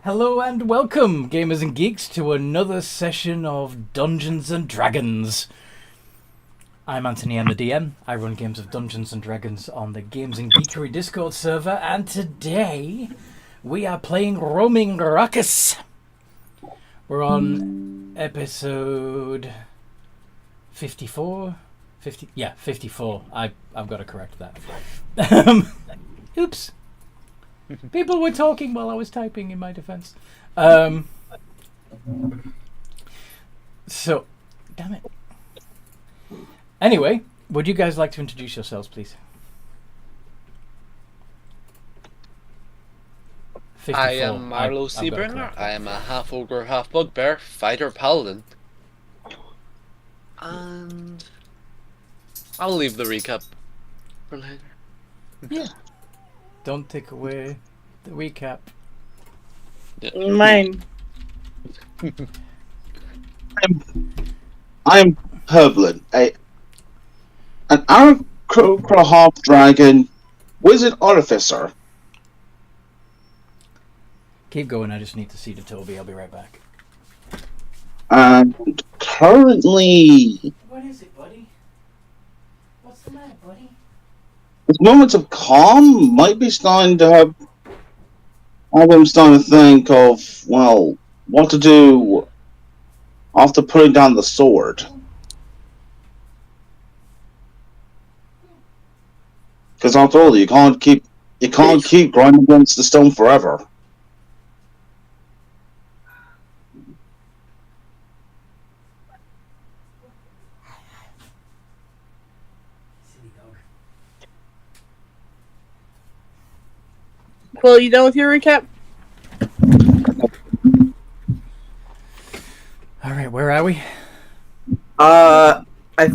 Hello and welcome, gamers and geeks, to another session of Dungeons and Dragons. I'm Anthony, I'm the DM. I run games of Dungeons and Dragons on the Games and Geekery Discord server, and today we are playing Roaming Ruckus. We're on episode 54? 54. I've got to correct that. Oops. People were talking while I was typing, in my defense. So, damn it. Anyway, would you guys like to introduce yourselves, please? 54. I am Marlo Seabringer. I am a half ogre, half bugbear, fighter paladin. And I'll leave the recap for later. Yeah. Don't take away the recap. Yeah. Mine. I'm Herblin, an Arab half dragon wizard artificer. Keep going, I just need to see to Toby. I'll be right back. And currently, What is it, buddy? What's the matter, buddy? with moments of calm, might be starting to have. I'm starting to think of, well, what to do after putting down the sword. Because after all, you can't keep grinding against the stone forever. Silly dog. Well, you done with your recap? Alright, where are we? I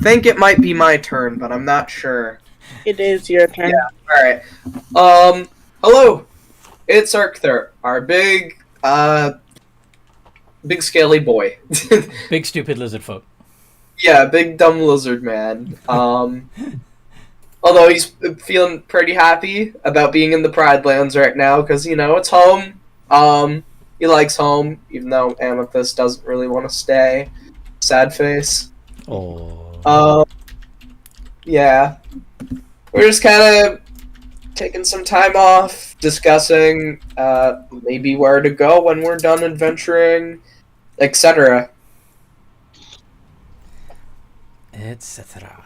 think it might be my turn, but I'm not sure. It is your turn. Yeah, alright. Hello! It's Arcthur, our big scaly boy. Big stupid lizard folk. Yeah, big dumb lizard man. Although he's feeling pretty happy about being in the Pride Lands right now, because, you know, it's home. He likes home, even though Amethyst doesn't really want to stay. Sad face. Oh. Yeah. We're just kind of taking some time off, discussing maybe where to go when we're done adventuring, etc. Etc.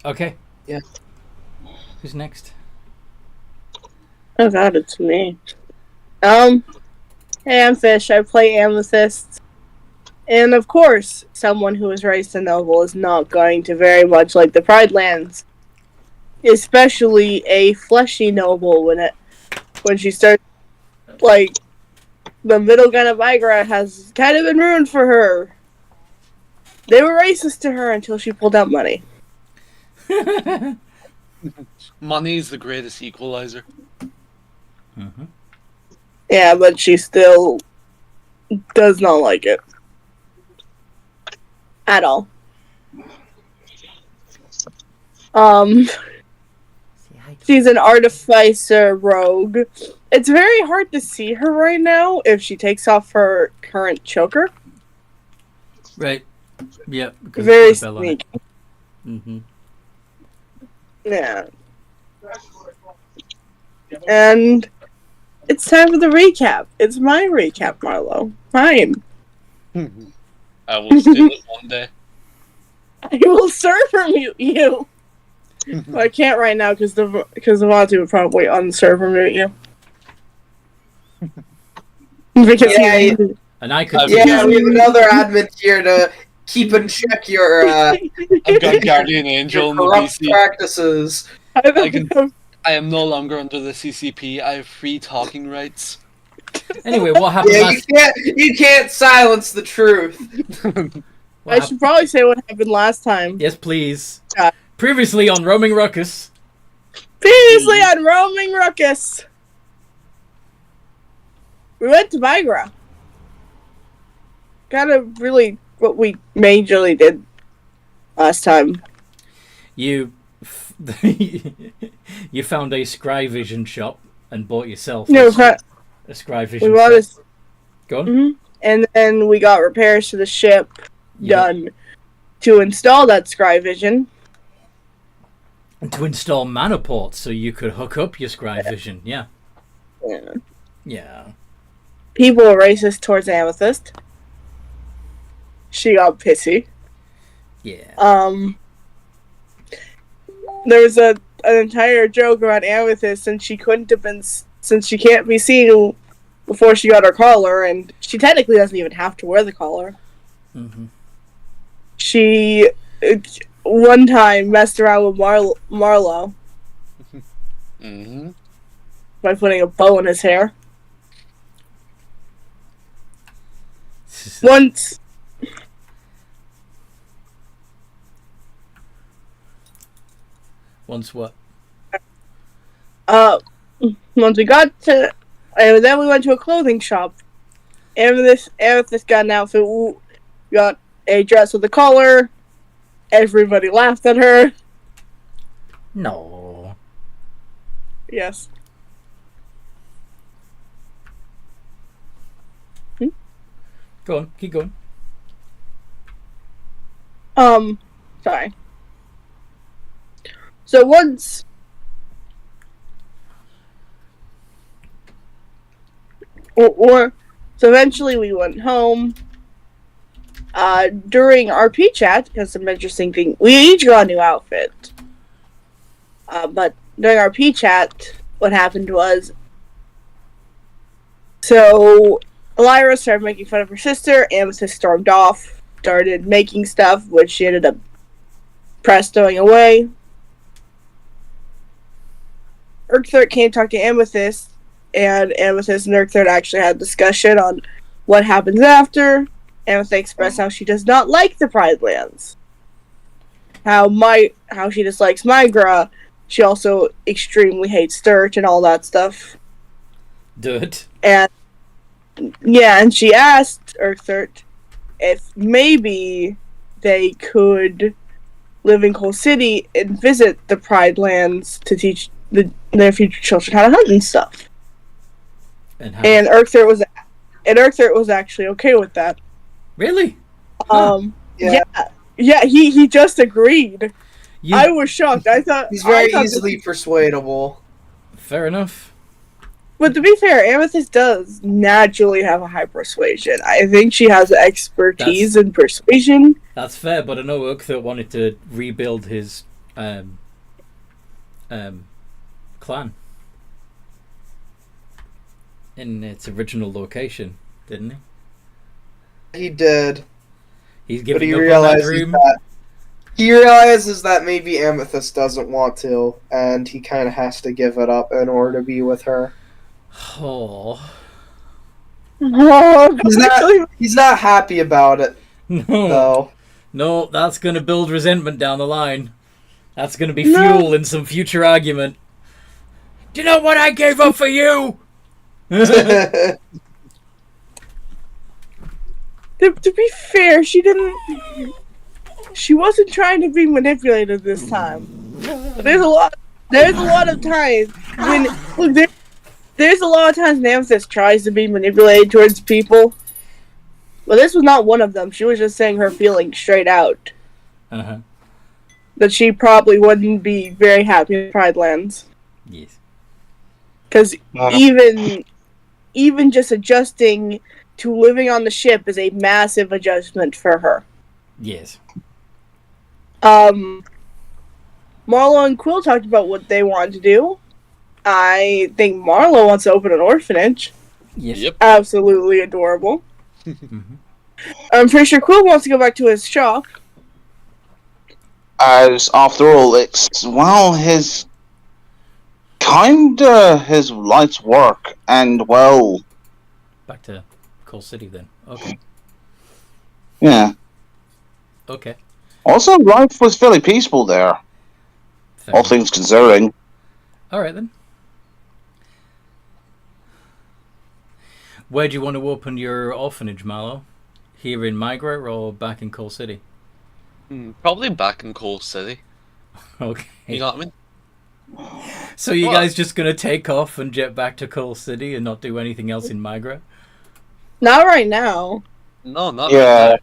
Okay. Yeah. Who's next? Oh god, it's me. Hey, I'm Fish. I play Amethyst. And of course, someone who is raised a noble is not going to very much like the Pride Lands. Especially a fleshy noble when she starts, like, the middle gun of Migra has kind of been ruined for her. They were racist to her until she pulled out money. Money is the greatest equalizer. Mm-hmm. Yeah, but she still does not like it. At all. She's an artificer rogue. It's very hard to see her right now if she takes off her current choker. Right. Yeah. because Very it's got a bell on it. sneaky. Mm-hmm. Yeah. And it's time for the recap. It's my recap, Marlo. Mine. I will steal it one day. I will server mute you. Well, I can't right now because the Devontae would probably unserver mute you. Because Yeah, And I could. Yeah, we have another admin here to keep in check your I've got Guardian Angel in the corrupt BC. practices. I am no longer under the CCP. I have free talking rights. Anyway, what happened Yeah, last? you can't silence the truth. What I should probably say what happened last time. Yes, please. Yeah. Previously on Roaming Ruckus. Previously on Roaming Ruckus, we went to Migra. Kind of really what we majorly did last time. You you found a Scry Vision shop and bought yourself No, a Scry Vision we bought set. Go on. Mhm. And then we got repairs to the ship Yep. done to install that Scry Vision. And to install mana ports so you could hook up your Scry Vision. Yeah. Yeah. Yeah. People were racist towards Amethyst. She got pissy. Yeah. There was an entire joke around Amethyst since she can't be seen before she got her collar, and she technically doesn't even have to wear the collar. Mm-hmm. She one time messed around with Marlo Mm-hmm. by putting a bow in his hair. Once Once what? once we got to, and then we went to a clothing shop. Amethyst got an outfit. Got a dress with a collar. Everybody laughed at her. No. Yes. Go on. Keep going. Sorry. So once so eventually we went home. During RP chat, because some interesting thing, we each got a new outfit. But during RP chat, what happened was, so Elira started making fun of her sister. Amethyst stormed off, started making stuff, which she ended up prestoing away. Urkthirt came to talk to Amethyst, and Amethyst and Urkthirt actually had a discussion on what happens after. Amethyst expressed how she does not like the Pride Lands. How she dislikes Migra. She also extremely hates Dirt and all that stuff. Dirt. And yeah, and she asked Urkthirt if maybe they could live in Coal City and visit the Pride Lands to teach their future children how to hunt and stuff. And Urkthirt was actually okay with that. Really? Huh. Yeah, he just agreed. I was shocked. I thought he's very easily persuadable. Fair enough. But to be fair, Amethyst does naturally have a high persuasion. I think she has expertise in persuasion. That's fair, but I know Urkthirt wanted to rebuild his clan in its original location, didn't he? He did. He's giving up on that dream. He realizes that maybe Amethyst doesn't want to, and he kind of has to give it up in order to be with her. Oh. He's not happy about it, though. No, that's going to build resentment down the line. That's going to be fuel in some future argument. Do you know what I gave up for you? To be fair, she wasn't trying to be manipulated this time. There's a lot of times when there's a lot of times when Amethyst tries to be manipulated towards people. But this was not one of them. She was just saying her feelings straight out. Uh-huh. That she probably wouldn't be very happy in Pride Lands. Yes. Because even just adjusting to living on the ship is a massive adjustment for her. Yes. Marlo and Quill talked about what they wanted to do. I think Marlo wants to open an orphanage. Yes. Yep. Absolutely adorable. I'm pretty sure Quill wants to go back to his shop. As after all, it's his life's work, and back to Coal City then. Okay. Yeah. Okay. Also, life was fairly peaceful there, Fair all enough. things considering. All right then. Where do you want to open your orphanage, Marlo? Here in Migra or back in Coal City? Probably back in Coal City. Okay. You know what I mean? So you guys just gonna take off and jet back to Coal City and not do anything else in Migra? Not right now. No, not Yeah.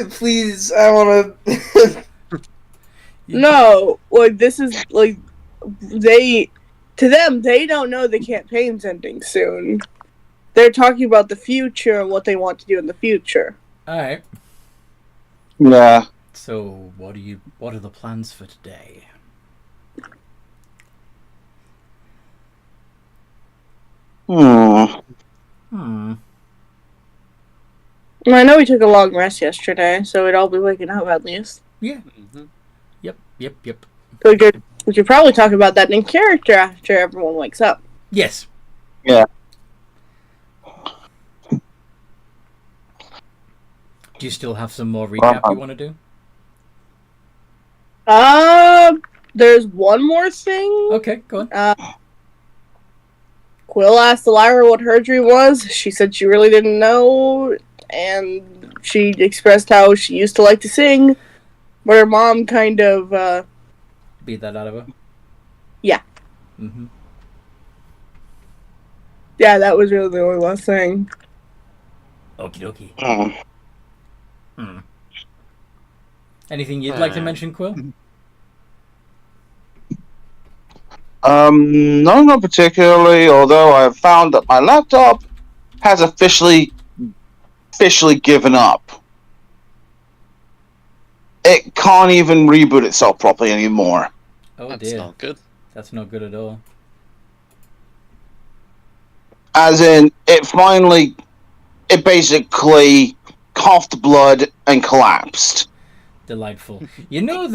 Please, I want to. No, like this is like they to them they don't know the campaign's ending soon. They're talking about the future and what they want to do in the future. Alright. Yeah. So what are the plans for today? Hmm. I know we took a long rest yesterday, so we'd all be waking up at least. Yeah. Mhm. Yep. We could probably talk about that in character after everyone wakes up. Yes. Yeah. Do you still have some more recap you want to do? There's one more thing. Okay, go on. Quill asked Elira what her dream was. She said she really didn't know, and she expressed how she used to like to sing, but her mom kind of, Beat that out of her? Yeah. Mm-hmm. Yeah, that was really the only last thing. Okie dokie. Hmm. Anything you'd like to mention, Quill? No, not particularly, although I've found that my laptop has officially given up. It can't even reboot itself properly anymore. Oh That's dear. not good. That's not good at all. As in, it basically coughed blood and collapsed. Delightful. You know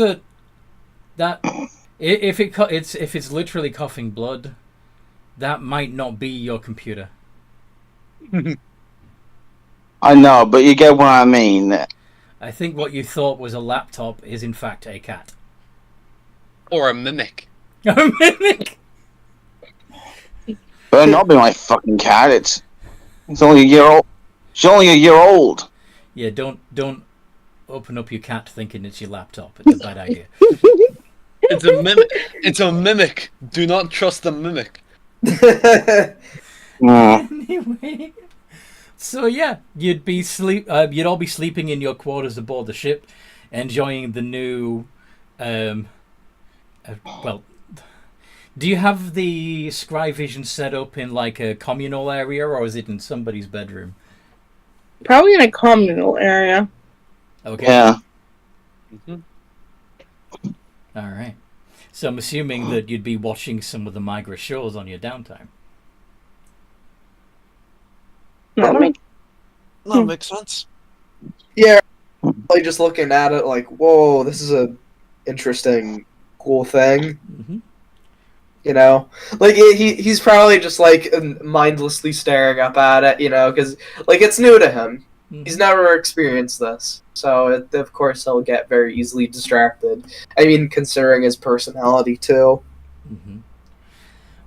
that if it's literally coughing blood, that might not be your computer. I know, but you get what I mean. I think what you thought was a laptop is in fact a cat. Or a mimic. A mimic. Better not be my fucking cat. It's only a year old. She's only a year old. Yeah, don't open up your cat thinking it's your laptop. It's a bad idea. It's a mimic. It's a mimic. Do not trust the mimic. Anyway, so yeah, you'd all be sleeping in your quarters aboard the ship, enjoying the new, well, do you have the Scry Vision set up in like a communal area, or is it in somebody's bedroom? Probably in a communal area. Okay. Yeah. Mhm. All right. So I'm assuming that you'd be watching some of the Migra shows on your downtime. That makes sense. Yeah, like just looking at it, like, whoa, this is a interesting, cool thing. Mm-hmm. You know, like he's probably just like mindlessly staring up at it. You know, because like it's new to him. Mm-hmm. He's never experienced this, so of course he'll get very easily distracted. I mean, considering his personality too. Mm-hmm.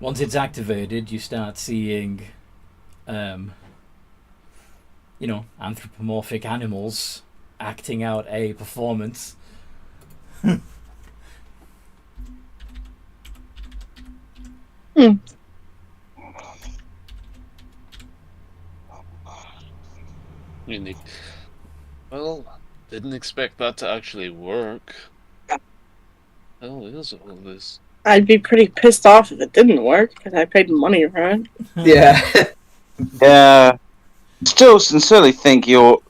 Once it's activated, you start seeing, anthropomorphic animals acting out a performance. Unique. Well, didn't expect that to actually work. Hell is all this? I'd be pretty pissed off if it didn't work, because I paid money for it. Yeah. Yeah. Still sincerely think you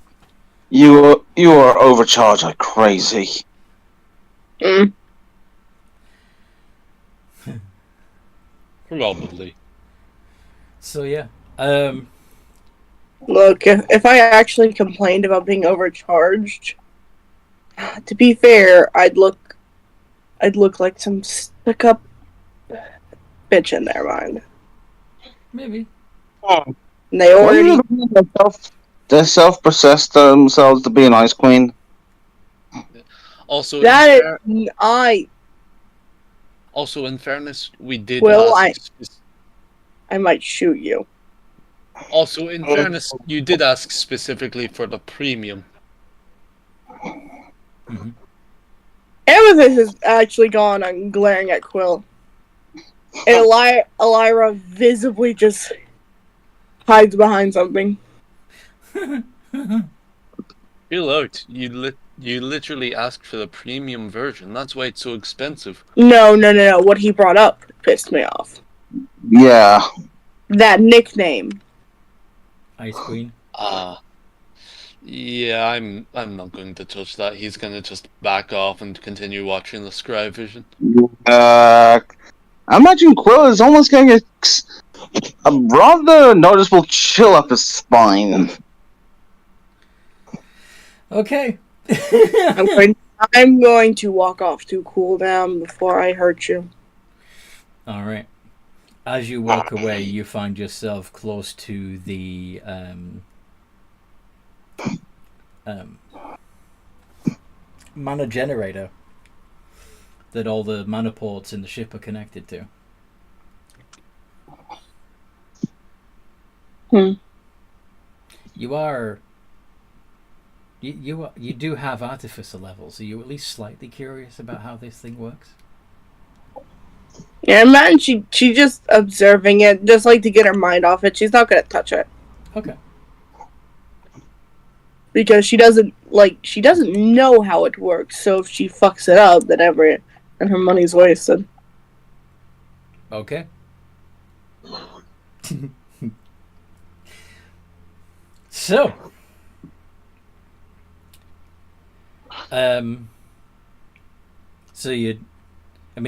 are overcharged like crazy. Mm. Probably. So yeah. Look, if I actually complained about being overcharged, to be fair, I'd look like some stuck-up bitch in their mind. Maybe. And they already... They self-processed themselves to be an ice queen. Also, Also, in fairness, we did. Well, I might shoot you. Also, in fairness, you did ask specifically for the premium. Mm-hmm. Amethyst has actually gone on glaring at Quill. And Elira visibly just hides behind something. Chill out. You literally asked for the premium version. That's why it's so expensive. No. What he brought up pissed me off. Yeah. That nickname. Ice Queen. Yeah, I'm not going to touch that. He's gonna just back off and continue watching the Scry vision. I imagine Quill is almost getting a rather noticeable chill up his spine. Okay. I'm going to walk off to cool down before I hurt you. All right. As you walk away, you find yourself close to the mana generator that all the mana ports in the ship are connected to. You are. You do have artificer levels. Are you at least slightly curious about how this thing works? Yeah, man, she just observing it, just like to get her mind off it. She's not gonna touch it. Okay. Because she doesn't know how it works, so if she fucks it up, then her money's wasted. Okay. So,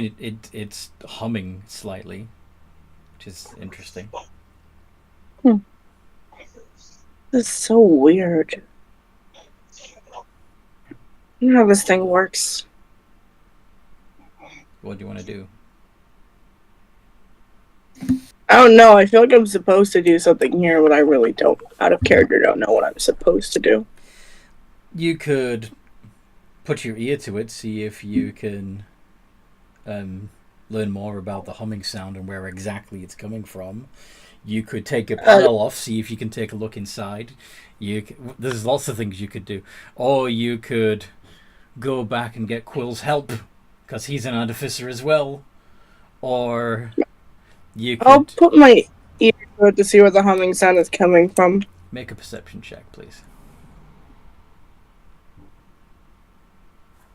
it's humming slightly, which is interesting. This is so weird. You know how this thing works. What do you want to do? I don't know. I feel like I'm supposed to do something here, but I really don't. Out of character, don't know what I'm supposed to do. You could put your ear to it, see if you can learn more about the humming sound and where exactly it's coming from. You could take a panel off, see if you can take a look inside. There's lots of things you could do. Or you could go back and get Quill's help, because he's an artificer as well. Or you could... I'll put my ear to it to see where the humming sound is coming from. Make a perception check, please.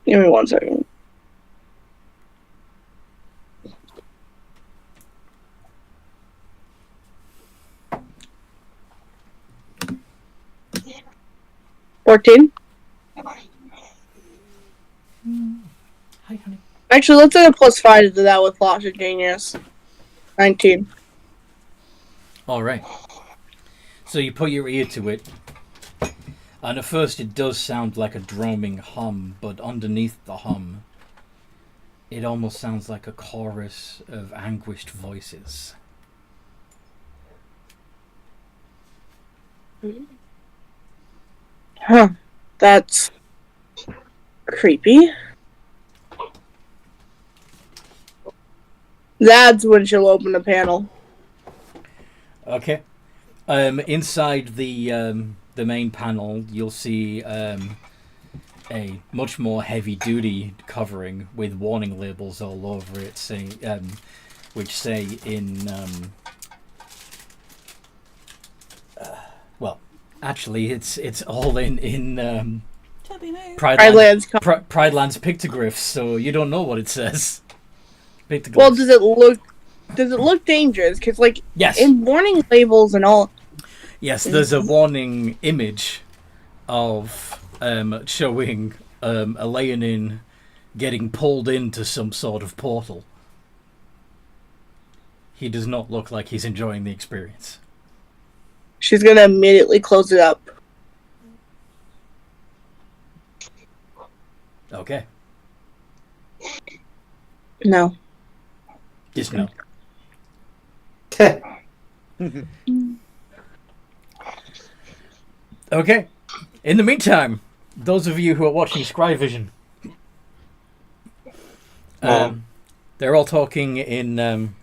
Give me 1 second. $14. Hi, honey. Actually, let's add a +5 to that with Flash of Genius. 19. All right. So you put your ear to it, and at first it does sound like a droning hum, but underneath the hum, it almost sounds like a chorus of anguished voices. Huh. That's creepy. That's when she'll open the panel. Okay. Inside the main panel, you'll see a much more heavy-duty covering with warning labels all over it, which say in actually, it's all in Prideland's pictographs, so you don't know what it says. Pictoglyphs. Well, does it look dangerous? Because, like, yes, in warning labels and all. Yes, there's a warning image of showing a Leonin getting pulled into some sort of portal. He does not look like he's enjoying the experience. She's gonna immediately close it up. Okay. No. Just no. Okay. In the meantime, those of you who are watching Scryvision, they're all talking in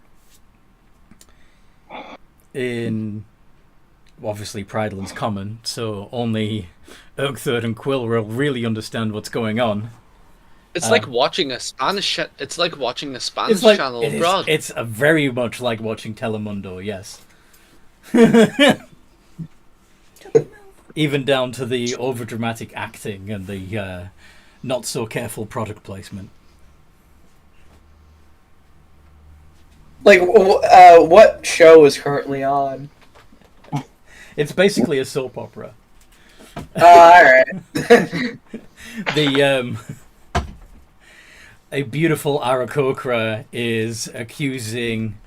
obviously Prideland's common, so only Oakthird and Quill will really understand what's going on. It's like watching a Spanish. It's like watching a Spanish like, channel it abroad. It's very much like watching Telemundo. Yes. Even down to the overdramatic acting and the not so careful product placement. Like, what show is currently on? It's basically a soap opera. Alright. A beautiful Aarakocra is accusing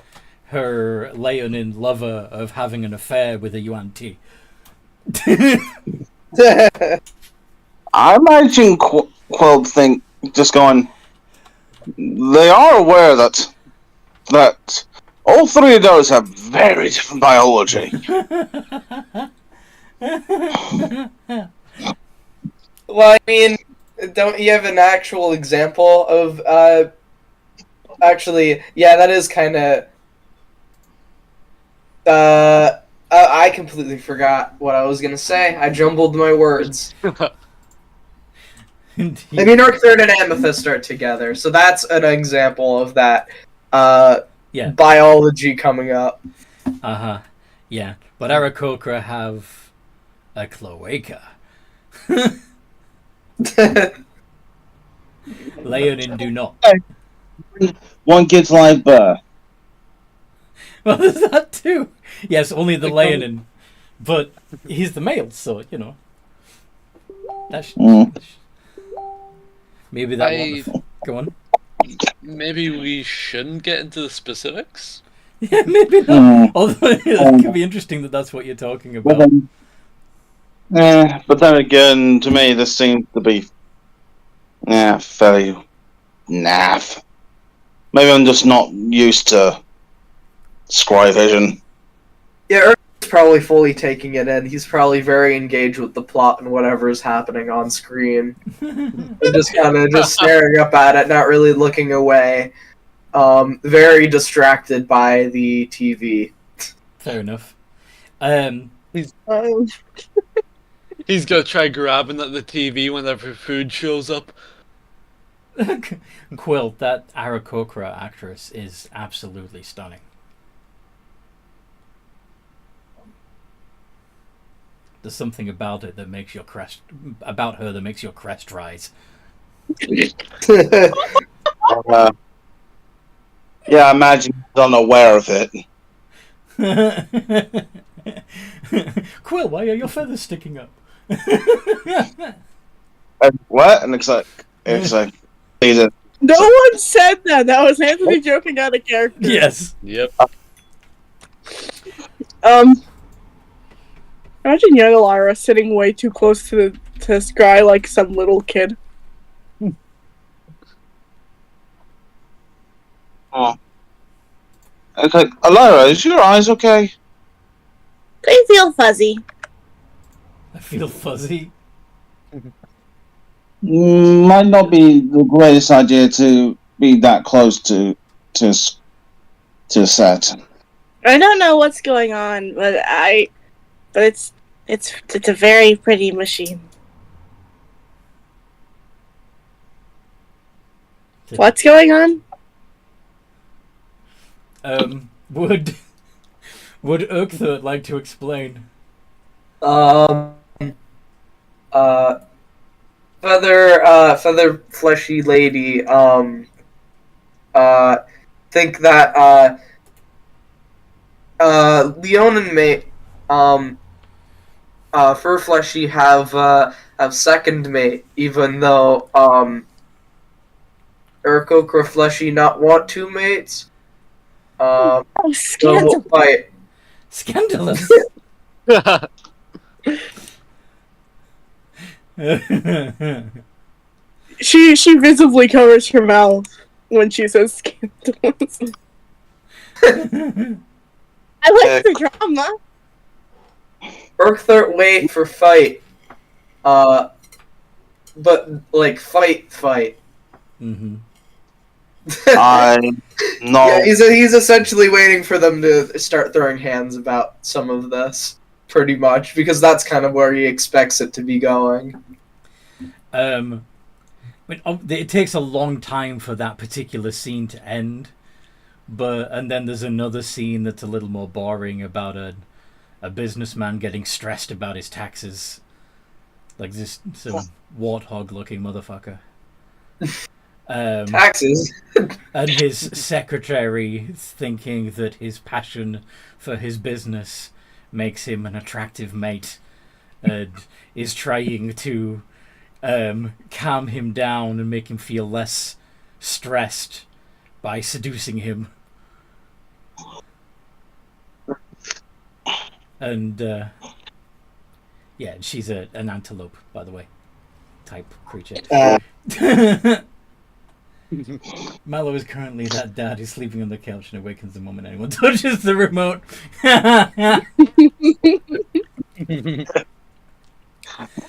her Leonin lover of having an affair with a Yuan Ti. I imagine Quill think just going. They are aware that all three of those have very different biology. Well, I mean, don't you have an actual example of, actually, yeah, that is kind of, I completely forgot what I was gonna say. I jumbled my words. I mean, Arcthurn and Amethyst are together, so that's an example of that, Yeah. biology coming up. Uh-huh. Yeah. But Aarakocra have a cloaca. Leonin do not. One gives live birth. Well, there's that too. Yes, only the Leonin. But he's the male, so, you know. That's... Maybe that one... Go on. Maybe we shouldn't get into the specifics? Yeah, maybe not. Although it could be interesting that that's what you're talking about. But then again, to me, this seems to be fairly naff. Maybe I'm just not used to Scry Vision. Yeah, Eric's probably fully taking it in. He's probably very engaged with the plot and whatever is happening on screen. And just kind of just staring up at it, not really looking away. Very distracted by the TV. Fair enough. He's gonna try grabbing at the TV whenever food shows up. Quill, that Aarakocra actress is absolutely stunning. There's something about it that makes your crest rise. Yeah, I imagine he's unaware of it. Quill, why are your feathers sticking up? What? And it's like he's a... No one said that. That was Anthony joking out of character. Yes. Yep. Imagine young Alara sitting way too close to Scry like some little kid. Oh. It's like, Alara, is your eyes okay? They feel fuzzy. I feel fuzzy. Might not be the greatest idea to be that close to set. I don't know what's going on, but it's a very pretty machine. What's going on? Would Urkther like to explain? Feather fleshy lady, think that, Leonin mate, fur fleshy have second mate, even though, Aarakocra fleshy not want two mates. Oh, So scandalous. we'll fight. Scandalous. She visibly covers her mouth when she says scandalous. I like the drama. Urkther wait for fight. But like fight. Mm-hmm. I'm not. Yeah, he's essentially waiting for them to start throwing hands about some of this, pretty much, because that's kind of where he expects it to be going. I mean, it takes a long time for that particular scene to end, and then there's another scene that's a little more boring about a businessman getting stressed about his taxes, like this some warthog-looking motherfucker. Taxes. And his secretary thinking that his passion for his business makes him an attractive mate, and is trying to calm him down and make him feel less stressed by seducing him. And yeah, she's an antelope, by the way, type creature. Mallow is currently that dad who's sleeping on the couch and awakens the moment anyone touches the remote.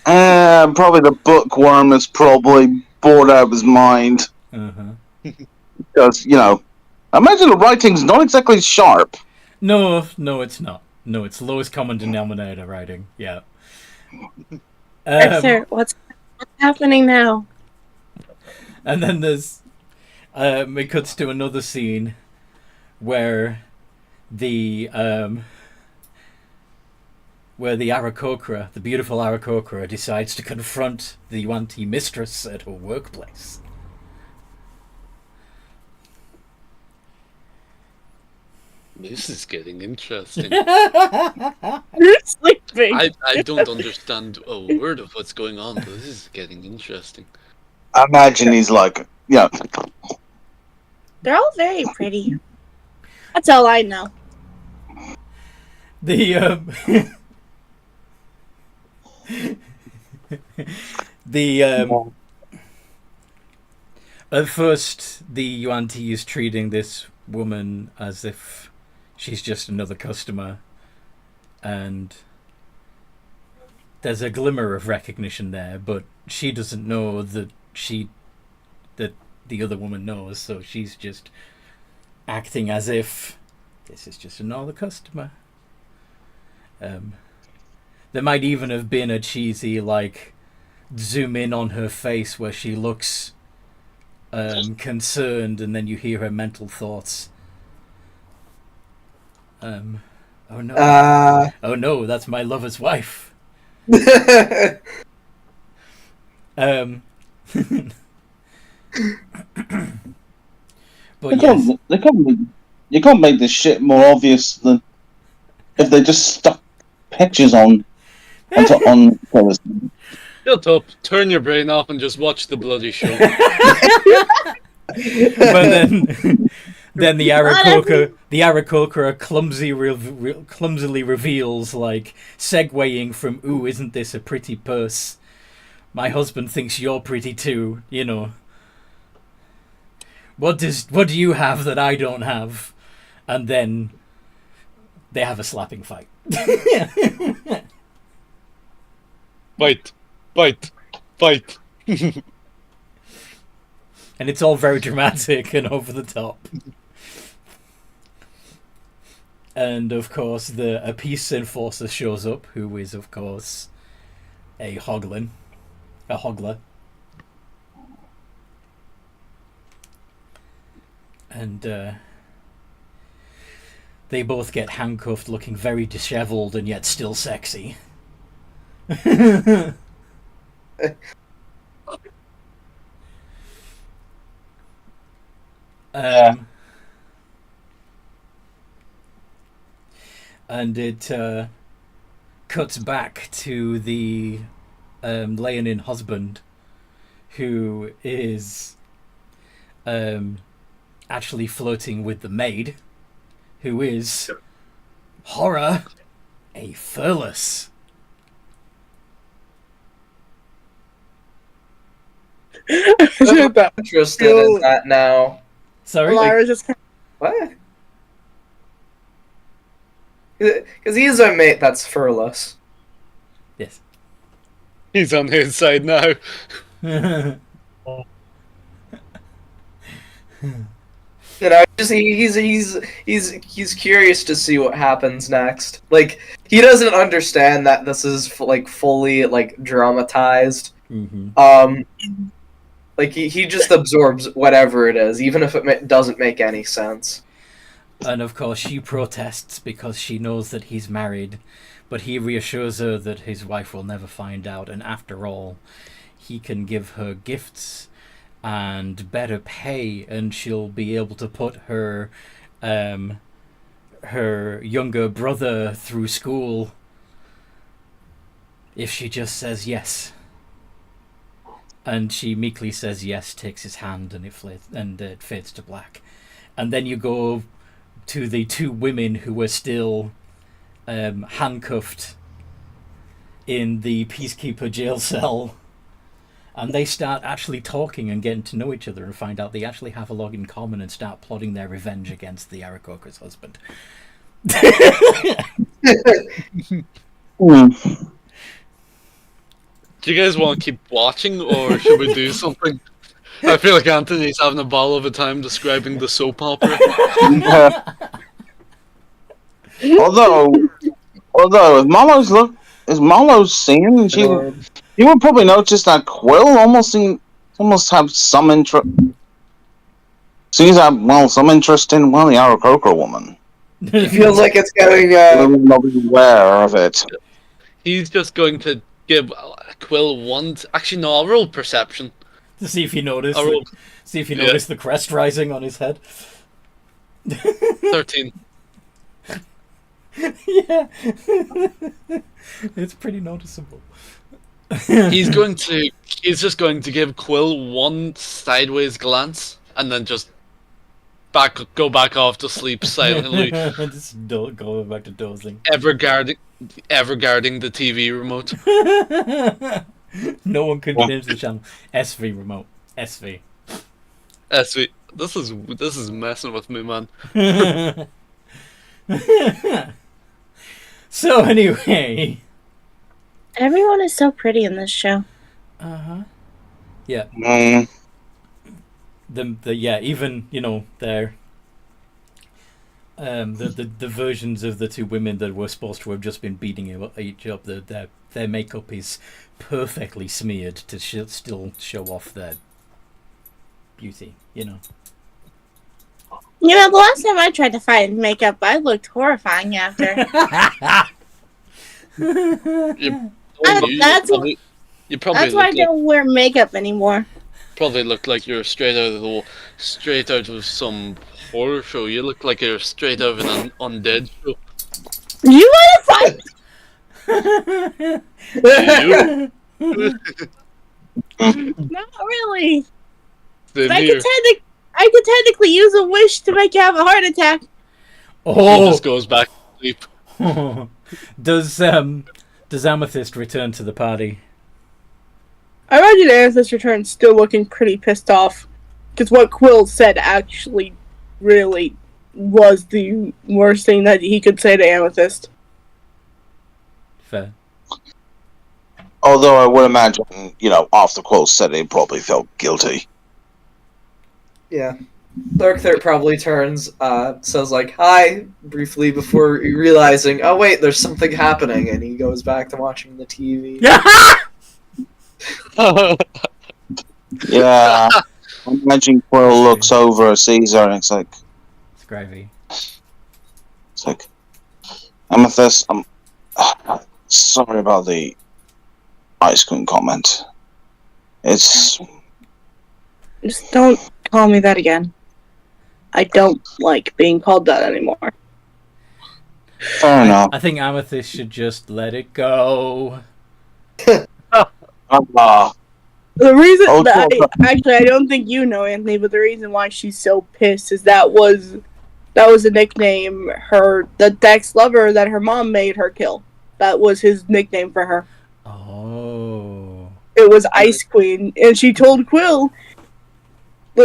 Probably the bookworm is probably bored out of his mind. Because, imagine the writing's not exactly sharp. No, it's not. No, it's lowest common denominator writing. Yeah. Arthur, what's happening now? And then there's it cuts to another scene where the Aarakocra, the beautiful Aarakocra, decides to confront the Yuan-Ti mistress at her workplace. This is getting interesting. You're sleeping. I don't understand a word of what's going on, but this is getting interesting. I imagine he's like, They're all very pretty. That's all I know. The at first the Yuan-Ti is treating this woman as if she's just another customer, and there's a glimmer of recognition there, but she doesn't know that the other woman knows, so she's just acting as if this is just another customer. There might even have been a cheesy, like, zoom in on her face where she looks concerned, and then you hear her mental thoughts. Oh no. Oh no, that's my lover's wife. But yes. You can't make this shit more obvious than if they just stuck pictures on. Shut up, turn your brain off and just watch the bloody show. But then the Aarakocra clumsily reveals, like, segueing from, ooh, isn't this a pretty purse? My husband thinks you're pretty too, What do you have that I don't have? And then they have a slapping fight. Fight. And it's all very dramatic and over the top. And of course, a peace enforcer shows up, who is, of course, a hoggler. And they both get handcuffed, looking very disheveled and yet still sexy. And it cuts back to the Leonin husband, who is actually flirting with the maid, who is, horror, a furless. I'm interested in that now. Sorry? Lyra just What? Because he's a mate that's furless. Yes. He's on his side now. He's curious to see what happens next. Like, he doesn't understand that this is like fully like dramatized. Mm-hmm. Like he just absorbs whatever it is, even if it doesn't make any sense. And of course she protests because she knows that he's married, but he reassures her that his wife will never find out, and after all, he can give her gifts and better pay, and she'll be able to put her her younger brother through school if she just says yes. And she meekly says yes, takes his hand, and it fades to black. And then you go to the two women who were still handcuffed in the Peacekeeper jail cell. And they start actually talking and getting to know each other and find out they actually have a lot in common and start plotting their revenge against the Aarakocra's husband. Do you guys want to keep watching, or should we do something? I feel like Anthony's having a ball of a time describing the soap opera. Although if Marlowe's singing, you would probably notice that Quill almost have some interest. Seems to have some interest in the Aarakocra woman. It feels like it's going. Not aware of it. He's just going to give Quill one. Actually, no. I'll roll perception. To see if you notice. See if you Yeah. notice the crest rising on his head. 13. Yeah. It's pretty noticeable. He's just going to give Quill one sideways glance and then just go back off to sleep silently, Just go back to dozing. ever guarding the TV remote. No one can get into the channel. SV remote. SV. Sweet. This is messing with me, man. So anyway. Everyone is so pretty in this show. Uh-huh. Yeah. Mm. Even, their the versions of the two women that were supposed to have just been beating each up, their makeup is perfectly smeared to still show off their beauty, The last time I tried to find makeup, I looked horrifying after. That's why I don't wear makeup anymore. Probably look like you're straight out of some horror show. You look like you're straight out of an undead show. You want to fight? Not really. Same I here. could technically use a wish to make you have a heart attack. He Oh, just goes back to sleep. does Amethyst return to the party? I imagine Amethyst returns still looking pretty pissed off. Because what Quill said actually really was the worst thing that he could say to Amethyst. Fair. Although I would imagine, after Quill said it, he probably felt guilty. Yeah. Lurkther probably turns, says like, hi, briefly before realizing, oh wait, there's something happening, and he goes back to watching the TV. Yeah. I imagine Quill looks over, sees her, and it's like, Gravy. Amethyst, I'm sorry about the ice cream comment. It's... Just don't call me that again. I don't like being called that anymore. Fair enough. I think Amethyst should just let it go. The reason Oh, that I don't think you know, Anthony, but the reason why she's so pissed is that was a nickname the Dex lover that her mom made her kill. That was his nickname for her. Oh. It was Ice Queen, and she told Quill,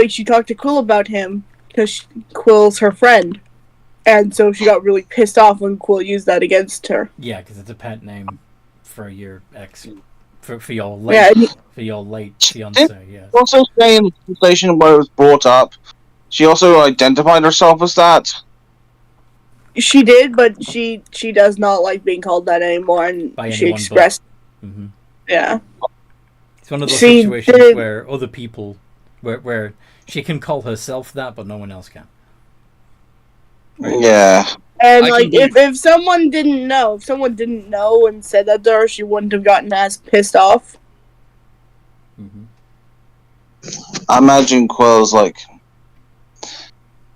she talked to Quill about him because Quill's her friend, and so she got really pissed off when Quill used that against her. Yeah, because it's a pet name for your ex, for your late fiance. Yeah. Also saying in the conversation where it was brought up, she also identified herself as that. She did, but she does not like being called that anymore, and By she anyone expressed. Mm-hmm. Yeah. It's one of those She situations did- where other people, where she can call herself that, but no one else can. Yeah. And I like, can if someone didn't know and said that to her, she wouldn't have gotten as pissed off. Mm-hmm. I imagine Quill's like,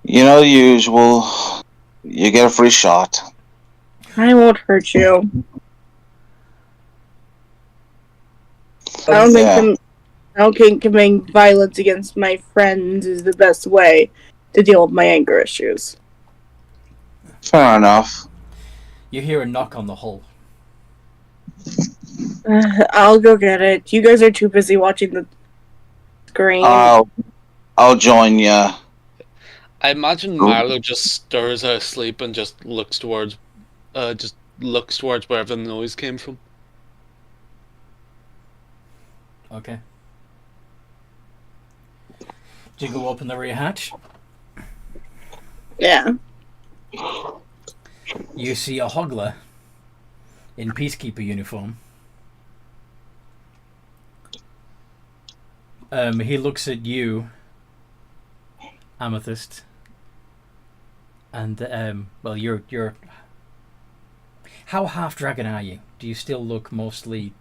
the usual. You get a free shot. I won't hurt you. I don't think committing violence against my friends is the best way to deal with my anger issues. Fair enough. You hear a knock on the hull. I'll go get it. You guys are too busy watching the screen. I'll join you. I imagine Milo just stirs out of sleep and just looks towards wherever the noise came from. Okay. Do you go open the rear hatch? Yeah. You see a Hogler in Peacekeeper uniform. He looks at you, Amethyst, and you're. How half dragon are you? Do you still look mostly?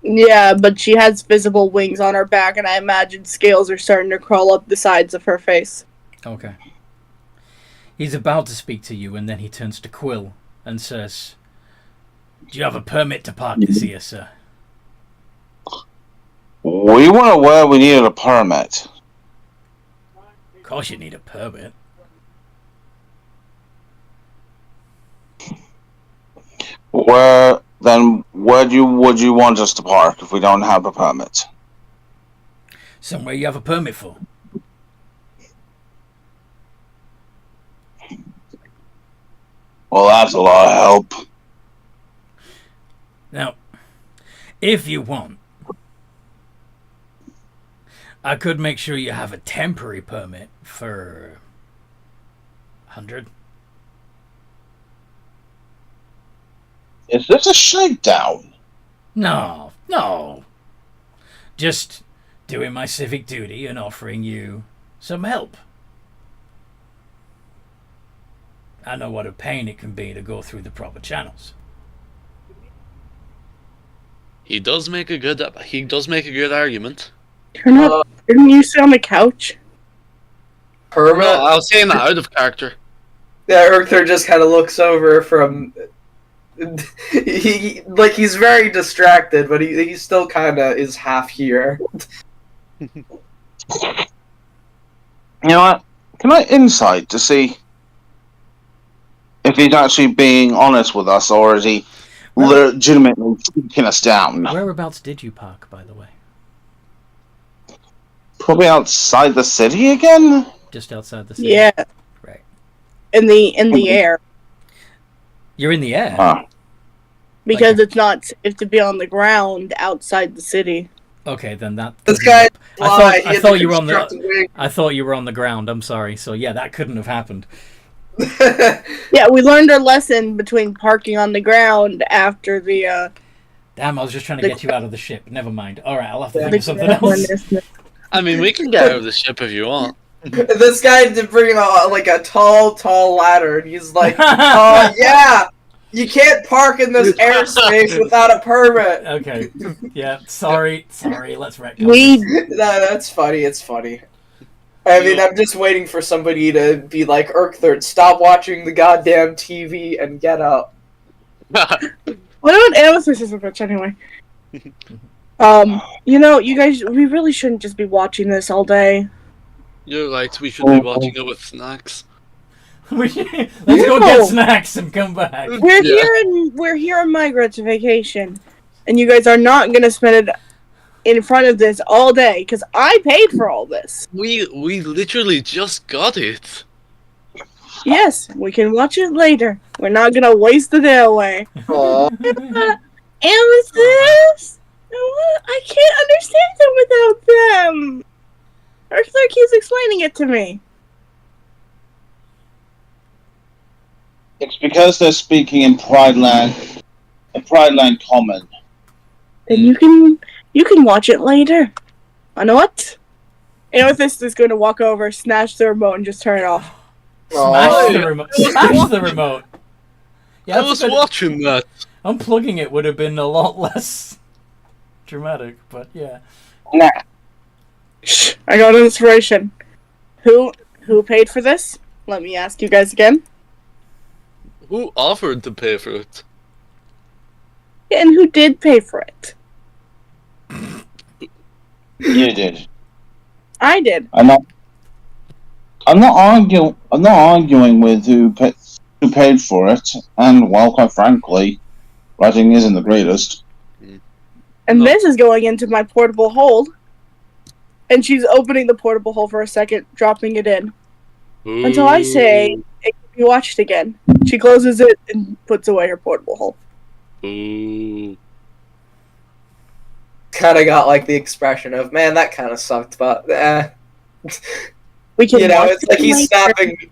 Yeah, but she has visible wings on her back, and I imagine scales are starting to crawl up the sides of her face. Okay. He's about to speak to you, and then he turns to Quill and says, "Do you have a permit to park this here, sir?" We weren't aware we needed a permit. Of course you need a permit. Where would you want us to park if we don't have a permit? Somewhere you have a permit for. Well, that's a lot of help. Now, if you want, I could make sure you have a temporary permit for 100. Is this a shakedown? No. Just doing my civic duty and offering you some help. I know what a pain it can be to go through the proper channels. He does make a good argument. Turn up. Didn't you sit on the couch? Permit? No, I was saying that out of character. Yeah, Arthur just kind of looks over from. He's very distracted, but he still kind of is half here. You know what? Can I insight to see if he's actually being honest with us, or is he legitimately taking us down? Whereabouts did you park, by the way? Probably outside the city again? Just outside the city? Yeah. Right. In the air. You're in the air? Huh. Because it's not safe to be on the ground outside the city. Okay, then that. This guy. I thought you were on the. I thought you were on the ground. I'm sorry. So yeah, that couldn't have happened. Yeah, we learned our lesson between parking on the ground after the. Damn, I was just trying to get you out of the ship. Never mind. All right, I'll have to think of something else. I mean, we can get out of the ship if you want. This guy did bring a tall ladder, and he's like, yeah, you can't park in this airspace without a permit. Okay, yeah, sorry, let's retcon. No, that's funny, it's funny. I mean, I'm just waiting for somebody to be like, Urkthird, stop watching the goddamn TV and get up. What about Amethyst is a bitch anyway? You guys, we really shouldn't just be watching this all day. You're right, we should be watching it with snacks. Let's go get snacks and come back. We're here in Migra to vacation, and you guys are not gonna spend it in front of this all day because I paid for all this. We literally just got it. Yes, we can watch it later. We're not gonna waste the day away. Amethyst, I can't understand them without them. Arthur keeps explaining it to me. It's because they're speaking in Pride Land Common. Then you can watch it later. I know what? Amethyst is going to walk over, snatch the remote, and just turn it off. Smash the remote. Smash the remote. Yeah, I was that's a bit- watching that. Unplugging it would have been a lot less dramatic, but yeah. Nah. Shh, I got an inspiration. Who paid for this? Let me ask you guys again. Who offered to pay for it? And who did pay for it? You did. I did. I'm not arguing with who paid for it, and well, quite frankly, writing isn't the greatest. And No. this is going into my portable hold. And she's opening the portable hole for a second, dropping it in. Until I say it can be watched again. She closes it and puts away her portable hole. Ooh. Kind of got like the expression of, man, that kind of sucked, but We can you know, watch it's like it he's later. snapping.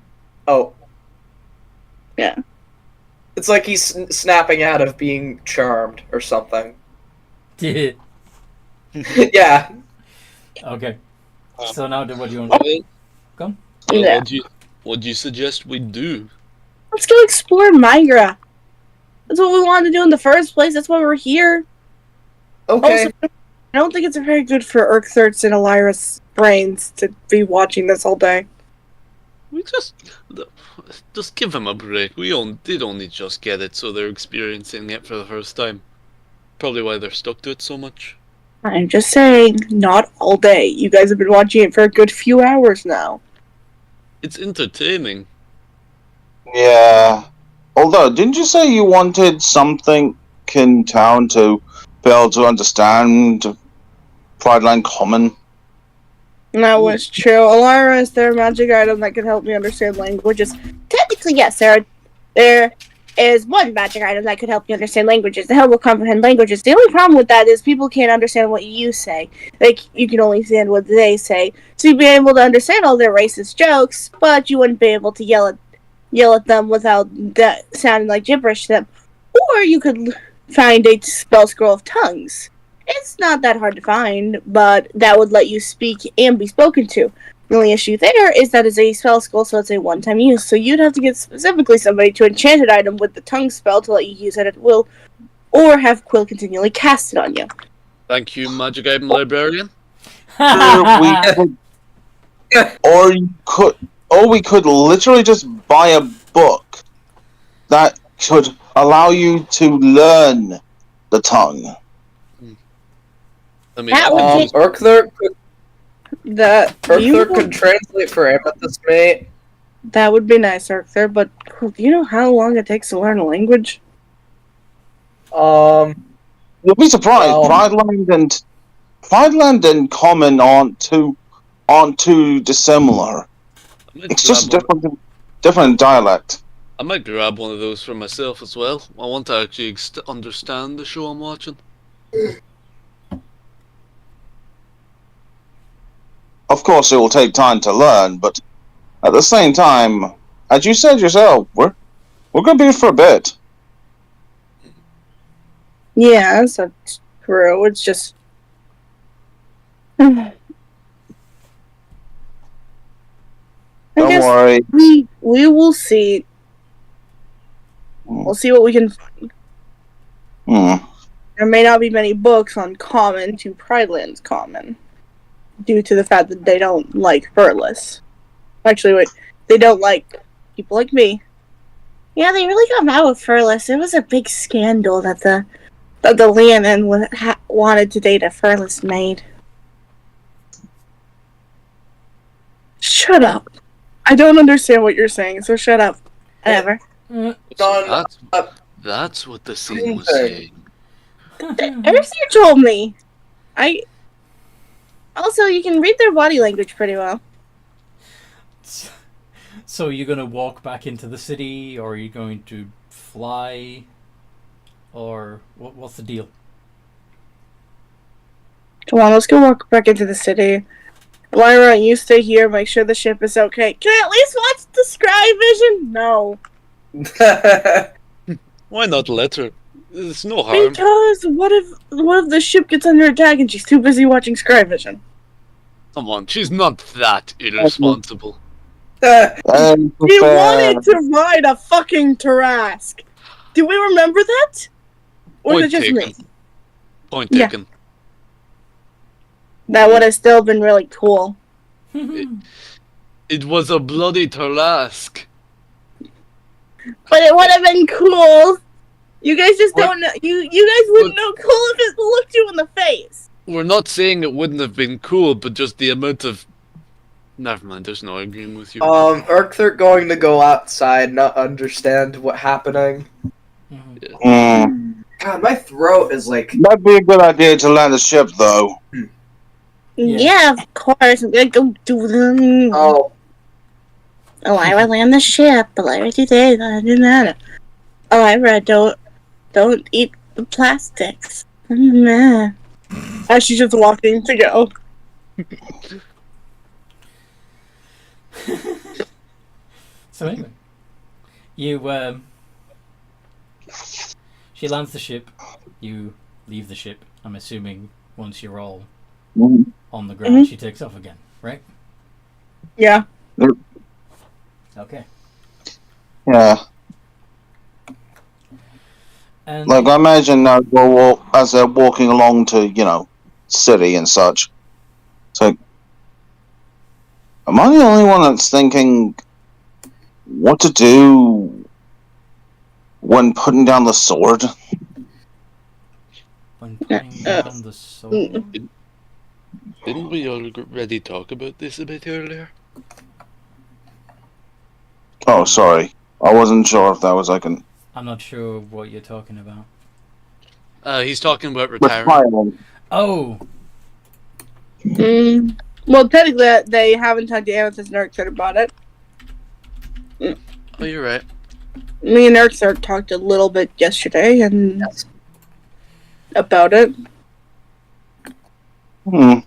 Oh. Yeah. It's like he's snapping out of being charmed or something. Yeah. Yeah. Okay. So now, what do you want to do? Well, Yeah. what do you suggest we do? Let's go explore Migra. That's what we wanted to do in the first place. That's why we're here. Okay. Also, I don't think it's very good for Urkthert's and Elira's brains to be watching this all day. We just give them a break. They'd only just get it, so they're experiencing it for the first time. Probably why they're stuck to it so much. I'm just saying, not all day. You guys have been watching it for a good few hours now. It's entertaining. Yeah. Although, didn't you say you wanted something in town to be able to understand Prideland Common? That was true. Elira, is there a magic item that can help me understand languages? Technically, yes, there is one magic item that could help you understand languages. The help will comprehend languages. The only problem with that is people can't understand what you say. Like, you can only understand what they say. So you'd be able to understand all their racist jokes, but you wouldn't be able to yell at them without that sounding like gibberish to them. Or you could find a spell scroll of tongues. It's not that hard to find, but that would let you speak and be spoken to. The only issue there is that it's a spell scroll, so it's a one-time use. So you'd have to get specifically somebody to enchant an item with the tongue spell to let you use it at will, or have Quill continually cast it on you. Thank you, Magic Item Librarian. We could literally just buy a book that could allow you to learn the tongue. I mean, That would take- Urkther You- could translate for Amethyst, mate. That would be nice, Arthur, but do you know how long it takes to learn a language? You'll be surprised. Well- Prideland and Common aren't too dissimilar. It's just different dialect. I might grab one of those for myself as well. I want to actually understand the show I'm watching. Of course, it will take time to learn, but at the same time, as you said yourself, we're going to be here for a bit. Yeah, that's true. It's just... I Don't guess worry. we will see. We'll see what we can... There may not be many books on Common to Prideland's Common, due to the fact that they don't like Furless. Actually, wait, they don't like people like me. Yeah, they really got mad with Furless. It was a big scandal that the Leonin wanted to date a Furless maid. Shut up. I don't understand what you're saying, so shut up. Whatever. So that's what the scene was saying. Everything told me. Also, you can read their body language pretty well. So you're going to walk back into the city, or are you going to fly? Or what's the deal? Come on, let's go walk back into the city. Lyra, you stay here, make sure the ship is okay. Can I at least watch the Scry Vision? No. Why not let her? There's no harm. Because what if the ship gets under attack and she's too busy watching Scry Vision? Come on, she's not that irresponsible. He wanted to ride a fucking Tarask. Do we remember that? Or is it just me? Point Yeah. taken. That would have still been really cool. It was a bloody Tarlask. But it would have been cool. You guys just don't know. You guys wouldn't know cool if it looked you in the face. We're not saying it wouldn't have been cool, but just the amount of... Never mind, there's no agreeing with you. Urkther going to go outside, not understand what's happening. God, my throat is like... That'd be a good idea to land the ship, though. Yeah, of course. I'm gonna go do them. Oh, Ira land the ship. Ira do this. I do that. Ira, don't eat the plastics. As she's just walking to go. So anyway, you she lands the ship. You leave the ship. I'm assuming once you're all on the ground, she takes off again, right? Yeah. Okay. Yeah. And Like, I imagine as they're walking along to, city and such. It's like, am I the only one that's thinking what to do when putting down the sword? when putting down the sword. Didn't we already talk about this a bit earlier? Oh, sorry. I wasn't sure if that was like an... I'm not sure what you're talking about. He's talking about retiring. Oh! Well, technically, they haven't talked to Amethyst and Urksert about it. Oh, you're right. Me and Urksert talked a little bit yesterday and about it. I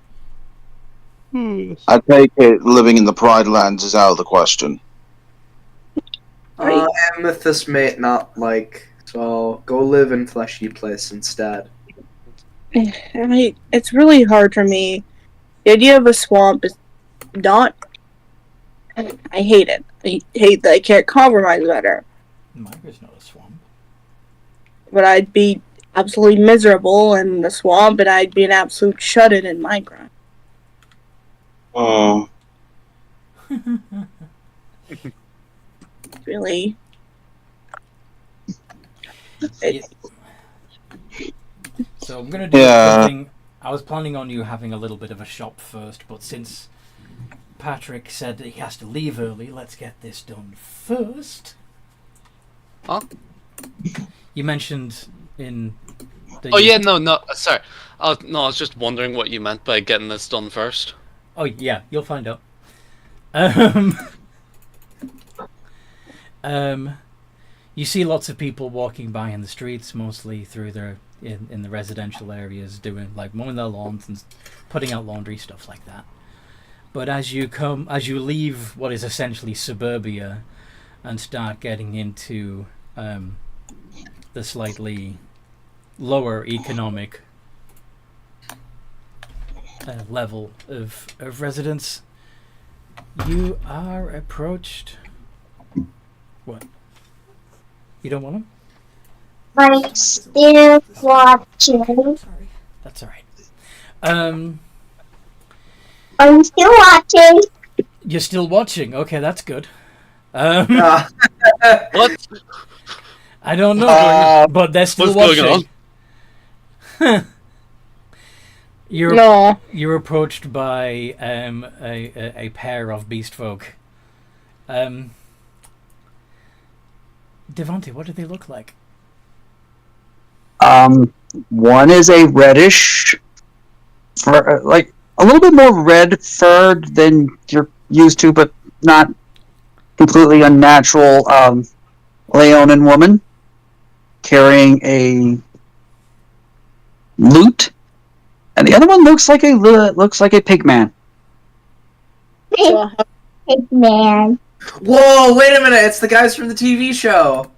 take it living in the Pride Lands is out of the question. Amethyst may not like, so go live in Fleshy Place instead. It's really hard for me. The idea of a swamp is not... I hate it. I hate that I can't compromise better. Migra's not a swamp. But I'd be absolutely miserable in the swamp, and I'd be an absolute shut-in in Migra. Oh. Really? So I'm gonna do something. I was planning on you having a little bit of a shop first, but since Patrick said that he has to leave early, let's get this done first. Huh? You mentioned in the... Oh yeah, no, sorry. I was just wondering what you meant by getting this done first. Oh yeah, you'll find out. You see lots of people walking by in the streets, mostly through in the residential areas, doing like mowing their lawns and putting out laundry, stuff like that. But as you leave what is essentially suburbia and start getting into the slightly lower economic level of residence, you are approached. What? You don't want them? I'm still watching. Sorry. That's alright. I'm still watching. You're still watching? Okay, that's good. What? I don't know, but they're still What's watching. going on? You're approached by a pair of beast folk. Devontae, what do they look like? One is a reddish, like a little bit more red furred than you're used to, but not completely unnatural. Leonin woman carrying a lute, and the other one looks like a pig man. Big man. Whoa, wait a minute, it's the guys from the TV show.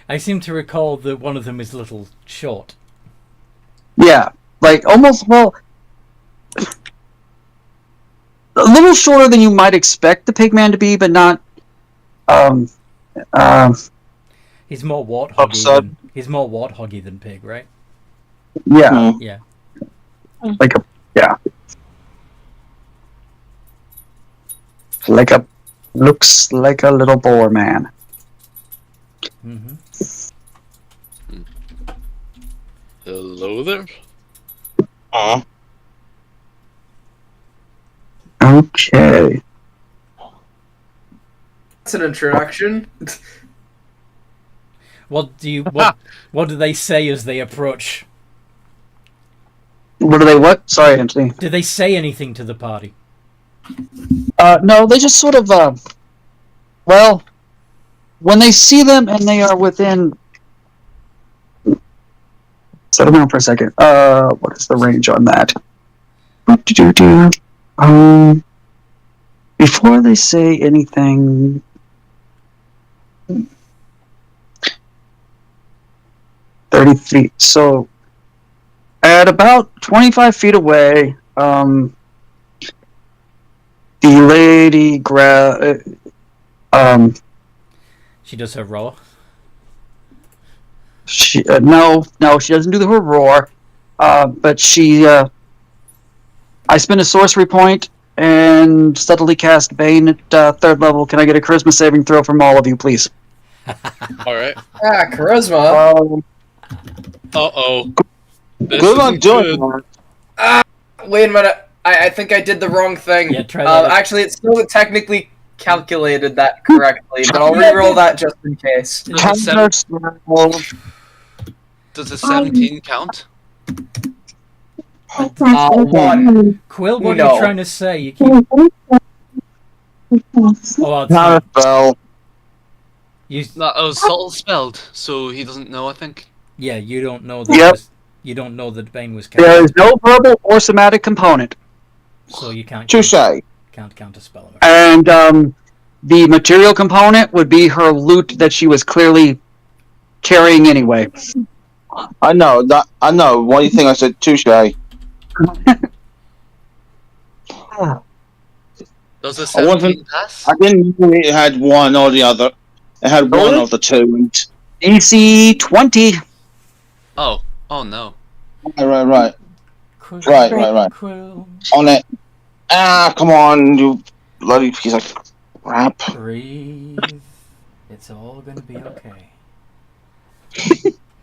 I seem to recall that one of them is a little short. Yeah, like almost a little shorter than you might expect the pigman to be, but not. He's more warthoggy Upset. he's more warthoggy than pig, right? Yeah, Hmm. Yeah. looks like a little boar man. Mm-hmm. Hello there. Uh, Okay. That's an introduction. What do they say as they approach? What do they? What? Sorry, Anthony. Do they say anything to the party? No, they just sort of. Well, when they see them and they are within. Settle down for a second. What is the range on that? Before they say anything. 30 feet. So, at about 25 feet away, the lady She does her roar. she no, she doesn't do her roar. But she I spend a sorcery point and subtly cast Bane at 3rd level. Can I get a charisma saving throw from all of you, please? All right. Charisma. Uh-oh. This good on isn't doing good. that. Wait a minute. I think I did the wrong thing. Yeah, try that. Actually, it's still technically calculated that correctly, but I'll reroll that just in case. Does a 17 count? 1. Quill, what are No. you trying to say? You keep... Oh, it's not. Counterspell. You... No, oh, subtle spelled, so he doesn't know, I think. Yeah, you don't know that. Yep. You don't know that Bane was There cast, is no verbal or somatic component. so you can't Touche. counterspell him. And the material component would be her loot that she was clearly carrying anyway. I know. I know. Why do you think I said touche? Does a I wasn't- 17 pass? I didn't know it had one or the other. It had one Oh. of the two. DC 20. Oh. Oh, no. Right. Quill, Right. Quill, On it. Ah, come on, you bloody piece of crap. breathe. It's all gonna be okay.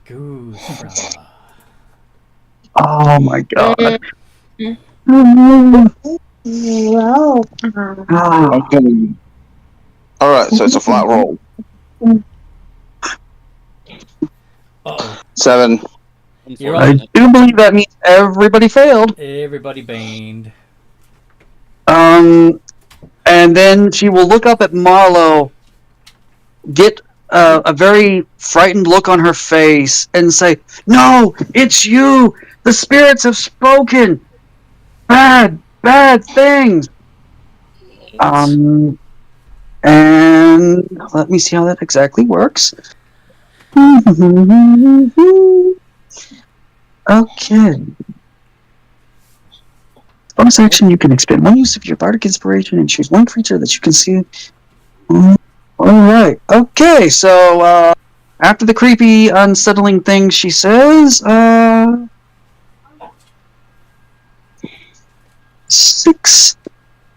Goose flower. Oh my god. Ah. Okay. Alright, so it's a flat roll. Uh-oh. 7. You're I on. do believe that means everybody failed. Everybody baned. And then she will look up at Marlowe, get a very frightened look on her face, and say, "No, it's you! The spirits have spoken! Bad things!" And let me see how that exactly works. Okay. Bonus action, you can expend one use of your bardic inspiration and choose one creature that you can see. Alright. Okay, so after the creepy, unsettling thing she says, 6.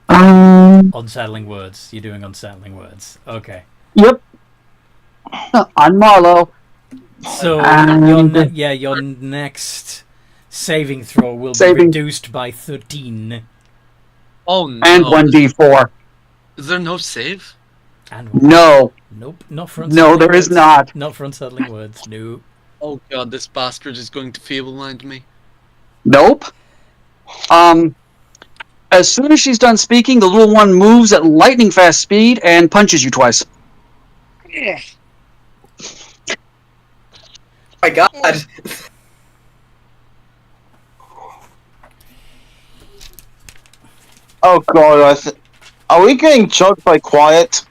Unsettling words. You're doing unsettling words. Okay. Yep. On Marlowe. So And- your next saving throw will be Saving- reduced by 13. Oh, no. And 1d4. Is there no save? And No. nope, not for No, unsettling there is words. not. Not for unsettling words. No. Oh god, this bastard is going to feeble-mind me. Nope. As soon as she's done speaking, the little one moves at lightning fast speed and punches you twice. My god. Oh god, are we getting chugged by quiet?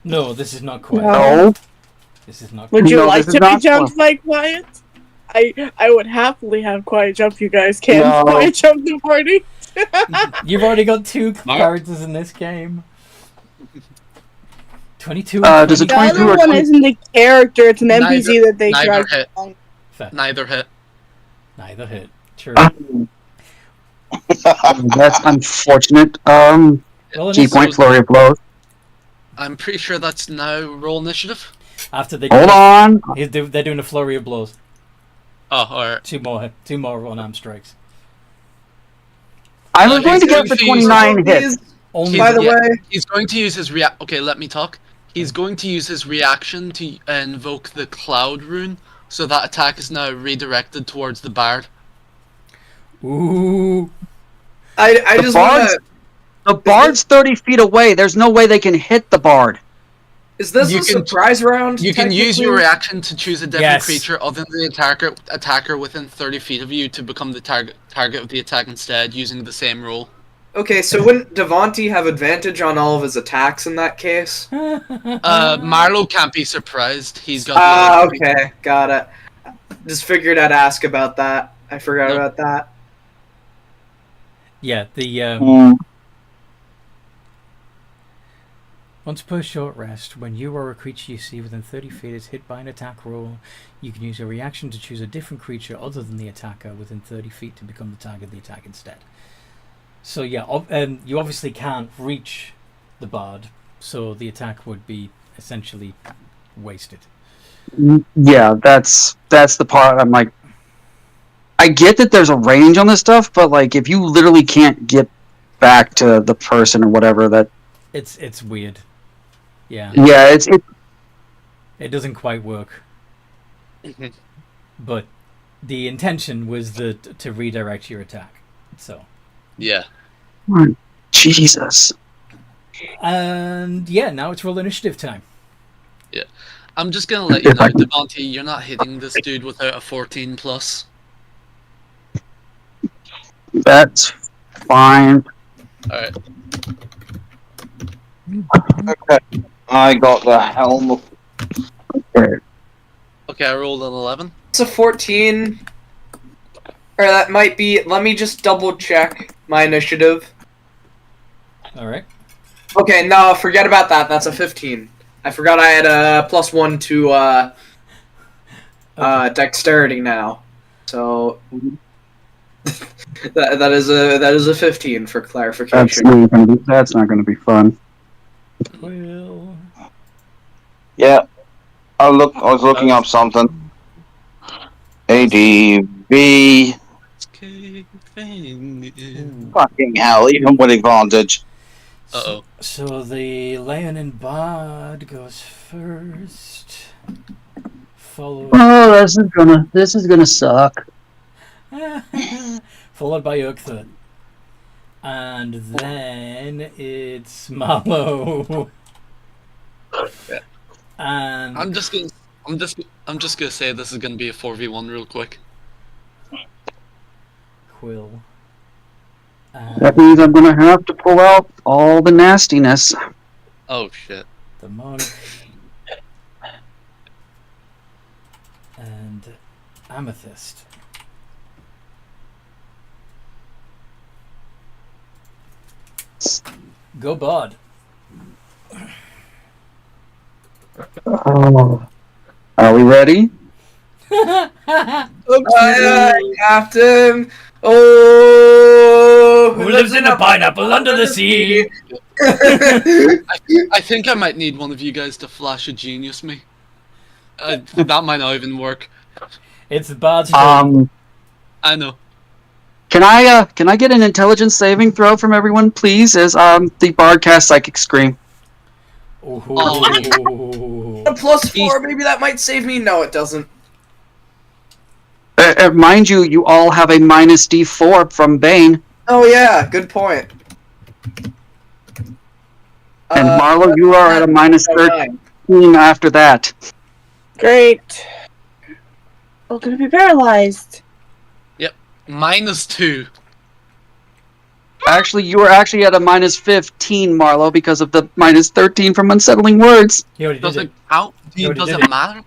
No, this is not quiet. No. This is not Would quiet. you No, like this is to be not jumped by quiet? I would happily have quiet jump. You guys can No. quiet jump the party. You've already got 2 Mark? characters in this game. 22. Does it The 22 other or one 20? isn't a character; it's an NPC that they neither dragged hit. along. Fair. Neither hit. Neither hit. True. That's unfortunate. Well, Key initiative, point, flurry of blows. I'm pretty sure that's now roll initiative. after they Hold on. they're doing a flurry of blows. Oh, alright. 2 more unarmed strikes. I was going to he's get for going to use 29 hits. Only By the Yeah. way, He's going to use his Okay, let me talk. He's going to use his reaction to invoke the cloud rune, so that attack is now redirected towards the bard. Ooh. I The just want bard's- to. The bard's 30 feet away. There's no way they can hit the bard. Is this You a can- surprise round? You can use your technically? reaction to choose a different Yes. creature other than the attacker within 30 feet of you to become the target of the attack instead, using the same rule. Okay, so wouldn't Devontae have advantage on all of his attacks in that case? Marlowe can't be surprised. He's got. Ah, the other okay, got it. Just figured I'd ask about that. I forgot No. about that. Yeah, the Hmm. once per short rest, when you or a creature you see within 30 feet is hit by an attack roll, you can use a reaction to choose a different creature other than the attacker within 30 feet to become the target of the attack instead. So yeah, you obviously can't reach the bard, so the attack would be essentially wasted. Yeah, that's the part I'm like, I get that there's a range on this stuff, but like if you literally can't get back to the person or whatever, that It's weird. Yeah, yeah, it it doesn't quite work. Mhm. But the intention was to redirect your attack. So, Yeah. Jesus. and yeah, now it's roll initiative time. I'm just gonna let you know, Devontae, you're not hitting this dude without a 14 plus. That's fine. Alright. Okay. I got the helm. Okay. Okay, I rolled an 11. It's a 14. Or that might be. Let me just double check my initiative. All right. Okay, no, forget about that. That's a 15. I forgot I had a +1 to dexterity now. So that is a 15 for clarification. That's not gonna be fun. Quill. Yeah. I was looking up something. ADV. Fucking hell, even with advantage. Uh-oh. So the Leonin Bard goes first. Followed, Oh, this is gonna suck. followed by Urkthat. And then it's Marlowe. Yeah. And I'm just gonna say this is gonna be a 4v1 real quick. Quill. That means I'm gonna have to pull out all the nastiness. Oh shit. The monk. And Amethyst. Go Bard. Oh. Are we ready? Captain. Oh, Who lives in a pineapple under the sea? I think I might need one of you guys to flash a genius me. That might not even work. It's the Bard's turn. I know. Can I get an intelligence saving throw from everyone, please? As the bard casts Psychic Scream. Ooh. A +4, maybe that might save me. No, it doesn't. Mind you, you all have a minus D4 from Bane, Oh yeah, good point. and Marlo, you are at a minus 13 after that. Great. We're gonna be paralyzed. -2. Actually, you are actually at a minus 15, Marlo, because of the minus 13 from Unsettling Words. He already did Does it. it count? You already Does did it it. matter?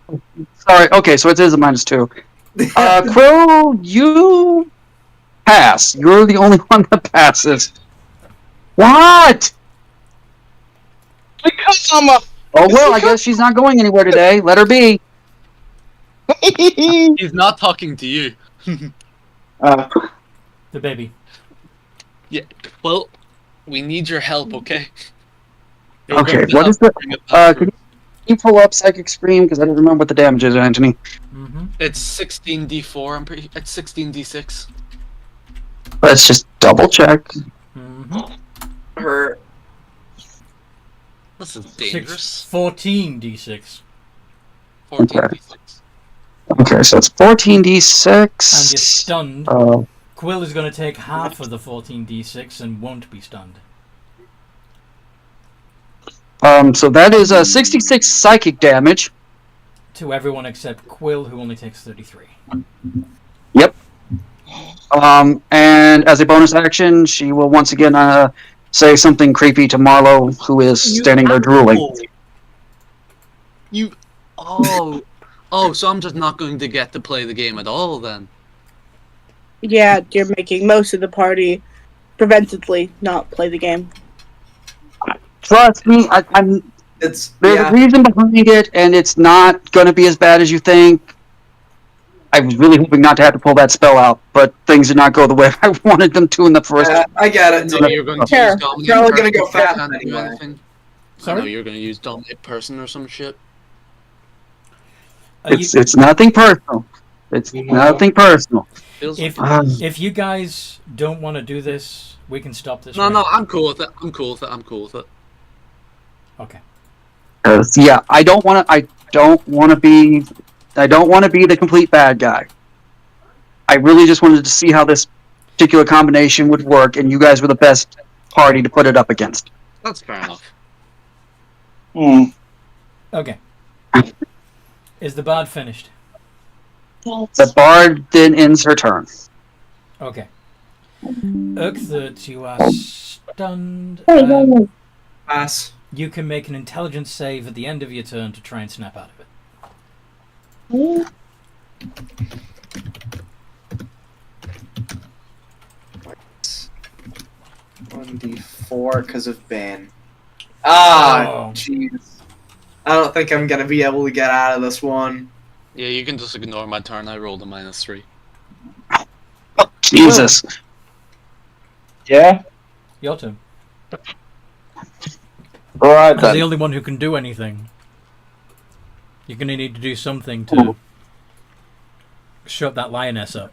Sorry, okay, so it is a minus 2. Quill, you pass. You're the only one that passes. What? Because I'm a. Oh well, I guess she's not going anywhere today. Let her be. He's not talking to you. The baby. Yeah. Well, we need your help, okay? Okay, what is the? Can you pull up Psychic Scream because I don't remember what the damage is, Anthony. Mm-hmm. It's 16d4. I'm pretty. It's 16d6. Let's just double check. Mm-hmm. Her. This is dangerous. 14d6. 14d6. Okay, so it's 14d6. And you're stunned. Uh, Quill is going to take half of the 14d6 and won't be stunned. so that is 66 psychic damage. To everyone except Quill, who only takes 33. Yep. And as a bonus action, she will once again say something creepy to Marlo, who is standing there drooling. You. Oh. Oh, so I'm just not going to get to play the game at all then. Yeah, you're making most of the party preventatively not play the game. Trust me, It's there's a reason behind it, and it's not going to be as bad as you think. I was really hoping not to have to pull that spell out, but things did not go the way I wanted them to in the first. I get it. So you're going to Sure. use dominate Probably person gonna go if fast you can't do anyway. anything? Sorry? I know you're going to use dominate person or some shit. It's nothing personal. It's nothing personal. Feels If like if you guys don't want to do this, we can stop this. No, right no, now. I'm cool with it. I'm cool with it. I'm cool with it. Okay. Yeah, I don't want to be the complete bad guy. I really just wanted to see how this particular combination would work, and you guys were the best party to put it up against. That's fair enough. Okay. Is the bard finished? The bard then ends her turn. Okay. Uxthert, you are stunned. Pass. You can make an intelligence save at the end of your turn to try and snap out of it. 1d4 because of Bane. Ah, Oh. jeez. I don't think I'm gonna be able to get out of this one. Yeah, you can just ignore my turn. I rolled a -3. Jesus. Yeah? Your turn. Alright As the then. only one who can do anything. You're going to need to do something to shut that lioness up.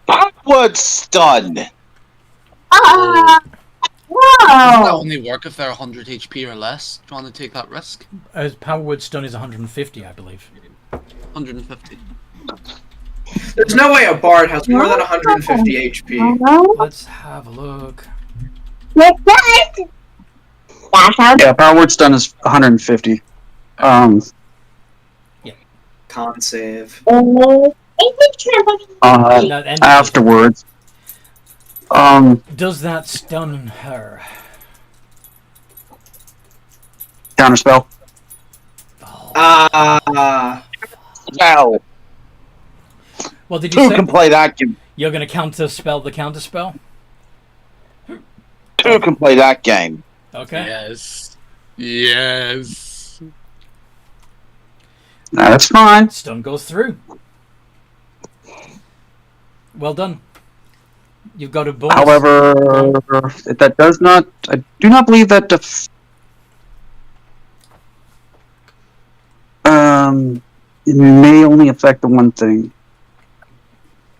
Backward stun! Does that Whoa! only work if they're 100 HP or less? Do you want to take that risk? As power word stun is 150, I believe. 150. There's no way a bard has more than 150 HP. Let's have a look. That's how Yeah, power word stun is 150. Con save. No, end of Afterwards. Does that stun her? Counterspell. Well, Well, did you two say can play that game. you're going to counterspell the counterspell? Two can play that game. Okay. Yes. Yes. That's fine. Stun goes through. Well done. You've got a bonus. However, that does not. I do not believe that. It may only affect the one thing.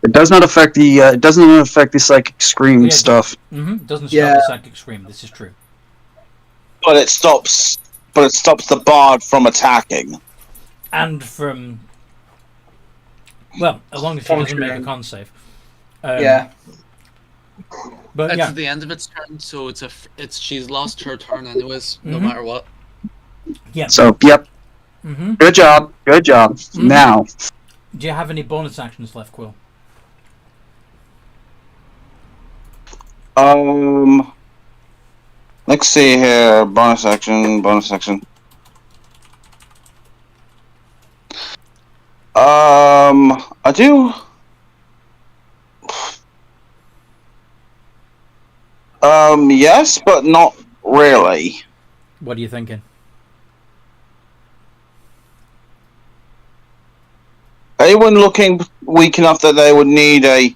It does not affect the. It doesn't affect the psychic scream Yeah, stuff. Doesn't stop Yeah. the psychic scream. This is true. But it stops the bard from attacking. And from... Well, as long as she doesn't make a Functioning. con save. Yeah. But It's yeah. at the end of its turn, so she's lost her turn anyways, no Mhm. matter what. Yeah. So, yep. Mm-hmm. Good job. Good job. Mhm. Now, Do you have any bonus actions left, Quill? Let's see here. Bonus action. I do. Yes, but not really. What are you thinking? Anyone looking weak enough that they would need at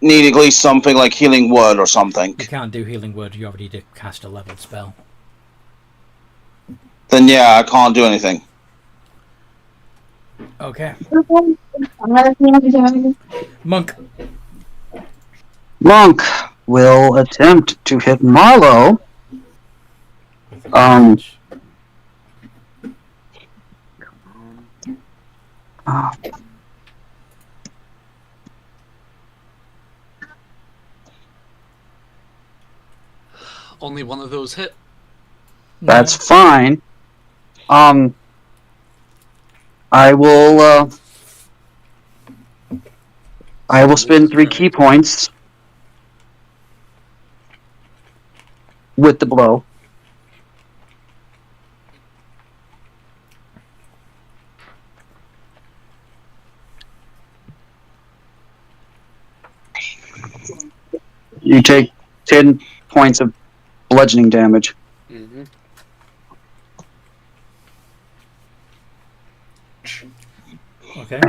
least something like healing word or something? You can't do healing word. You already did cast a leveled spell. Then yeah, I can't do anything. Okay. Monk. Monk will attempt to hit Marlowe. With Um, advantage. uh, Only one of those hit. That's fine. I will spend 3 key points with the blow. You take 10 points of bludgeoning damage. Mm-hmm. Okay.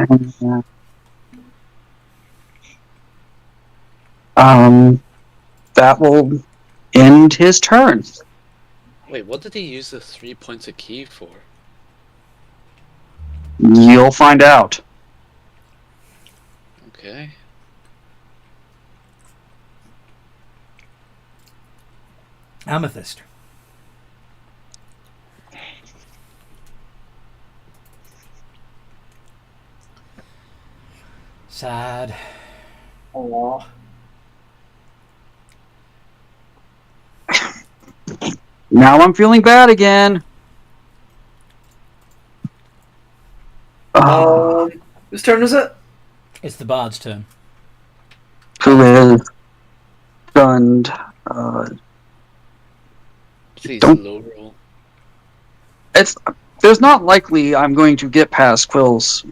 That will end his turn. Wait, what did he use the 3 points of key for? You'll find out. Okay. Amethyst. Sad. Aw. Now I'm feeling bad again. Whose turn is it? It's the bard's turn. Who is stunned? Please, Don't- low roll. There's not likely I'm going to get past Quill's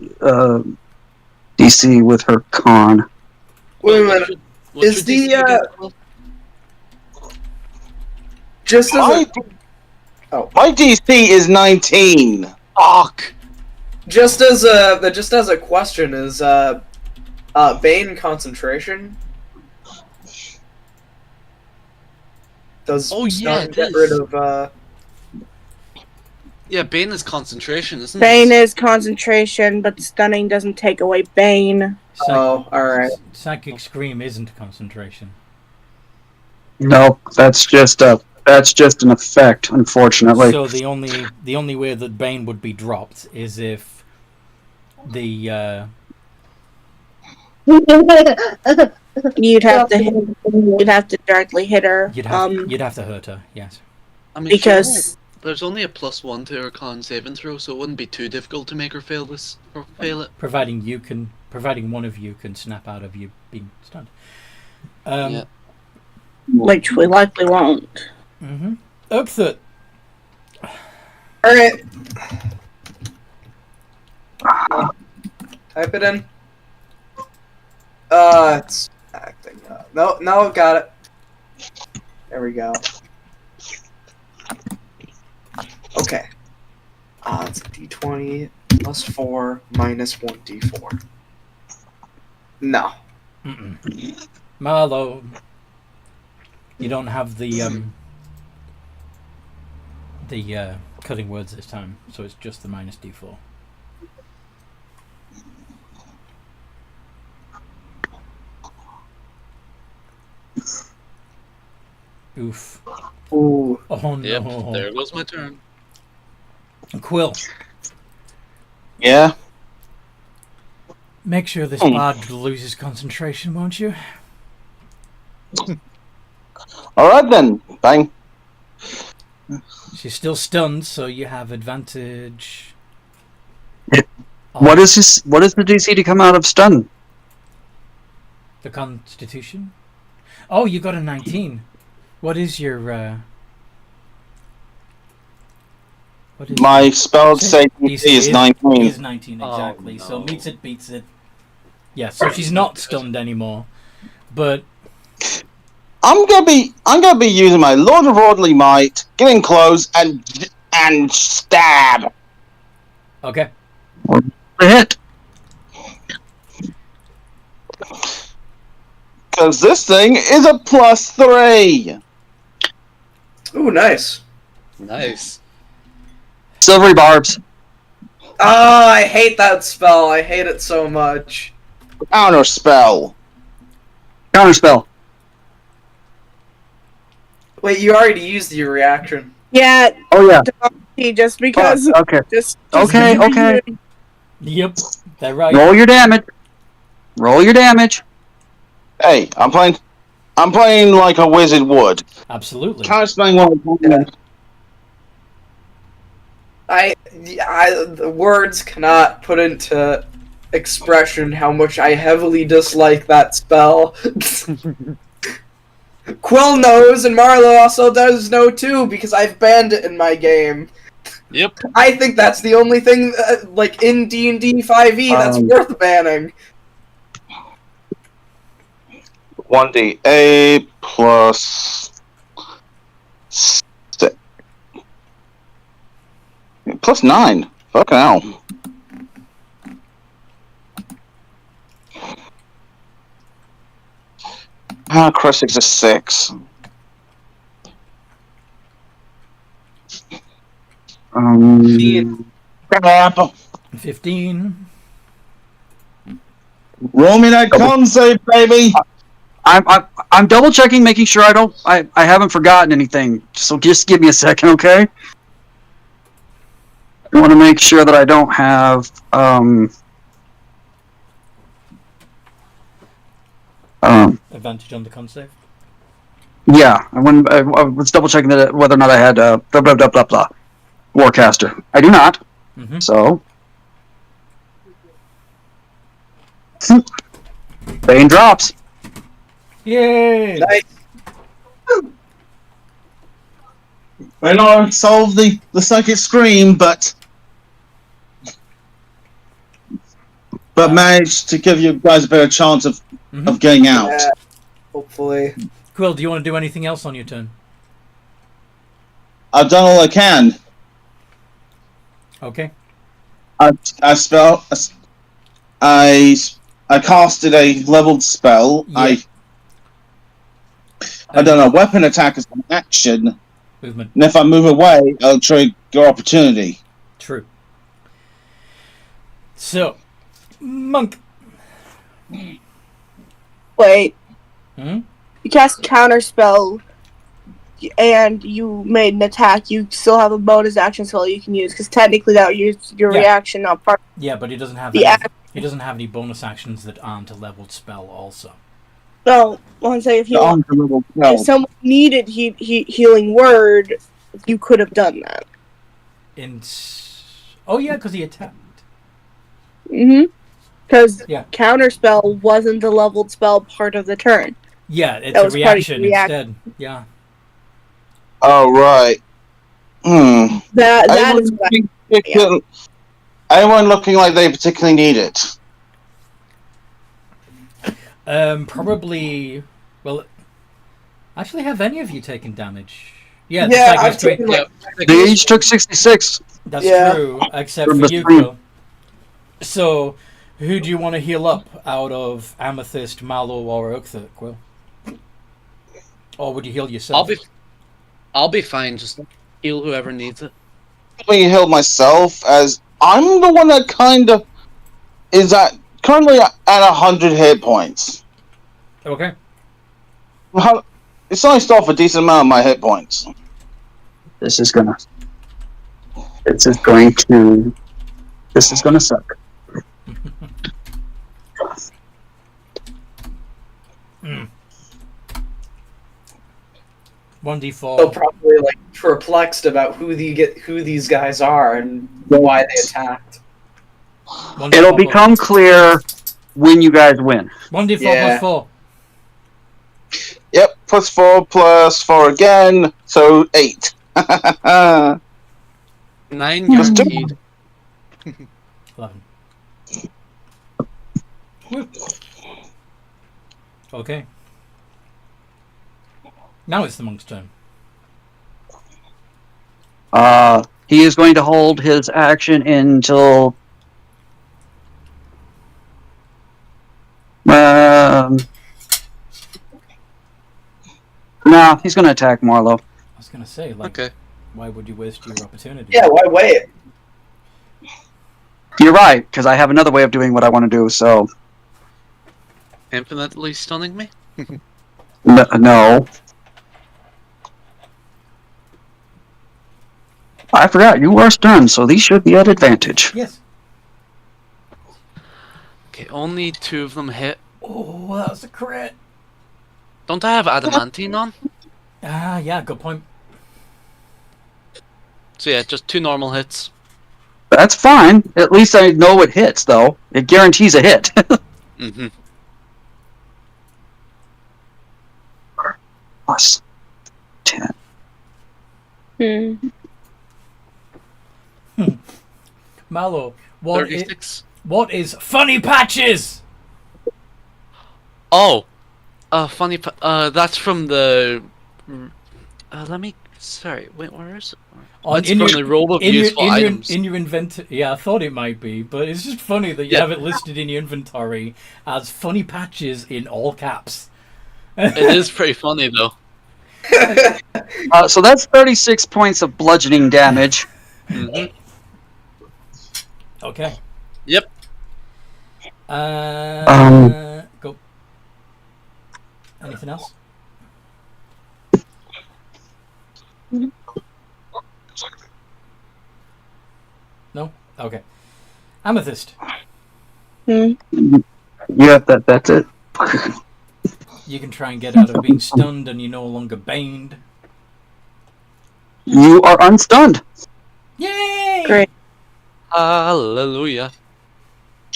DC with her con. Wait a What minute. should- what Is should the, DC again? Just as My, a my DC is 19. Fuck! just as a question, is Bane concentration? Does Oh, yeah, stun it get is. rid of Yeah, Bane is concentration, isn't Bane it? is concentration, but stunning doesn't take away Bane. Oh, alright. Psychic Scream isn't concentration. No, that's just an effect, unfortunately. So the only way that Bane would be dropped is if the You'd have to directly hit her. you'd have to hurt her. Yes. I mean, Because there's only a +1 to her con saving throw, so it wouldn't be too difficult to make her fail this or fail it. Providing one of you can snap out of you being stunned. Yeah. which we likely won't. Mm-hmm. Upthut. Alright. Type it in. It's acting up. No, I've got it. There we go. Okay. It's a d20 plus 4 minus 1d4. No. Mm-mm. Marlowe. You don't have the cutting words this time, so it's just the minus d4. Oof. Ooh. Oh no. Yep, there goes my turn. Quill, Yeah. make sure this bard loses concentration, won't you? Alright then. Bang. She's still stunned, so you have advantage. What is the DC to come out of stun? The Constitution? Oh, you got a 19. What is your What is My spell save DC is 19. Is 19 exactly. Oh, So no. meets it, beats it. Yeah. So she's not stunned anymore, but I'm gonna be using my Lord of Orderly Might, getting close and stab. okay. Hit. Because this thing is a +3. Ooh, nice. Nice. Silvery barbs. Oh, I hate that spell. I hate it so much. Counter spell. Counterspell. Wait, you already used your reaction. Yeah, Oh yeah. just because. Okay. Just Okay, be okay. rude. Yep. They're right. Roll your damage. Roll your damage. Hey, I'm playing like a wizard would. Absolutely. Counter spelling one. Yeah. The words cannot put into expression how much I heavily dislike that spell. Quill knows, and Marlo also does know too, because I've banned it in my game. Yep. I think that's the only thing, like, in D&D 5e that's worth banning. 1d8 plus 6. Plus 9. Fucking hell. Cross 6 is 6. Crap. 15. Roll me that con save, baby. I'm double checking, making sure I haven't forgotten anything. So just give me a second, okay? I want to make sure that I don't have Advantage on the con save. yeah. I was double checking that whether or not I had blah blah blah blah blah Warcaster. I do not. Mm-hmm. So Bane drops. Yay! Nice. I know I solved the psychic scream, but managed to give you guys a better chance of getting out. Yeah, hopefully. Quill, do you want to do anything else on your turn? I've done all I can. Okay. I casted a leveled spell. Yeah. I done a weapon attack as an action, Movement. and if I move away, I'll trigger opportunity. True. So, monk. Wait, Hmm? you cast counterspell, and you made an attack. You still have a bonus action spell you can use because technically that would use your Yeah. reaction, not part. Yeah, but he doesn't have The any, act- he doesn't have any bonus actions that aren't a leveled spell. Also, No, one say if you On the level if 12. someone needed healing word, you could have done that. Oh yeah, because he attacked. Because Yeah. counterspell wasn't the leveled spell part of the turn. Yeah, it's That a was part of reaction your instead. Yeah. Oh right. That is what Anyone looking like they particularly need it? Probably. Well, actually, have any of you taken damage? Yeah, Yeah, the I've psychic taken, straight. like, They each took 66. That's Yeah. true, except From for the you, three. Quill. So, who do you want to heal up out of Amethyst, Mallow, or Oaktha, Quill? Or would you heal yourself? I'll be fine. Just heal whoever needs it. Let me heal myself, as I'm the one that kind of is currently at 100 hit points. Okay. It's only still off a decent amount of my hit points. This is going to suck. 1d4. So probably like perplexed about who these guys are and why they attacked. 1d4 It'll plus- become clear when you guys win. 1d4 Yeah. plus 4. Yep, +4 +4 again, so 8. 9 Let's do it. guaranteed. 11. Whoop. Okay. Now it's the monk's turn. He is going to hold his action until. Nah, he's going to attack Marlowe. I was gonna say, like, Okay. why would you waste your opportunity? Yeah, why wait? You're right, because I have another way of doing what I want to do, so. Infinitely stunning me? No. I forgot, you are stunned, so these should be at advantage. Yes. Okay, only 2 of them hit. Oh, that was a crit. Don't I have adamantine on? Ah, yeah, good point. So yeah, just 2 normal hits. That's fine. At least I know it hits, though. It guarantees a hit. Mm-hmm. Plus 10. Mallow, what is 36. funny patches? Oh! Funny that's from the... let me... Sorry, wait, where is it? It's from the robe of useful items. In your inventory, yeah, I thought it might be, but it's just funny that you have it listed in your inventory as funny patches in all caps. It is pretty funny, though. So that's 36 points of bludgeoning damage. Mm-hmm. Okay. Yep. Go. Anything else? No? Okay. Amethyst. Yeah, that's it. You can try and get out of being stunned and you're no longer baned. You are unstunned. Yay! Great. Hallelujah.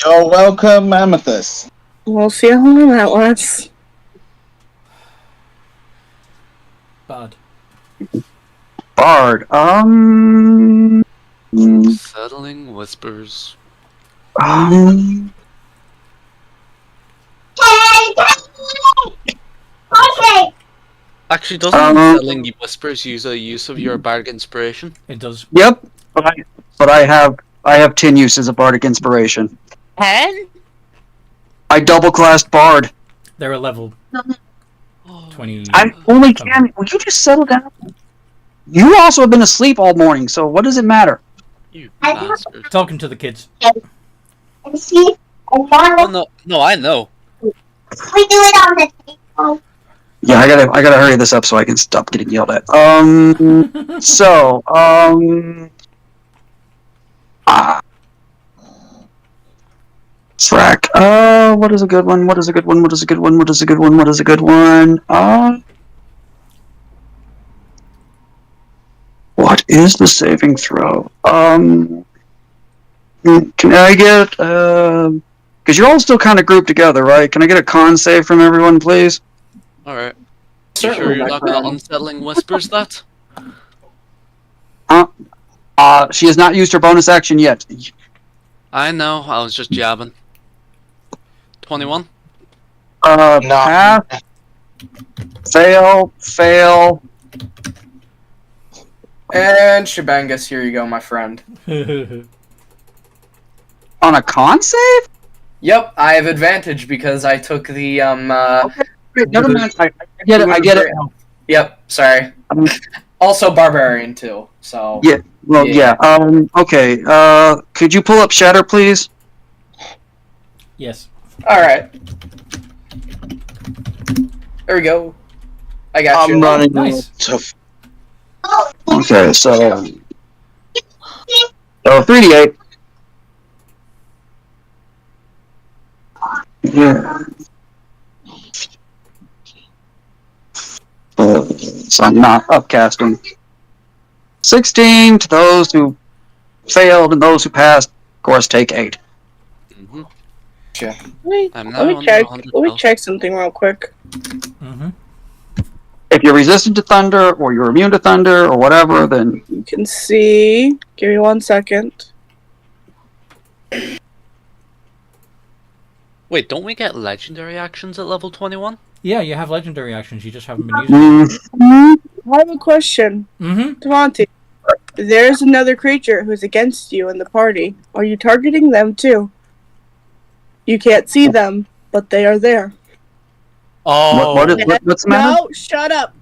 You're welcome, Amethyst. We'll see how long that lasts. Bad. Bard. Settling whispers. Actually, doesn't settling whispers use a use of your bardic inspiration? It does. Yep. But I have 10 uses of bardic inspiration. 10? I double classed bard. They're a level 20. I only can. Will you just settle down? You also have been asleep all morning, so what does it matter? You bastard. Talking to the kids. Oh, no, I know. We do it on the table. Yeah, I gotta hurry this up so I can stop getting yelled at. Srack. What is a good one? What is a good one? What is a good one? What is a good one? What is a good one? What is the saving throw? Can I get, because you're all still kind of grouped together, right? Can I get a con save from everyone, please? Alright. You Certainly, sure you're my not going to friend. unsettling whispers that? She has not used her bonus action yet. I know, I was just jabbing. 21? Pass. Fail. And Shabangus, here you go, my friend. On a con save? Yep, I have advantage because I took the Never mind. I get it. Yep, sorry. Also barbarian too. So Yeah. Well, yeah. Okay. Could you pull up Shatter, please? Yes. All right. There we go. I got you. I'm running Nice. tough. Okay. So 3d8. Yeah. So I'm not upcasting. 16 to those who failed, and those who passed, of course, take 8. Mm-hmm. Sure. I'm now Let me under check. 100 Let me health. check something real quick. Mm-hmm. If you're resistant to thunder, or you're immune to thunder, or whatever, then You can see. Give me 1 second. Wait, don't we get legendary actions at level 21? Yeah, you have legendary actions. You just haven't been using them. I have a question. Mm-hmm. Devontae, there's another creature who's against you in the party. Are you targeting them too? You can't see them, but they are there. Oh, what's the matter? No, shut up.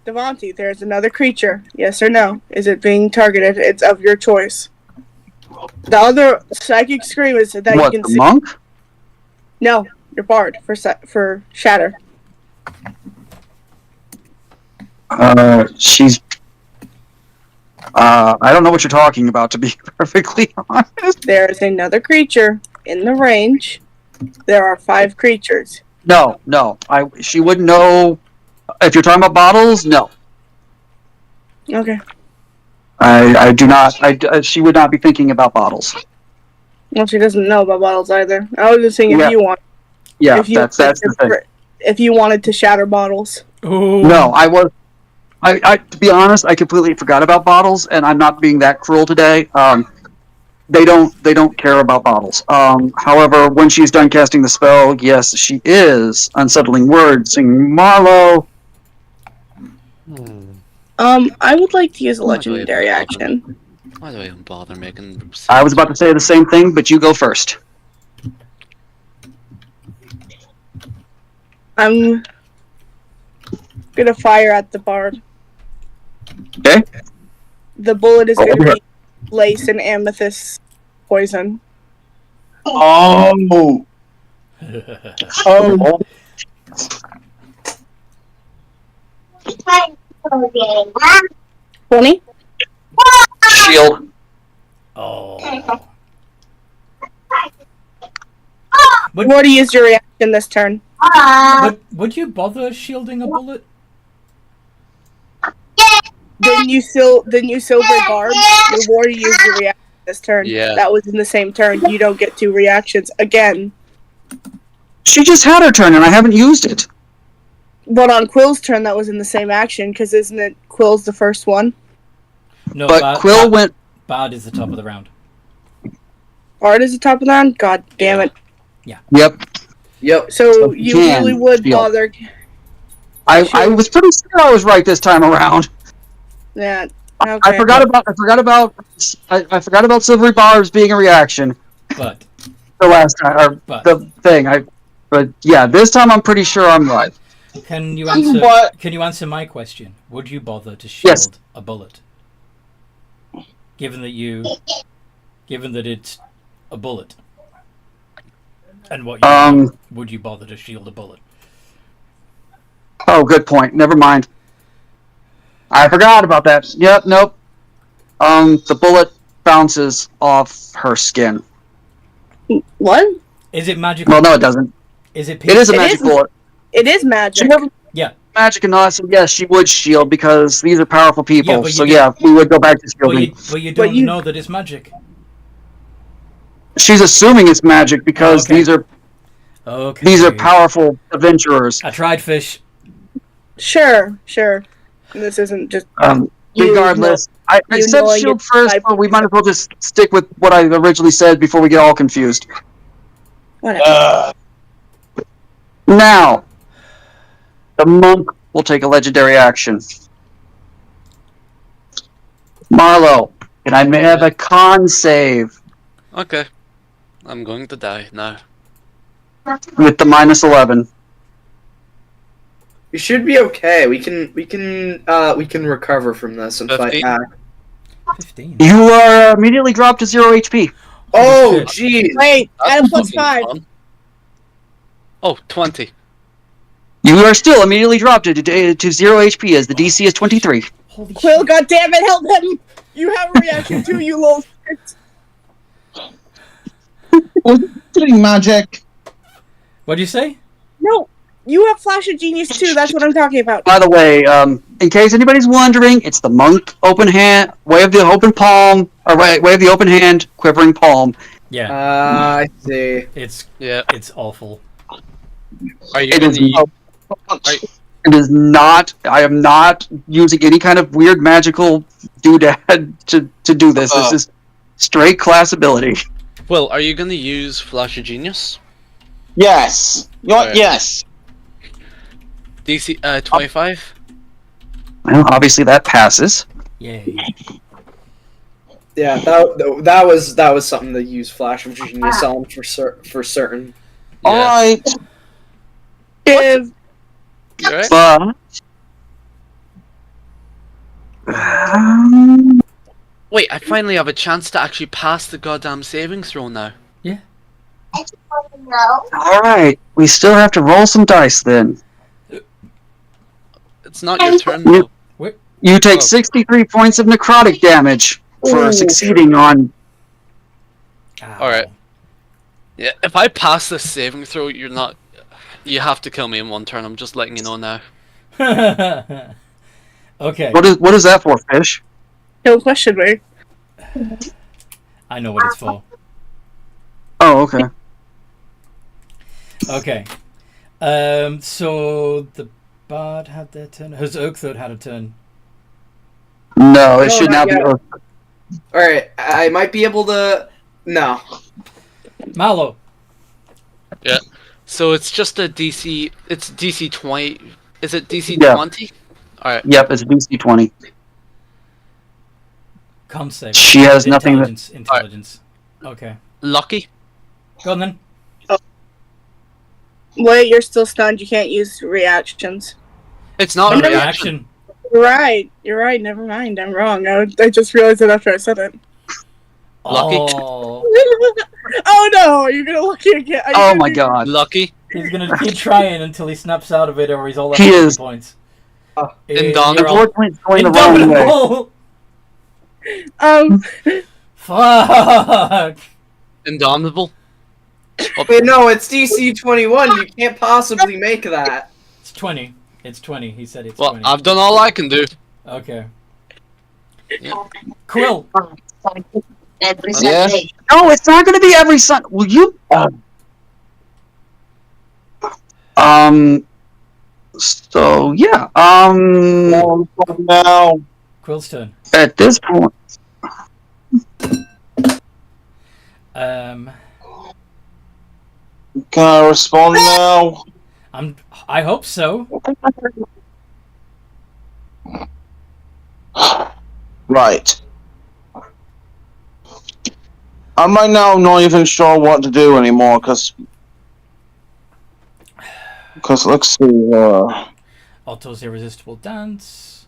Devontae, there's another creature. Yes or no? Is it being targeted? It's of your choice. The other psychic scream is that What, you can the see. monk? No, your bard for shatter. She's. I don't know what you're talking about, to be perfectly honest. There is another creature in the range. There are 5 creatures. No. She wouldn't know. If you're talking about bottles, no. Okay. I do not. She would not be thinking about bottles. Well, she doesn't know about bottles either. I was just saying if Yeah. you want. Yeah, if you that's the thing. If you wanted to shatter bottles. Ooh. No, I was. To be honest, I completely forgot about bottles, and I'm not being that cruel today. They don't care about bottles. However, when she's done casting the spell, yes, she is unsettling words, singing Marlowe. I would like to use a Oh my God, legendary yeah. action. Why do I even bother making... I was about to say the same thing, but you go first. I'm gonna fire at the bard. Okay. The bullet is Oh, gonna yeah. be lace and amethyst poison. Oh. Oh. 20? Shield. Oh. What is your reaction this turn? Would you bother shielding a bullet? Then you silver barb. You've already used your reaction this turn. Yeah. That was in the same turn. You don't get 2 reactions again. She just had her turn, and I haven't used it. But on Quill's turn, that was in the same action, because isn't it Quill's the first one? No, But Quill went. Bard is the top of the round. Bard is the top of the round? God damn it. Yep. So you Again, really would shield. bother. I was pretty sure I was right this time around. Yeah. Okay. I forgot about silvery barbs being a reaction But the last time, or But- the thing. But yeah, this time I'm pretty sure I'm right. can you answer? What? Can you answer my question? Would you bother to shield Yes. a bullet? Given that it's a bullet, and what you know, would you bother to shield a bullet? Oh, good point. Never mind. I forgot about that. Yep, nope. The bullet bounces off her skin. What? Is it magical? Well, no, it doesn't. Is it? It is a It magic is- bullet. It is She magic. never Yeah. magic and not, so yes, she would shield because these are powerful people. Yeah, but you so did- yeah, we would go back to But shielding. you don't you- know that it's magic. She's assuming it's magic because Okay. these are powerful adventurers. I tried fish. Sure. This isn't just. You Regardless, I you said knowing shield it's first, type- but we might as well just stick with what I originally said before we get all confused. Whatever. Now, the monk will take a legendary action. Marlowe, can I have a con save Okay. I'm going to die now. with the -11? We should be okay. We can recover from this and fight 15. back. 15. You are immediately dropped to 0 HP. Oh, shit. jeez. Wait, add a That's plus fucking 5. fun. Oh, 20. You are still immediately dropped to 0 HP as the DC is 23. Holy Quill, shit. goddammit, help him! You have a reaction too, you little shit. Doing magic. What'd you say? No, you have Flash of Genius too, that's what I'm talking about. By the way, in case anybody's wondering, it's the monk open hand, wave the open palm, or wave the open hand, quivering palm. Yeah, I see. it's Yeah. awful. Are you It going is to It is not. I am not using any kind of weird magical doodad to do this. This is straight class ability. Well, are you gonna use Flash of Genius? Yes. You know what? Alright. Yes. DC 25. Well, obviously that passes. Yay. Yeah, that was something to use Flash of Genius on for certain. Yeah. Alright. Give. You alright? But Wait, I finally have a chance to actually pass the goddamn saving throw now. all right, we still have to roll some dice then. It's not your turn You- though. You take Oh. 63 points of necrotic damage for Ooh. succeeding on. Ow. Alright. Yeah, if I pass this saving throw, you're not. You have to kill me in one turn. I'm just letting you know now. Okay. What is that for, Fish? Don't question me. I know what it's for. Oh, okay. Okay. So the bard had their turn. Has Oakthorpe had a turn? No, it No, should now not be. yet. Alright, I might be able to. No. Mallow. So it's just a DC. It's DC 20. Is it DC Yeah. 20? Alright. Yep, it's DC 20. Con save. She has nothing that- Intelligence. Okay. Lucky? Go on then. Wait, you're still stunned. You can't use reactions. It's not a Not a reaction. reaction. You're right. Never mind. I'm wrong. I just realized it after I said it. Lucky. Oh, Oh no! You're gonna look again. Are you Oh gonna my do- god. Lucky? he's gonna keep trying until he snaps out of it, or he's all He at 50 is- points. Indomitable. You're all- Unfortunately, it's going the wrong way. Indomitable. Fuck. Indomitable? Wait, no, it's DC 21. You can't possibly make that. It's 20. It's 20. He said it's Well, 20. I've done all I can do. Okay. Yeah. Quill. Every Yes? Sunday. No, it's not going to be every Sun. Will you? So yeah. Now. Quill's turn. At this point, Um, Can I respond now? I hope so. Right. I'm right now not even sure what to do anymore, because let's see, Otto's irresistible dance.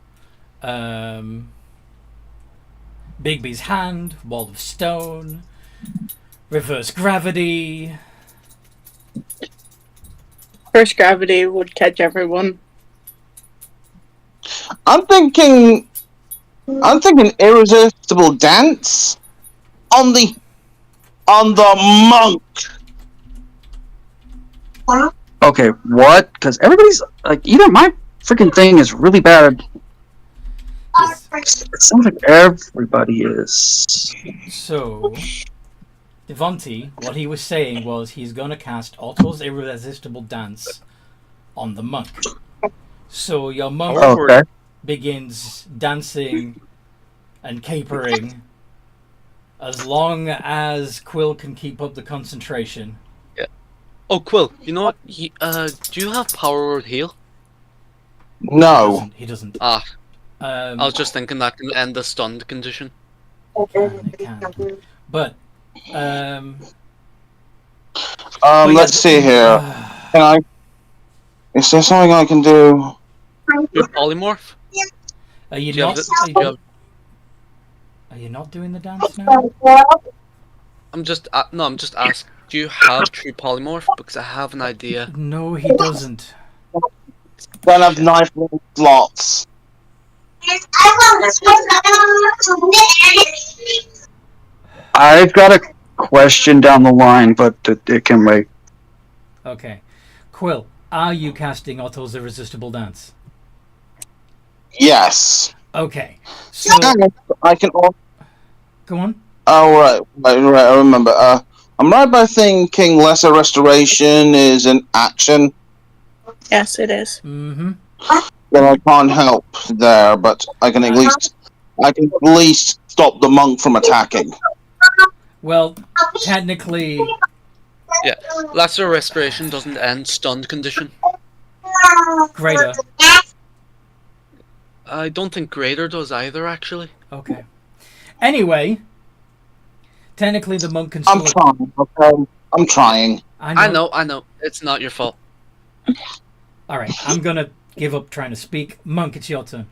Bigby's hand. Wall of stone. Reverse gravity. First gravity would catch everyone. I'm thinking irresistible dance on the monk. okay, what? Because everybody's like, either my freaking thing is really bad. It sounds like everybody is. So, Devonti, what he was saying was he's going to cast Otto's irresistible dance on the monk. So your monk Okay. begins dancing and capering as long as Quill can keep up the concentration. Oh, Quill, you know what? Do you have power word heal? No. He doesn't. Ah, I I was just thinking that can end the stunned condition. It can. But, Let's see here. Can I? Is there something I can do? Your polymorph? Are you Do you have not? the- do you have- Are you not doing the dance now? I'm just asking. Do you have true polymorph? Because I have an idea. No, he doesn't. Then I've knife slots. I've got a question down the line, but it can wait. Okay. Quill, are you casting Otto's irresistible dance? Yes. Okay. So, I can. go on. Oh right. I remember. I'm right by thinking lesser restoration is an action. Yes, it is. Mm-hmm. then I can't help there. But I can at least stop the monk from attacking. Well, technically, Yeah. Lasso respiration doesn't end stunned condition. greater. I don't think greater does either, actually. Okay. Anyway, technically the monk can I'm still... trying. Okay, I'm trying. I know. It's not your fault. Alright, I'm gonna give up trying to speak. Monk, it's your turn.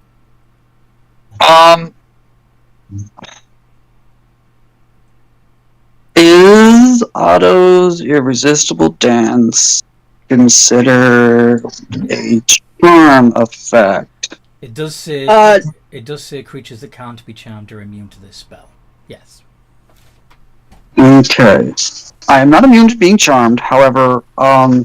Is Otto's irresistible dance considered a charm effect? It does say creatures that can't be charmed are immune to this spell. Yes. Okay. I am not immune to being charmed. However, I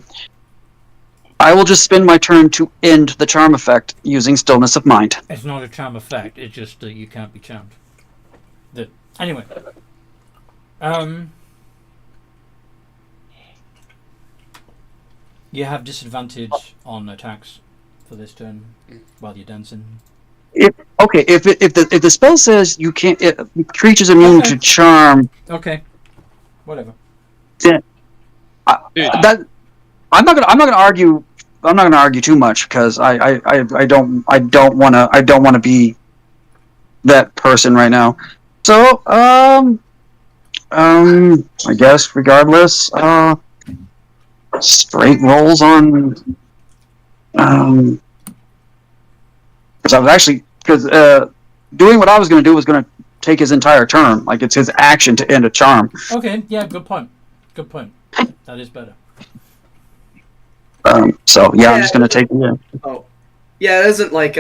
will just spend my turn to end the charm effect using Stillness of Mind. It's not a charm effect, it's just that you can't be charmed. Anyway. You have disadvantage on attacks for this turn while you're dancing. If the spell says you can't, creatures immune to charm. Okay. Whatever. Then, I'm not gonna argue. I'm not gonna argue too much because I don't want to be that person right now. So I guess regardless, straight rolls on because doing what I was going to do was going to take his entire turn. Like, it's his action to end a charm. Okay, yeah, good point. That is better. So yeah, I'm just going to take it in. Oh, yeah, it isn't like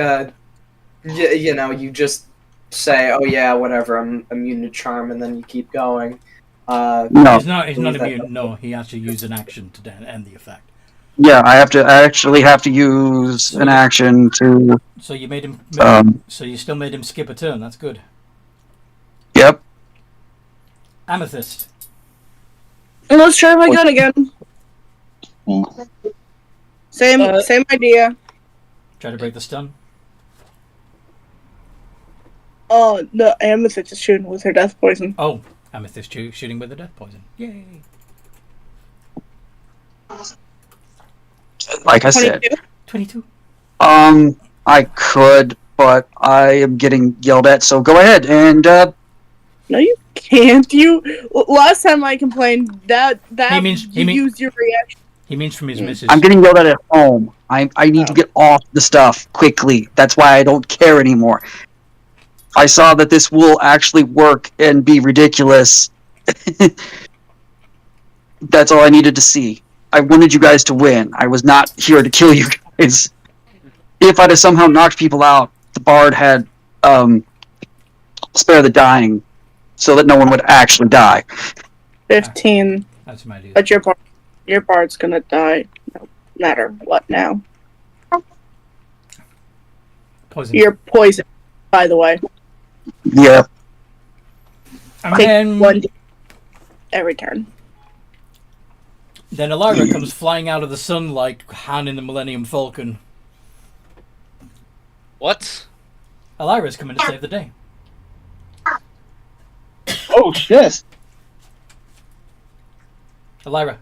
you just say, oh yeah, whatever, I'm immune to charm, and then you keep going. No, He's not immune. No, he has to use an action to end the effect. yeah, I actually have to use an action to. So you made him. So you still made him skip a turn. That's good. Yep. Amethyst. Let's try my gun again. Same idea. Try to break the stun. Oh, the Amethyst is shooting with her death poison. Oh, Amethyst shooting with the death poison. Yay! Like I said, 22. I could, but I am getting yelled at. So go ahead and. No, you can't. Last time I complained that you used your reaction. He means from his missus. I'm getting yelled at home. I need to get off the stuff quickly. That's why I don't care anymore. I saw that this will actually work and be ridiculous. That's all I needed to see. I wanted you guys to win. I was not here to kill you guys. If I'd have somehow knocked people out, the bard had spare the dying so that no one would actually die. 15. That's my deal. But your bard's gonna die no matter what now. Poison. You're poisoned, by the way. Yeah. And Take then, 1d every turn. Then Elira comes flying out of the sun like Han in the Millennium Falcon. What? Elira's coming to save the day. Oh shit! Elira.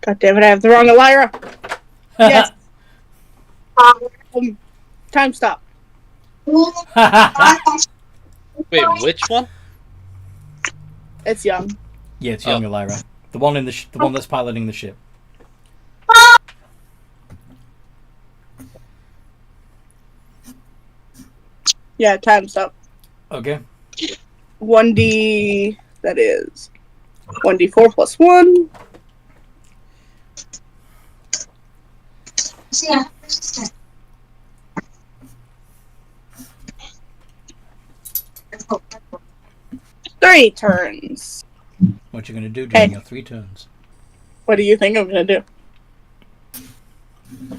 God damn it, I have the wrong Elira! Yes! Time stop. Wait, which one? It's young. Yeah, it's young Elira. The one in the one that's piloting the ship. Yeah, time stop. Okay. 1d, that is 1d4 plus 1. Yeah. 3 turns. What you gonna do during your 3 turns? What do you think I'm gonna do?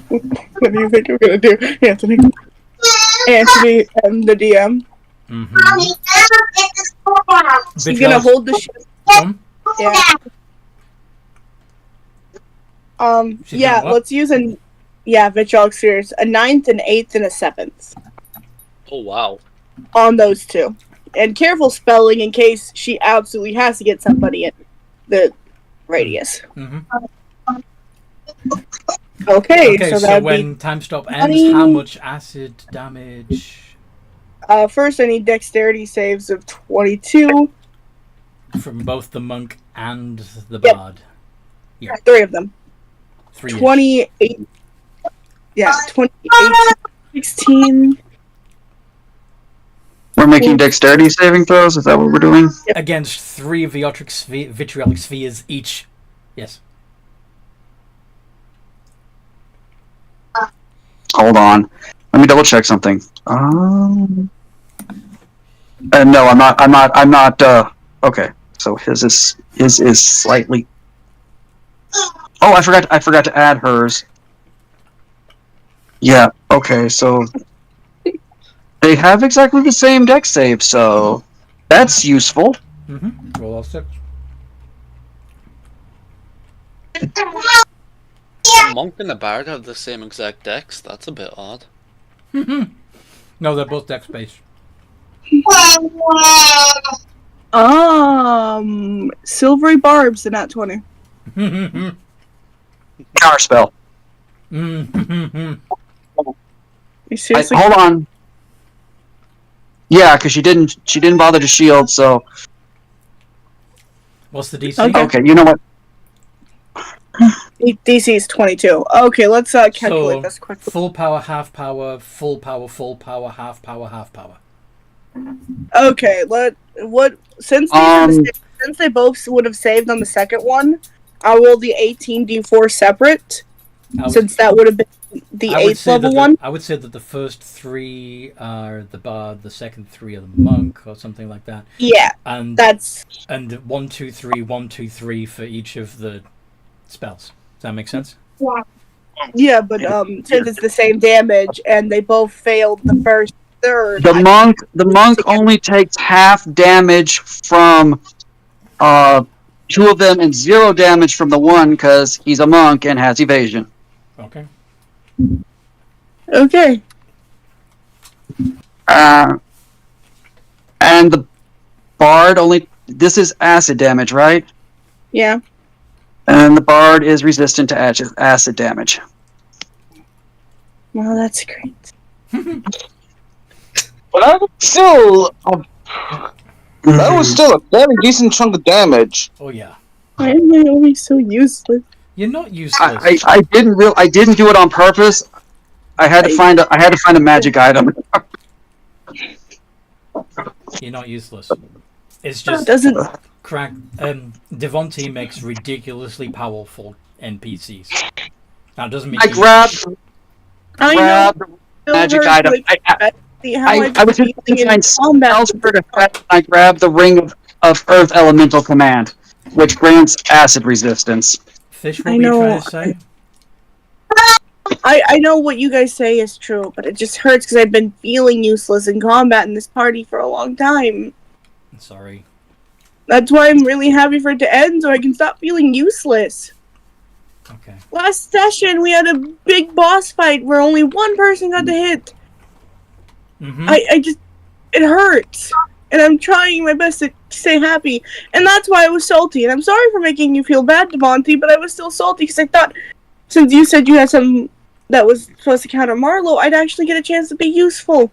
What do you think I'm gonna do, Anthony? Anthony and the DM. Mm-hmm. You're gonna hold the ship. Yeah. She's Yeah. doing what? Let's use an. Yeah, vitriolic spheres. A 9th, an 8th, and a 7th. Oh wow. On those two. And careful spelling in case she absolutely has to get somebody in the radius. Mm-hmm. Okay, Okay, so so that'd when be time stop ends, how much acid damage? first I need dexterity saves of 22. From both the monk and the Yep. bard. 3 of them. 3-ish. 28. Yeah, 28, 16. We're making dexterity saving throws? Is that what we're doing? Against 3 vitriolic spheres each. Yes. Hold on. Let me double check something. No, I'm not, okay. So his is slightly... Oh, I forgot to add hers. Yeah, okay, so... They have exactly the same dex save, so... That's useful. Mm-hmm. Roll all 6. The monk and the bard have the same exact dex. That's a bit odd. No, they're both dex based. Silvery barbs in that 20. Counter spell. You seriously? Hold on. Yeah, because she didn't bother to shield, so... What's the DC? Okay, you know what? DC is 22. Okay, let's calculate So, this quickly. full power, half power, full power, half power, half power. Okay, since since they both would have saved on the second one, I'll roll the 18d4 separate, since that would have been the 8th level one. I would say that the first 3 are the bard, the second 3 are the monk, or something like that. Yeah, And that's 1, 2, 3, 1, 2, 3 for each of the spells. Does that make sense? yeah, but since it's the same damage and they both failed the first third. The monk only takes half damage from 2 of them and 0 damage from the one because he's a monk and has evasion. Okay. Okay. And the bard only... This is acid damage, right? Yeah. And the bard is resistant to acid damage. Well, that's great. But that was still a very decent chunk of damage. Oh yeah. Why am I always so useless? You're not useless. I didn't do it on purpose. I had to find a magic item. You're not useless. It's just Doesn't crack. Devontae makes ridiculously powerful NPCs. Now it doesn't mean I grabbed the magic item. I was just trying to find spells for defense. I grabbed the Ring of Earth Elemental Command, which grants acid resistance. Fish, what were you trying to say? I know what you guys say is true, but it just hurts because I've been feeling useless in combat in this party for a long time. I'm sorry. That's why I'm really happy for it to end, so I can stop feeling useless. Okay. Last session, we had a big boss fight where only one person got the hit. Mm-hmm. It hurts. And I'm trying my best to stay happy. And that's why I was salty. And I'm sorry for making you feel bad, Devontae, but I was still salty because I thought, since you said you had some that was supposed to counter Marlowe, I'd actually get a chance to be useful.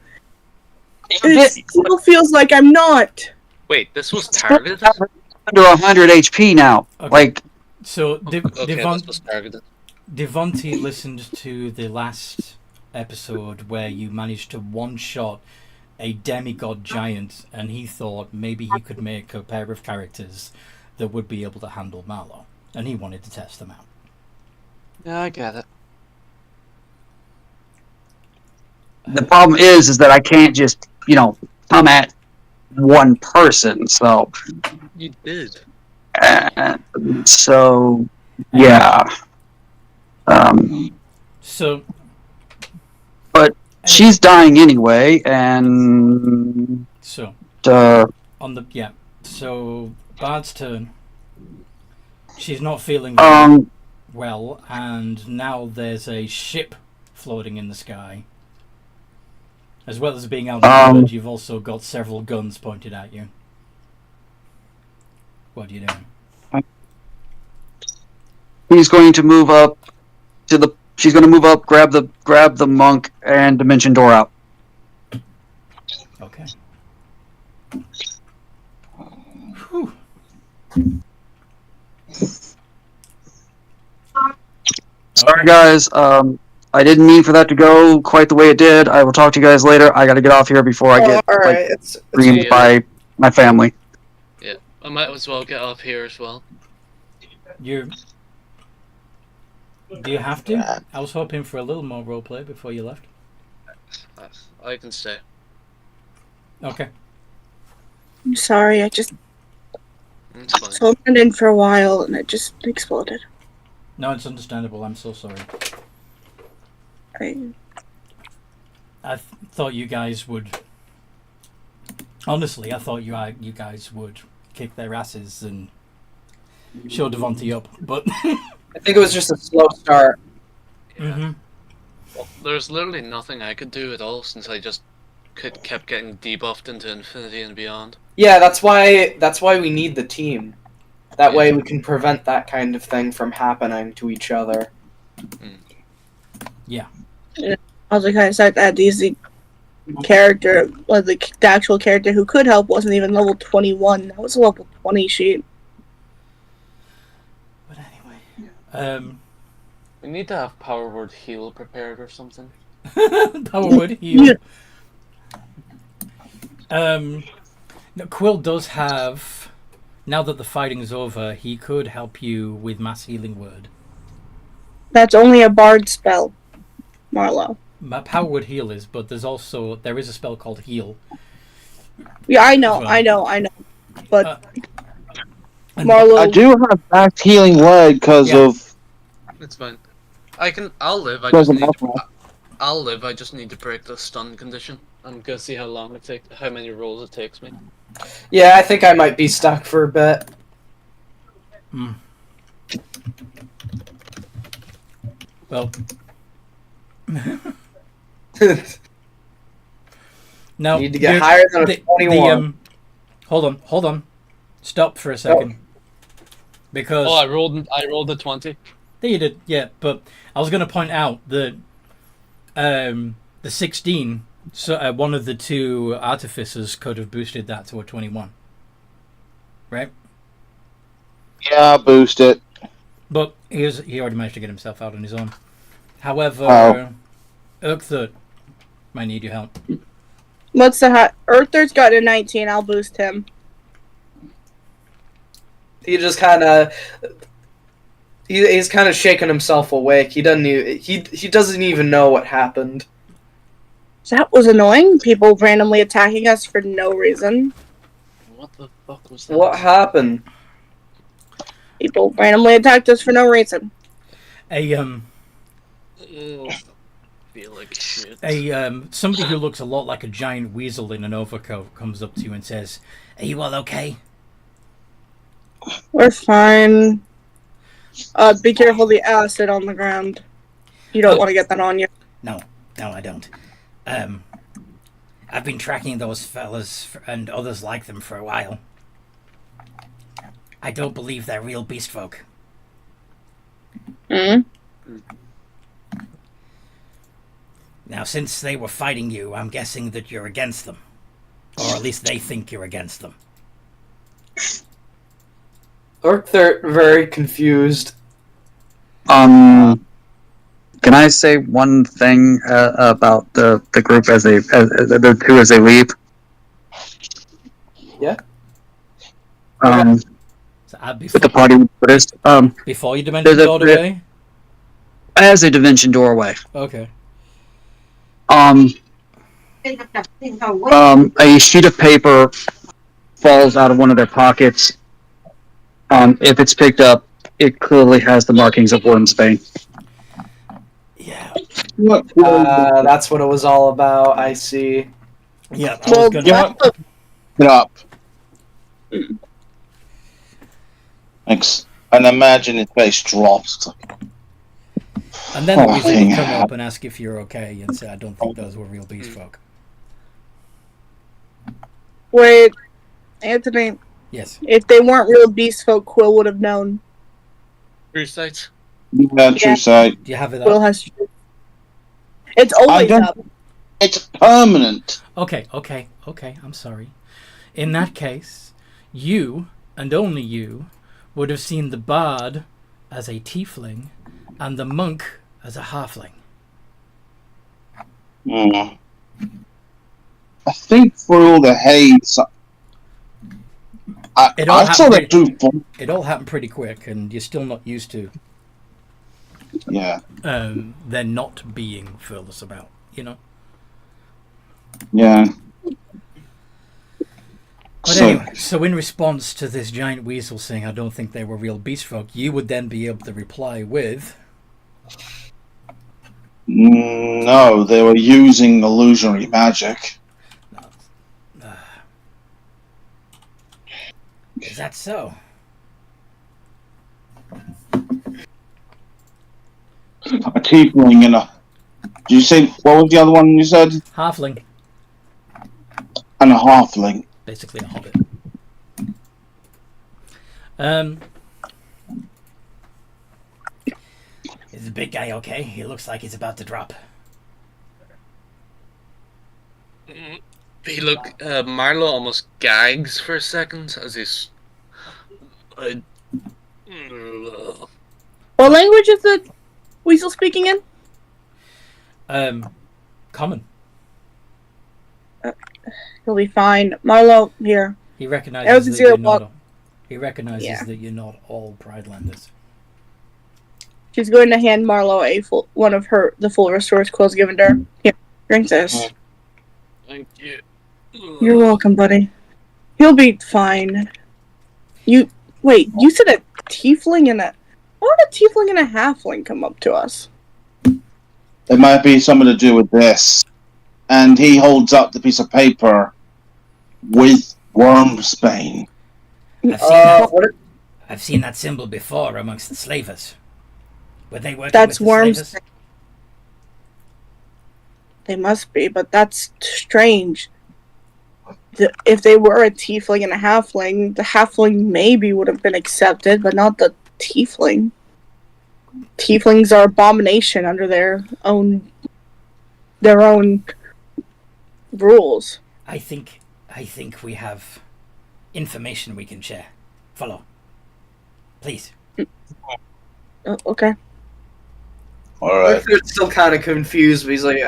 It still feels like I'm not. Wait, this was targeted? Under 100 HP now. Okay. Like, So Okay, this was targeted. Devontae listened to the last episode where you managed to one-shot a demigod giant, and he thought maybe he could make a pair of characters that would be able to handle Marlowe, and he wanted to test them out. Yeah, I get it. the problem is that I can't just, come at one person, so... You did. So, yeah. So, but she's dying anyway, and... So, So, Bard's turn. She's not feeling well, and now there's a ship floating in the sky. As well as being outnumbered, you've also got several guns pointed at you. What do you do? He's going to move up to the. She's going to move up, grab the monk, and dimension door out. Okay. Whew. Sorry, guys. I didn't mean for that to go quite the way it did. I will talk to you guys later. I got to get off here before I get Alright, it's screamed by my family. Yeah, I might as well get off here as well. Do you have to? I was hoping for a little more roleplay before you left. I can stay. Okay. I'm sorry, I just It's fine. sold it in for a while and it just exploded. No, it's understandable. I'm so sorry. I thought you guys would. Honestly, I thought you guys would kick their asses and show Devontae up, but. I think it was just a slow start. Mm-hmm. Well, there's literally nothing I could do at all since I just kept getting debuffed into infinity and beyond. Yeah, that's why we need the team. That way we can prevent that kind of thing from happening to each other. Yeah. I was like, I said that the character, well, the actual character who could help wasn't even level 21. That was a level 20 sheet. But anyway, We need to have power word heal prepared or something. power word heal. No, Quill does have. Now that the fighting is over, he could help you with mass healing word. That's only a bard spell, Marlo. Power word heal is, but there is a spell called heal. Yeah, I know. But Marlo, I do have max healing word because of. It's fine. I'll live. I'll live. I just need to break the stun condition. I'm gonna see how long it takes, how many rolls it takes me. Yeah, I think I might be stuck for a bit. Well, now Need to get higher than a 21. Hold on. Stop for a second. Because I rolled a 20. there you did, yeah. But I was going to point out that the 16. So one of the two artificers could have boosted that to a 21, right? Yeah, boost it. But he already managed to get himself out on his own. However, Urkther might need your help. what's the hot? Earther's got a 19. I'll boost him. He just kind of he's kind of shaking himself awake. He doesn't even know what happened. That was annoying. People randomly attacking us for no reason. What the fuck was that? What happened? People randomly attacked us for no reason. Ugh. Feel like shit. Somebody who looks a lot like a giant weasel in an overcoat comes up to you and says, "Are you all okay?" We're fine. Be careful the acid on the ground. You don't want to get that on you. No, I don't. I've been tracking those fellas and others like them for a while. I don't believe they're real beast folk. Hmm? Now, since they were fighting you, I'm guessing that you're against them. Or at least they think you're against them. They're very confused. Can I say one thing about the group as the two as they leave? Yeah. So, With the party Buddhist. before you dimension doorway? As a dimension doorway. Okay. A sheet of paper falls out of one of their pockets. If it's picked up, it clearly has the markings of Worm's Bane. Yeah. That's what it was all about. I see. Yeah, I was gonna... Get up. Thanks. And imagine his face drops. And then the weasel Fucking will come hell. up and ask if you're okay and say, I don't think those were real beast folk. Wait, Anthony, Yes. if they weren't real beast folk, Quill would have known. True sight. Yeah, true Yeah. sight. Do you have it Quill up? has. It's always don't- up. It's permanent. Okay, I'm sorry. In that case, you, and only you, would have seen the bard as a tiefling and the monk as a halfling. I think for all the hate, It all I saw happened that too. It all happened pretty quick, and you're still not used to Yeah, there not being furthest about, you know? yeah. But anyway, so in response to this giant weasel saying, I don't think they were real beast folk, you would then be able to reply with, No, they were using illusionary magic. is that so? A tiefling and a. Did you say what was the other one you said? Halfling, And a halfling. basically a hobbit. Is the big guy okay? He looks like he's about to drop. He Marlo almost gags for a second as he's. What language is the weasel speaking in? Common. He'll be fine. Marlo, here. He That recognizes was a that zero you're not. block. He recognizes Yeah. that you're not all Pridelanders. She's going to hand Marlo one of the full restores Quill's given to her. Here, drink this. Thank you. You're welcome, buddy. He'll be fine. You said a tiefling and a. Why would a tiefling and a halfling come up to us? It might be something to do with this. And he holds up the piece of paper with Wormsbane. I've seen that symbol before amongst the slavers. Were they working That's with the Wormsbane. slavers? They must be, but that's strange. If they were a tiefling and a halfling, the halfling maybe would have been accepted, but not the tiefling. Tieflings are abomination under their own rules. I think we have information we can share. Follow. Please. Oh, okay. Alright. Arthur's still kind of confused, but he's like,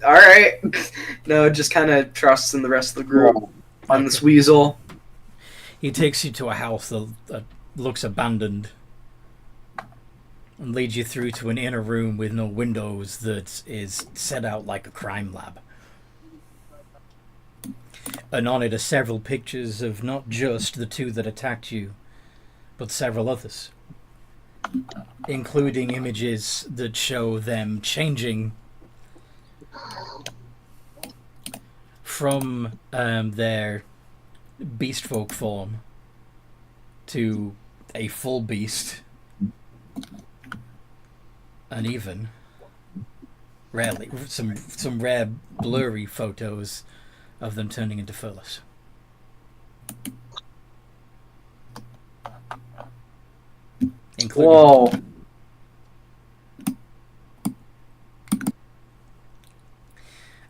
alright. No, just kind of trusts in the rest of the group on this weasel. He takes you to a house that looks abandoned and leads you through to an inner room with no windows that is set out like a crime lab. And on it are several pictures of not just the two that attacked you, but several others, including images that show them changing from their beast folk form to a full beast, and even rarely some rare blurry photos of them turning into furless. Including Whoa.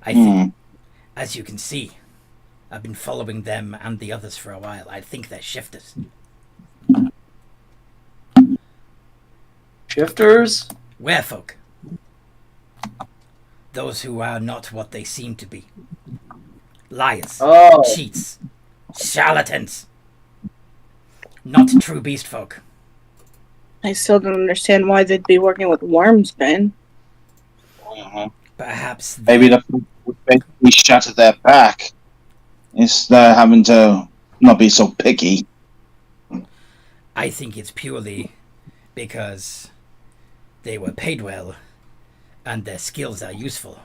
I think, as you can see, I've been following them and the others for a while. I think they're shifters. Shifters? Werefolk. Those who are not what they seem to be. Liars. Oh. Cheats. Charlatans. Not true beast folk. I still don't understand why they'd be working with Wormsbane. Perhaps Maybe the would basically shatter their back. Instead having to not be so picky. I think it's purely because they were paid well and their skills are useful.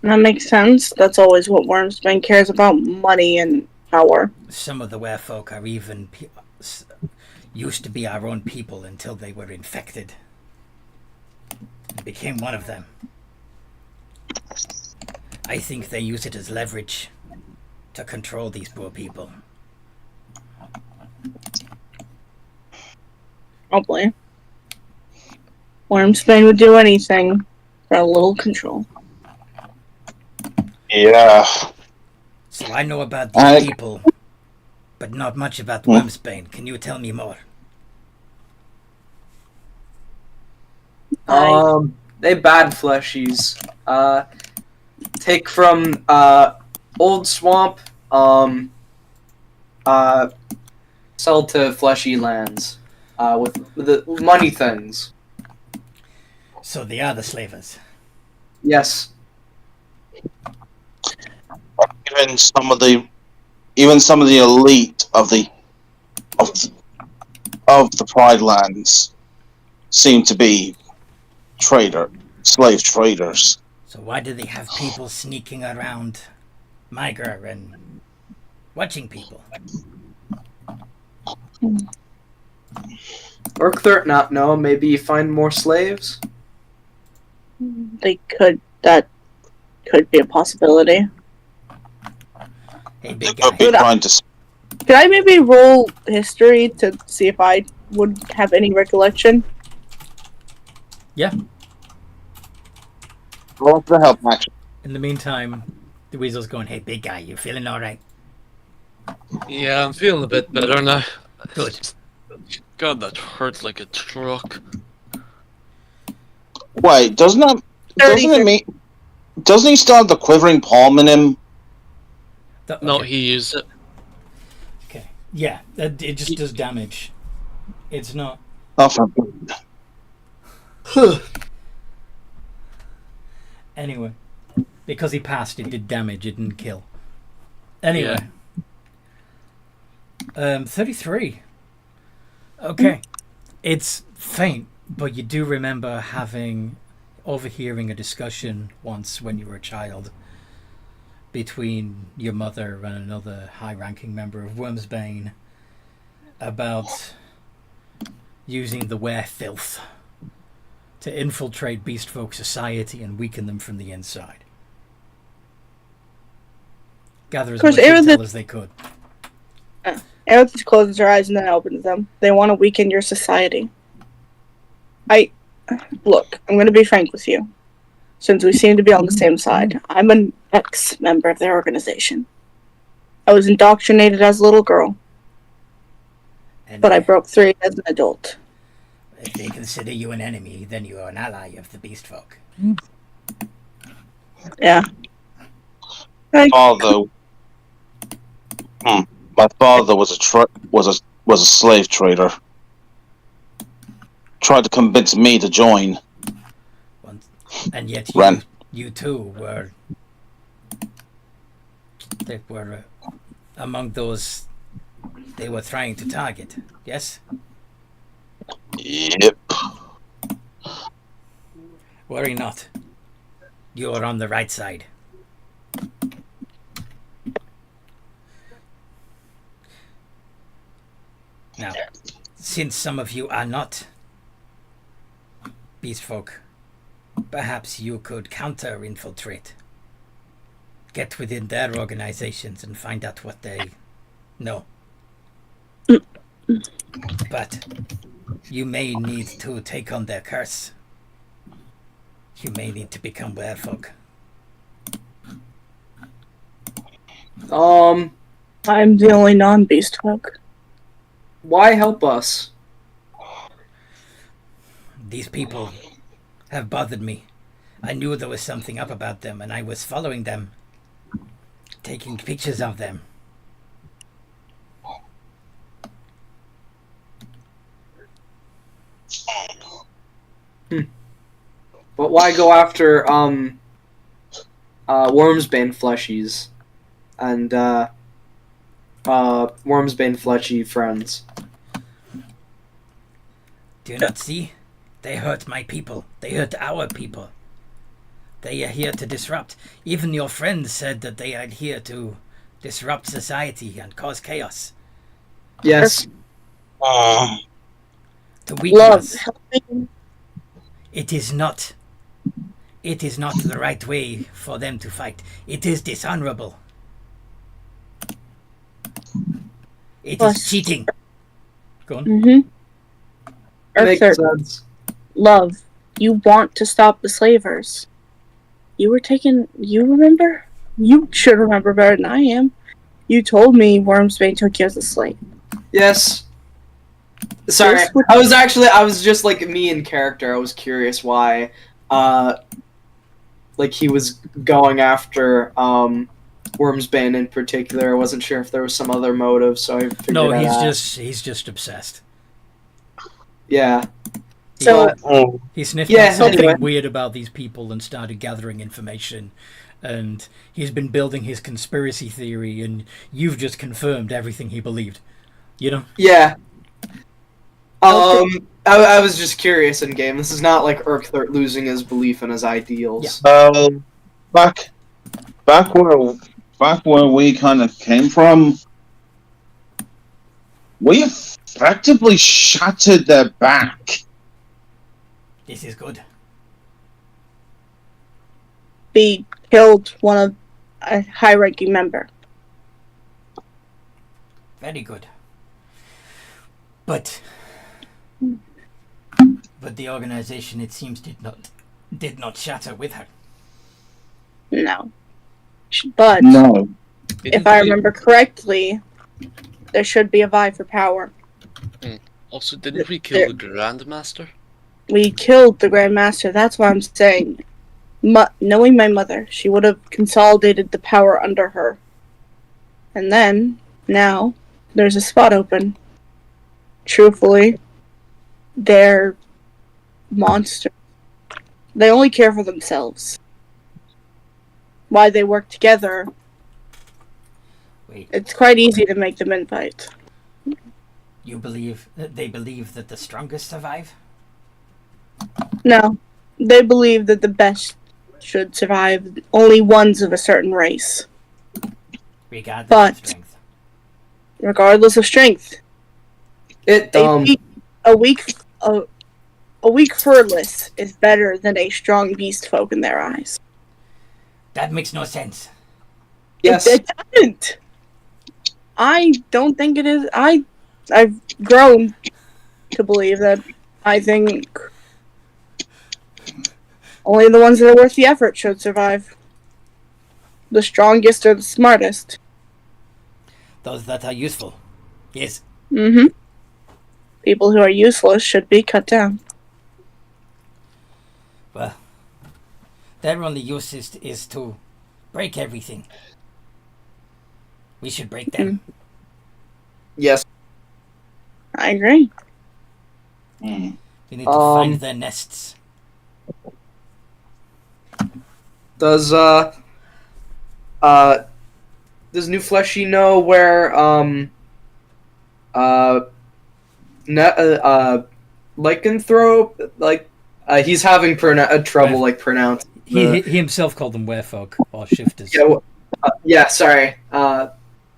That makes sense. That's always what Wormsbane cares about, money and power. Some of the werefolk are even... used to be our own people until they were infected and became one of them. I think they use it as leverage to control these poor people. Probably. Wormsbane would do anything for a little control. Yeah. So I know about these people, but not much about Wormsbane. Can you tell me more? They bad fleshies. Take from old swamp. Sell to fleshy lands. With the money things. So they are the slavers. Yes. Even some of the elite of the Pride lands seem to be slave traders. So why do they have people sneaking around Migra and watching people? Urkther, not know. Maybe you find more slaves. That could be a possibility. Hey, big They could guy. be trying to. Could I maybe roll history to see if I would have any recollection? Yeah. Roll for help action. In the meantime, the weasel's going, hey, big guy, you feeling all right? Yeah, I'm feeling a bit better now. Good. God, that hurt like a truck. Wait, doesn't he still have the quivering palm in him? No, Okay. he used it. Okay. Yeah, it just does damage. It's not... Oh, for good. Anyway. Because he passed, it did damage, it didn't kill. Anyway. 33. Okay. It's faint, but you do remember overhearing a discussion once when you were a child between your mother and another high-ranking member of Wormsbane about using the were-filth to infiltrate beastfolk society and weaken them from the inside. Gather as much intel as they could. Aerith closes her eyes and then opens them. They want to weaken your society. Look, I'm going to be frank with you. Since we seem to be on the same side, I'm an ex-member of their organization. I was indoctrinated as a little girl, And but I broke free as an adult. if they consider you an enemy, then you are an ally of the beastfolk. Yeah. My father was a slave trader. Tried to convince me to join. And yet you too were among those they were trying to target, yes? Yep. Worry not. You are on the right side. Now, since some of you are not beastfolk, perhaps you could counter-infiltrate. Get within their organizations and find out what they know. But you may need to take on their curse. You may need to become werewolf. I'm the only non-beast folk. Why help us? These people have bothered me. I knew there was something up about them, and I was following them, taking pictures of them. But why go after Wormsbane fleshies and Wormsbane fleshy friends? Do you not see? They hurt my people. They hurt our people. They are here to disrupt. Even your friends said that they are here to disrupt society and cause chaos. Yes. The Love weakness. helping. It is not. It is not the right way for them to fight. It is dishonorable. It is Plus- cheating. Go on. Mm-hmm. Makes Arthur, sense. love, you want to stop the slavers. You were taken. You remember? You should remember better than I am. You told me Wormsbane took you as a slave. Yes. Sorry, This would- I was just like me in character. I was curious why, like he was going after Wormsbane in particular. I wasn't sure if there was some other motive, so I figured No, I'd ask. he's just obsessed. Yeah. So He sniffed Yeah, out something anyway. weird about these people and started gathering information. And he's been building his conspiracy theory, and you've just confirmed everything he believed. You know? Yeah. I was just curious in game. This is not like Urkther losing his belief in his ideals. Back where we kind of came from, we effectively shattered their back. This is good. we killed one of a high-ranking member. Very good. But the organization, it seems, did not shatter with her. No. But No. if I remember correctly, there should be a vie for power. Also, didn't we kill the Grandmaster? We killed the Grandmaster. That's why I'm saying, knowing my mother, she would have consolidated the power under her. And then, now, there's a spot open. Truthfully, they're monsters. They only care for themselves. Why they work together, Wait, it's quite easy to make them invite. you believe that they believe that the strongest survive? No, they believe that the best should survive, only ones of a certain race, Regardless But- of strength. regardless of strength. It A weak furless is better than a strong beast folk in their eyes. That makes no sense. yes. It doesn't. I don't think it is. I've grown to believe that. I think only the ones that are worth the effort should survive. The strongest or the smartest. Those that are useful. Yes. Mm-hmm. People who are useless should be cut down. Well, their only use is to break everything. We should break them. Yes. I agree. Mm. We need to find their nests. Does New Fleshy know where Lycanthrope, he's having trouble like pronouncing. He himself called them werefolk or shifters. Yeah, sorry.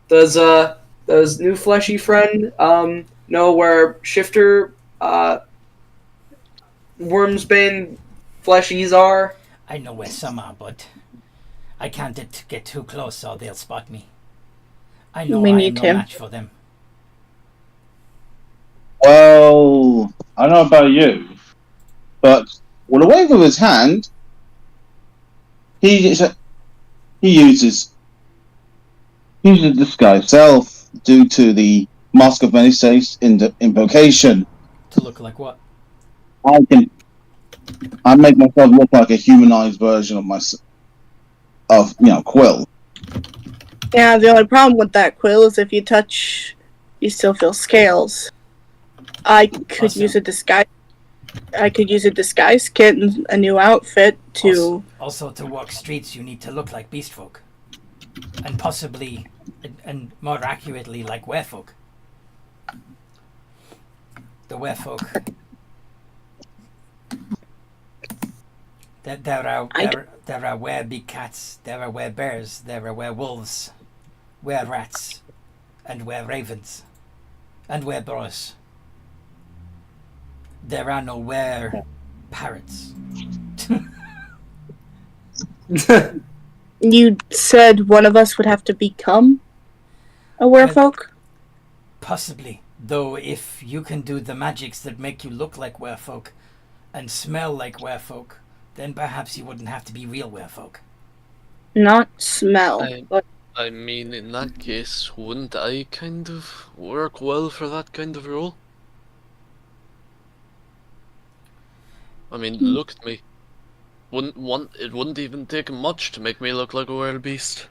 Does New Fleshy friend know where Shifter Wormsbane fleshies are? I know where some are, but I can't get too close or they'll spot me. I know We I am need no him. match for them. Well, I don't know about you, but with a wave of his hand, he uses disguise self due to the Mask of Many Saints invocation. To look like what? I make myself look like a humanized version of Quill. Yeah, the only problem with that quill is if you touch, you still feel scales. I could Awesome. use a disguise. I could use a disguise kit and a new outfit to. Also, to walk streets, you need to look like beast folk, and possibly, and more accurately, like werefolk. The werefolk. There are were big cats. There are were bears. There are wolves, were rats, and were ravens, and were boars. There are no parrots. You said one of us would have to become a werefolk? Possibly. Though if you can do the magics that make you look like werefolk and smell like werefolk, then perhaps you wouldn't have to be real werefolk. Not smell. But I mean, in that case, wouldn't I kind of work well for that kind of role? I mean, look at me. It wouldn't even take much to make me look like a wild beast.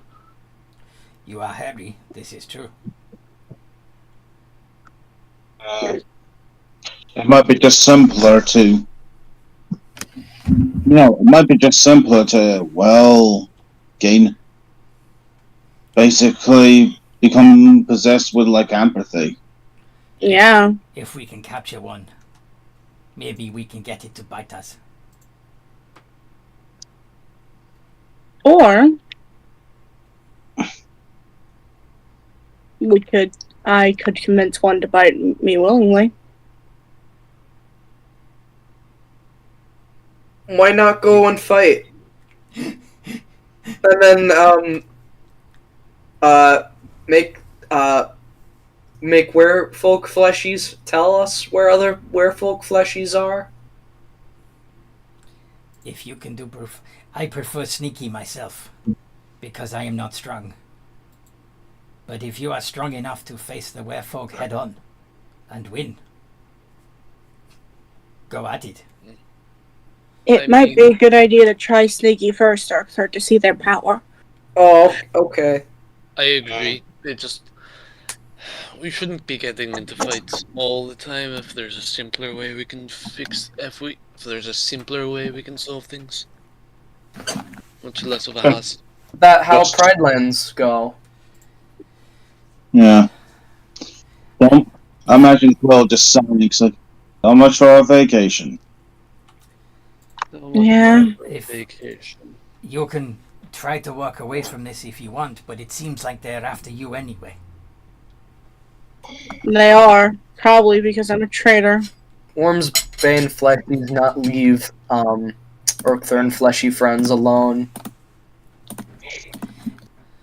You are hairy, this is true. It might be just simpler to. It might be just simpler to, basically become possessed with, like, empathy. yeah. If we can capture one, maybe we can get it to bite us. Or I could convince one to bite me willingly. Why not go and fight? And then make werefolk fleshies tell us where other werefolk fleshies are. If you can do proof. I prefer sneaky myself, because I am not strong. But if you are strong enough to face the werefolk head on and win, go at it. It might be a good idea to try sneaky first, Arthur, to see their power. Oh, okay. I agree. We shouldn't be getting into fights all the time. If there's a simpler way we can solve things, much less of a hassle. That how Pride Lands go. Yeah. Don't imagine Quill just sounding like, how much for our vacation? Yeah. Vacation. You can try to walk away from this if you want, but it seems like they're after you anyway. They are. Probably because I'm a traitor. Worm's Bane Flesh does not leave Orkther and Fleshy friends alone.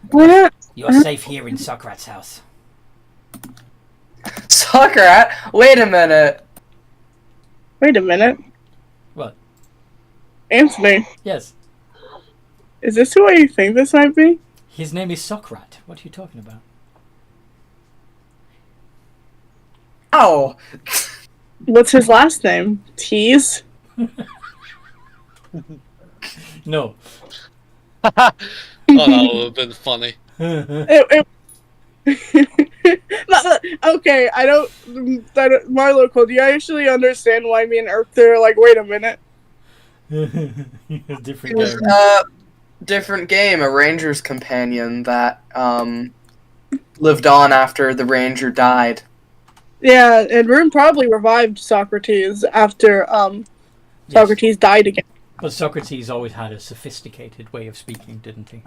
Why not? You're safe here in Socrates' house. Soccer, wait a minute. Wait a minute. What? Anthony, Yes. is this who you think this might be? His name is Socrates. What are you talking about? Oh. What's his last name? Tease? No. Oh, that would have been funny. Okay, I don't. Marlo, do you actually understand why me and Arthur are like, wait a minute? Different It was game. different game, a ranger's companion that lived on after the ranger died. Yeah, and Rune probably revived Socrates after Socrates died again. But Socrates always had a sophisticated way of speaking, didn't he?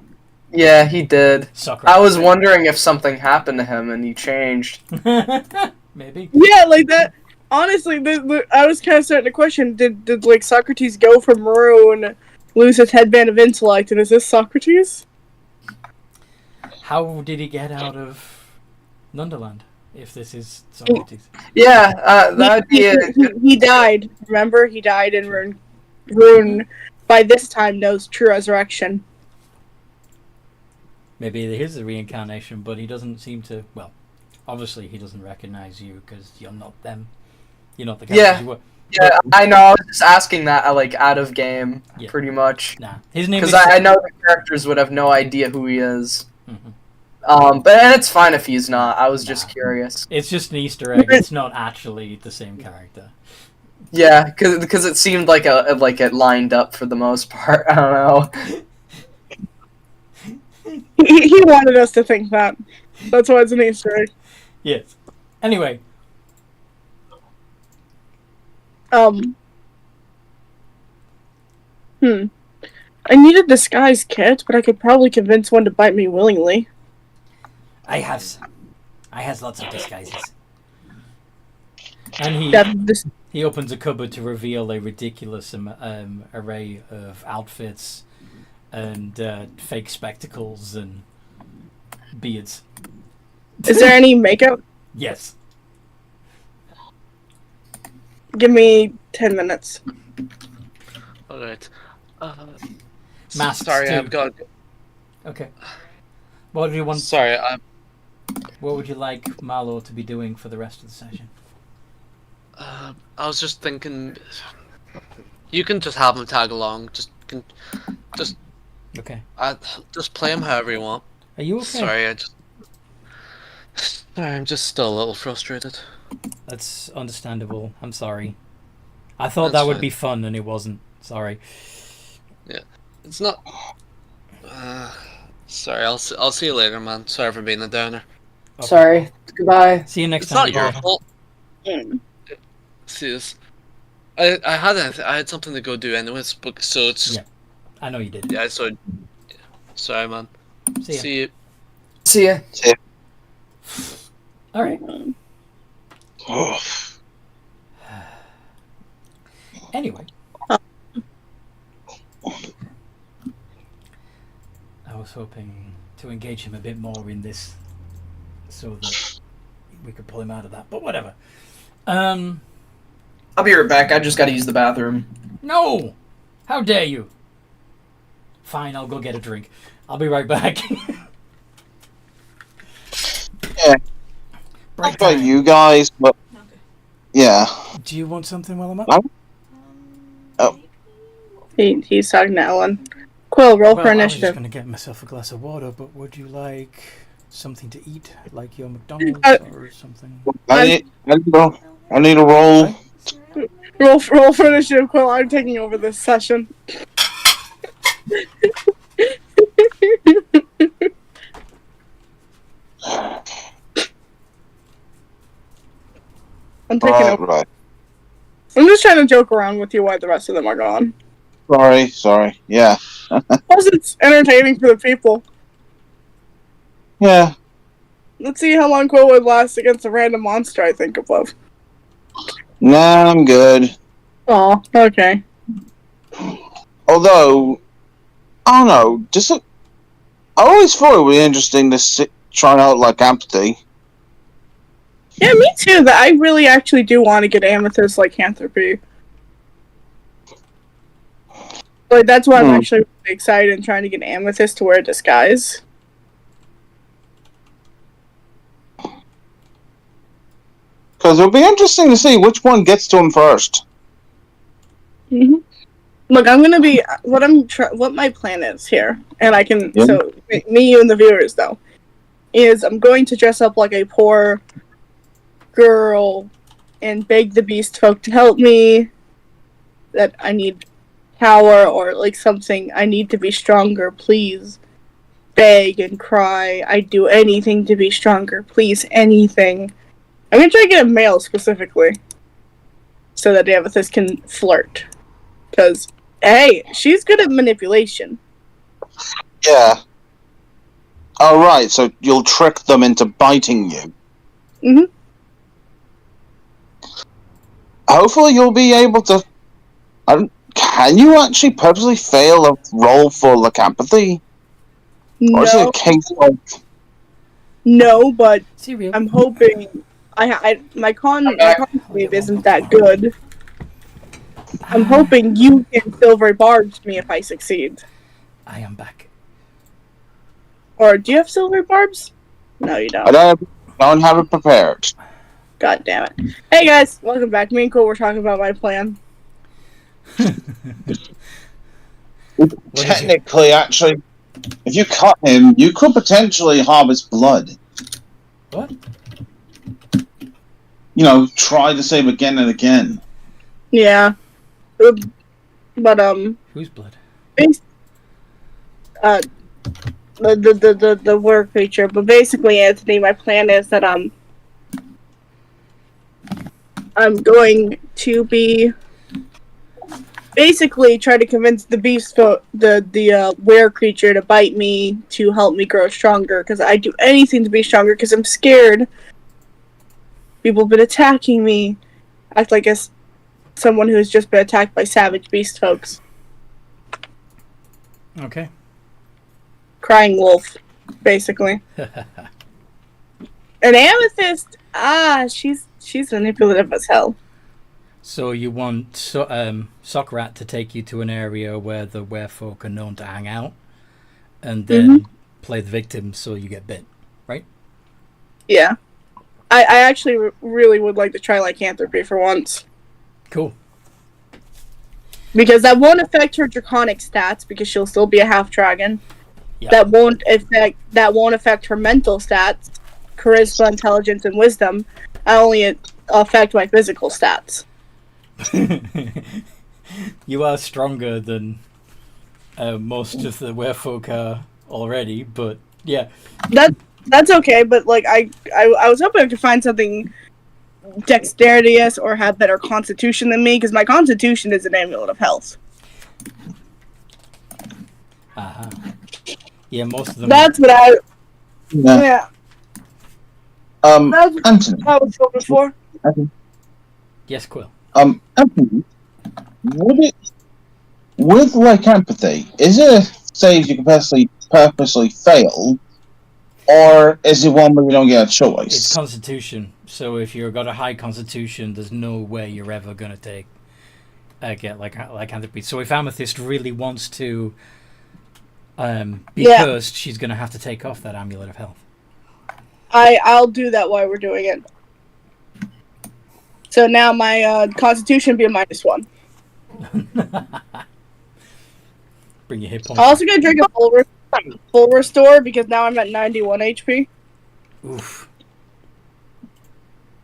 Yeah, he did. Socrates. I was wondering if something happened to him and he changed. Maybe. Yeah, like that. Honestly, I was kind of starting to question: Did like Socrates go from Rune, lose his headband of intellect, and is this Socrates? How did he get out of Nunderland? If this is Socrates. Yeah, that'd be it. He died. Remember, he died, and Rune by this time knows true resurrection. Maybe it is a reincarnation, but he doesn't seem to. Well, obviously he doesn't recognize you because you're not them. You're not the characters you were. Yeah, I know. I was just asking that, like, out of game, Yeah. pretty much. Nah, his name is. Because I know the characters would have no idea who he is. Mhm. But it's fine if he's not. I was just curious. It's just an Easter egg. It's not actually the same character. Yeah, because it seemed like it lined up for the most part. I don't know. He wanted us to think that. That's why it's an Easter egg. Yes. Anyway. I need a disguise kit, but I could probably convince one to bite me willingly. I has lots of disguises. And he He opens a cupboard to reveal a ridiculous array of outfits and fake spectacles and beards. Is there any makeup? Yes. Give me 10 minutes. Alright. Masks sorry, too. I've got. Okay. What do you want? Sorry, What would you like Marlo to be doing for the rest of the session? I was just thinking. You can just have him tag along. Just Okay. just play him however you want. Are you okay? Sorry, I'm just still a little frustrated. That's understandable. I'm sorry. I thought That's that would fine. be fun, and it wasn't. Sorry. It's not. Sorry, I'll see you later, man. Sorry for being a downer. Okay. Sorry. Goodbye. See you next It's time. not your Bye. fault. Mm. See this. I had something to go do anyways, but so it's just, Yeah. I know you did. yeah. So sorry, man. See ya. See you. See ya. All right. Anyway. I was hoping to engage him a bit more in this so that we could pull him out of that, but whatever. I'll be right back. I just gotta use the bathroom. No! How dare you? Fine, I'll go get a drink. I'll be right back. Yeah. Break About time. you guys, but yeah. Do you want something while I'm up? Oh. He's talking to Ellen. Quill, roll Well, for I was just initiative. going to get myself a glass of water, but would you like something to eat, like your McDonald's or something? I need a roll. Roll for initiative, Quill. I'm taking over this session. I'm taking over. Right. I'm just trying to joke around with you while the rest of them are gone. Sorry. Yeah. Plus, it's entertaining for the people. Yeah. Let's see how long Quill would last against a random monster I think of. Nah, I'm good. Aw, okay. Although, I don't know. I always thought it would be interesting to try out like empathy. Yeah, me too. That I really actually do want to get Amethyst lycanthropy. Like that's why I'm actually really excited and trying to get Amethyst to wear a disguise. Because it'll be interesting to see which one gets to him first. Mm-hmm. Look, I'm gonna be what my plan is here, and I can so me, you, and the viewers though, is I'm going to dress up like a poor girl and beg the beast folk to help me. That I need power or like something. I need to be stronger, please. Beg and cry. I'd do anything to be stronger, please. Anything. I'm gonna try to get a male specifically, so that Amethyst can flirt. Because, hey, she's good at manipulation. Yeah. Oh, right. So you'll trick them into biting you. Mm-hmm. Hopefully you'll be able to... can you actually purposely fail a roll for lycanthropy? Or is it a case of... No, but Cereal. I'm hoping... my con save isn't that good. I'm hoping you can silver barbs me if I succeed. I am back. Or do you have silver barbs? No, you don't. I don't have it prepared. God damn it. Hey guys, welcome back. Me and Cole were talking about my plan. Technically, actually, if you cut him, you could potentially harvest blood. What? You know, try the save again and again. Yeah. But, Whose blood? the word creature. But basically, Anthony, my plan is that, I'm going to be basically try to convince the beast, the were creature to bite me to help me grow stronger, because I do anything to be stronger because I'm scared. People have been attacking me. Act like someone who's just been attacked by savage beast folks. Okay. Crying wolf, basically. An amethyst, she's manipulative as hell. So you want Sockrat to take you to an area where the werefolk are known to hang out, and then play the victim so you get bit, right? Yeah. I actually really would like to try lycanthropy for once. Cool. Because that won't affect her draconic stats, because she'll still be a half dragon. Yeah. That won't affect her mental stats, charisma, intelligence, and wisdom. I only affect my physical stats. You are stronger than most of the werefolk are already, but yeah. That's okay, but like I was hoping I could find something dexterous or have better constitution than me, because my constitution is an amulet of health. Uh-huh. Yeah, most of them. That's what I. Yeah. Yeah. That's Anthony. what I was hoping for. Yes, Quill. Anthony, would it, with lycanthropy, is it a save you can purposely fail, or is it one where you don't get a choice? It's constitution. So if you've got a high constitution, there's no way you're ever going to get lycanthropy. So if Amethyst really wants to be cursed, she's going to have to take off that amulet of health. I'll do that while we're doing it. So now my constitution be a -1. Bring your hit points. I'm also gonna drink a full restore, because now I'm at 91 HP. Oof.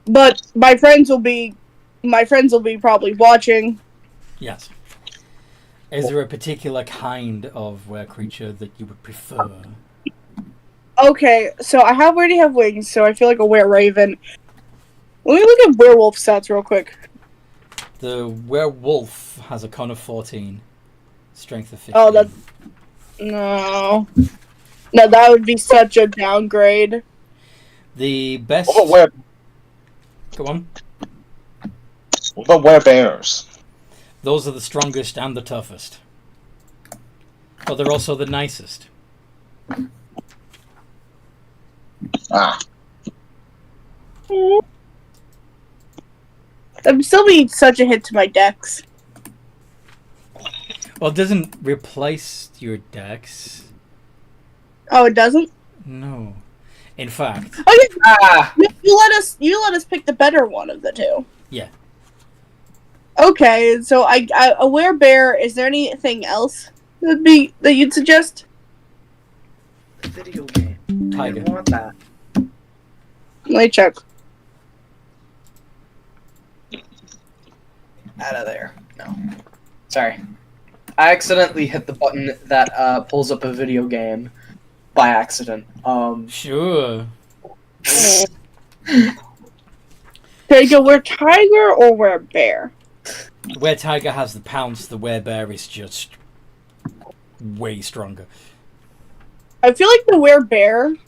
But my friends will be probably watching. Yes. Is there a particular kind of were creature that you would prefer? Okay, so I already have wings, so I feel like a were-raven. Let me look at werewolf stats real quick. The werewolf has a con of 14, strength of 15. Oh, that's... No, that would be such a downgrade. The best... What about Go on. werebears? Those are the strongest and the toughest. But they're also the nicest. That would still be such a hit to my dex. Well, it doesn't replace your dex. Oh, it doesn't? No. In fact... Oh, yeah. You let us pick the better one of the two. Yeah. Okay, so a werebear, is there anything else that you'd suggest? The video game. Tiger. I want that. Let me check. Out of there. No. Sorry. I accidentally hit the button that pulls up a video game by accident. Sure. There you go, we're tiger or we're bear? Where tiger has the pounce, the werebear is just way stronger. I feel like the werebear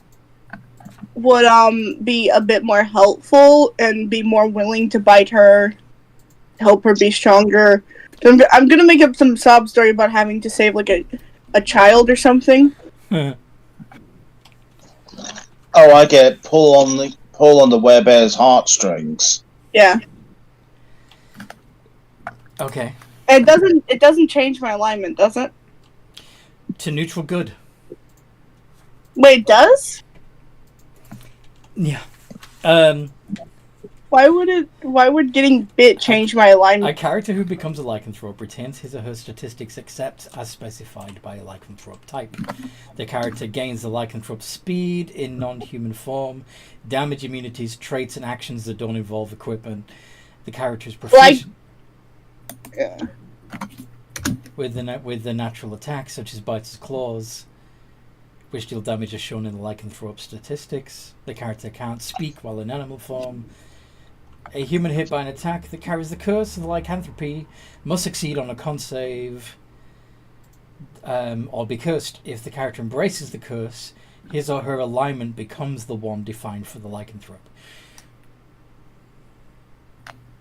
would be a bit more helpful and be more willing to bite her, help her be stronger. I'm gonna make up some sob story about having to save like a child or something. Oh, I get it. Pull on the werebear's heartstrings. Yeah. Okay. It doesn't change my alignment, does it? To neutral good. Wait, it does? Yeah. Why would getting bit change my A alignment? character who becomes a lycanthrope retains his or her statistics except as specified by a lycanthrope type. The character gains the lycanthrope speed in non-human form, damage immunities, traits, and actions that don't involve equipment. The character is proficient with the natural attacks such as bites and claws, which deal damage as shown in the lycanthrope statistics. The character can't speak while in animal form. A human hit by an attack that carries the curse of the lycanthropy must succeed on a con save or be cursed. If the character embraces the curse, his or her alignment becomes the one defined for the lycanthrope.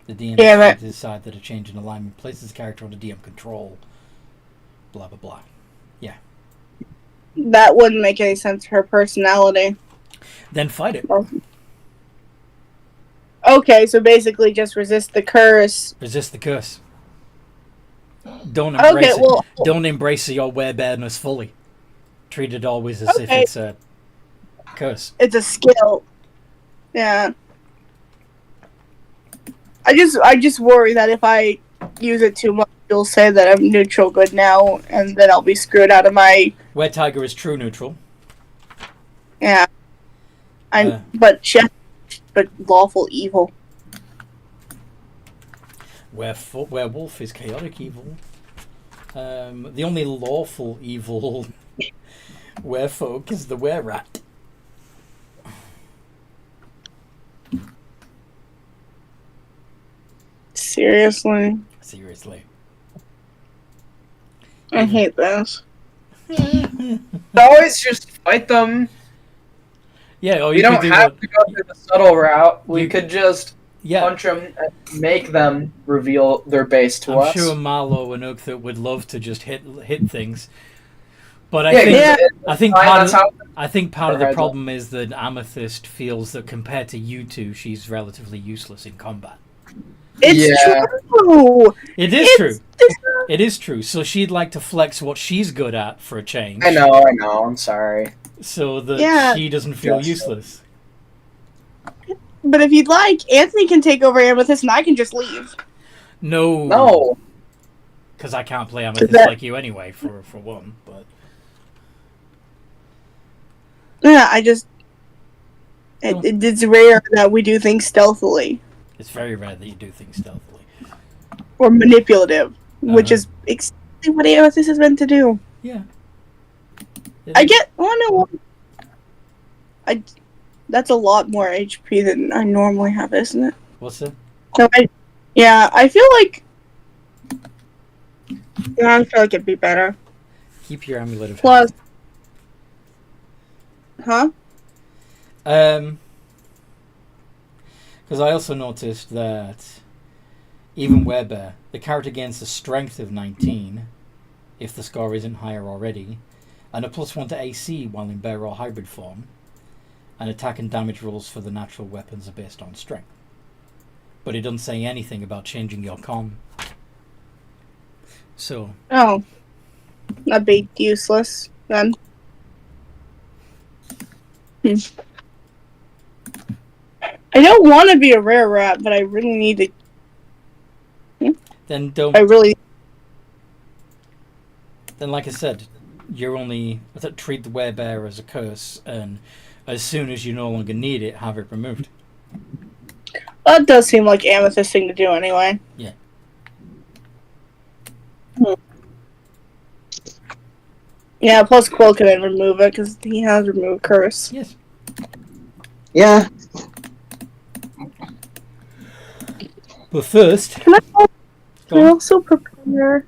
The DM Damn has it. to decide that a change in alignment places the character under DM control. Blah blah blah. That wouldn't make any sense for her personality. Then fight it. Okay, so basically just resist the curse. Resist the curse. Don't embrace Okay, well, it. Don't embrace your werebearness fully. Treat it always as if Okay. it's a curse. it's a skill. Yeah. I just worry that if I use it too much, you'll say that I'm neutral good now, and then I'll be screwed out of my Were Tiger is true neutral. yeah. But lawful evil. Werewolf is chaotic evil. The only lawful evil werefolk is the were-rat. Seriously, Seriously. I hate this. Always just fight them. Yeah, or We you don't could do have what, to go through the subtle route. We You- could just yeah. punch them and make them reveal their base to I'm us. sure Marlowe and Oakthorpe would love to just hit things, but I Yeah, think 'cause Yeah. I think fine, part that's of how I think part of the Alright, problem is that Amethyst feels that compared to you two, she's relatively useless in combat. It's Yeah. true. It is It's- true. it's- It is true. So she'd like to flex what she's good at for a change. I know. I'm sorry. So that Yeah. she doesn't feel Just- useless. But if you'd like, Anthony can take over Amethyst, and I can just leave. No. Because I can't play Amethyst that- like you anyway. For one, but Yeah, it's rare that we do things stealthily it's very rare that you do things stealthily. or manipulative, which Uh-huh. is exactly what Amethyst is meant to do. Yeah. I get. Oh no. That's a lot more HP than I normally have, isn't it? What's that? So yeah, I feel like. Yeah, I feel like it'd be better. Keep your amulet of Plus, huh? Because I also noticed that even Werebear, the character gains a strength of 19 if the score isn't higher already, and a +1 to AC while in bear or hybrid form, and attack and damage rolls for the natural weapons are based on strength. But it doesn't say anything about changing your con. So, Oh, that'd be useless then. I don't want to be a rare rat, but I really need to. then don't. I really. Then, like I said, you're only treat the werebear as a curse, and as soon as you no longer need it, have it removed. That does seem like Amethyst thing to do anyway. Yeah. Yeah, plus Quill can then remove it because he has removed curse. Yes. Yeah. But first, Can I go on. also prepare?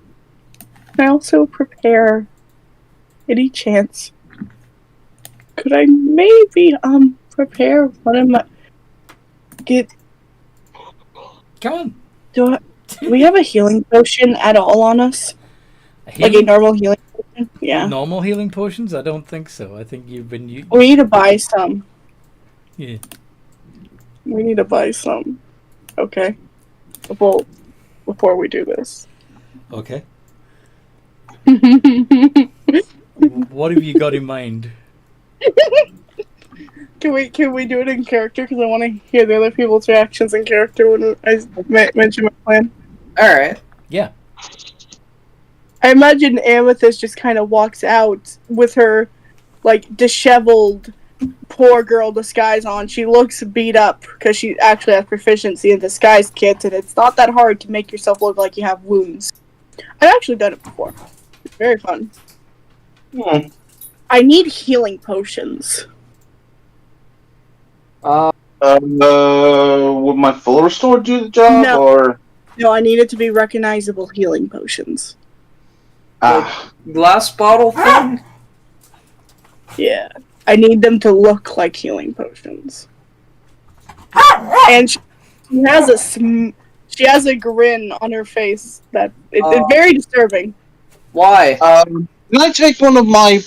Can I also prepare? Any chance? Could I maybe prepare one of my? Come on. Do we have a healing potion at all on us? Like a normal healing potion? Yeah. Normal healing potions? I don't think so. I think you've been. We need to buy some. Yeah. We need to buy some. Okay. Well, before we do this. Okay. What have you got in mind? Can we do it in character? Because I want to hear the other people's reactions in character when I mention my plan. Alright. Yeah. I imagine Amethyst just kind of walks out with her, like, disheveled, poor girl disguise on. She looks beat up because she actually has proficiency in disguise kits, and it's not that hard to make yourself look like you have wounds. I've actually done it before. It's very fun. I need healing potions. Would my full restore do the job, No. or No, I need it to be recognizable healing potions. Glass bottle thing? Yeah. I need them to look like healing potions. And she has a She has a grin on her face that it's very disturbing. Why? Can I take one of my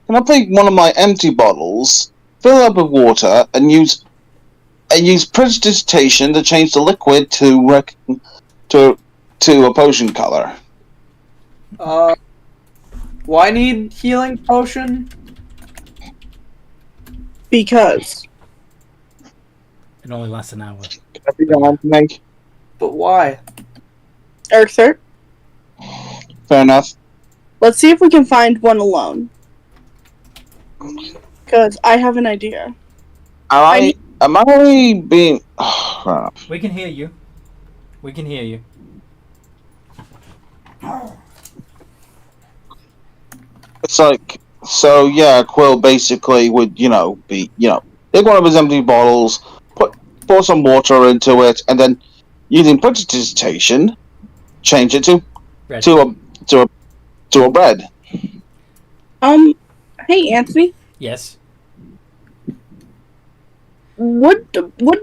Can I take one of my empty bottles, fill it up with water, and use prestidigitation to change the liquid to a potion color? Why need healing potion? Because It only lasts an hour. But why? Erkthur, Fair enough. let's see if we can find one alone. Because I have an idea. Am I being? We can hear you. We can hear you. It's like, so yeah, Quill basically would, take one of his empty bottles, pour some water into it, and then using prestidigitation, change it to Red. a bread. Hey Anthony, Yes. would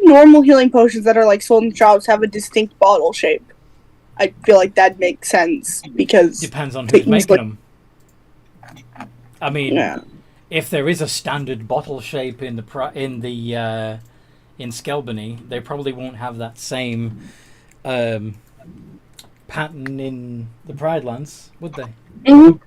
normal healing potions that are like sold in shops have a distinct bottle shape? I feel like that makes sense because Depends on who's taking making like- them. I mean, yeah. if there is a standard bottle shape in Skelbony, they probably won't have that same pattern in the Pride Lands, would they? No,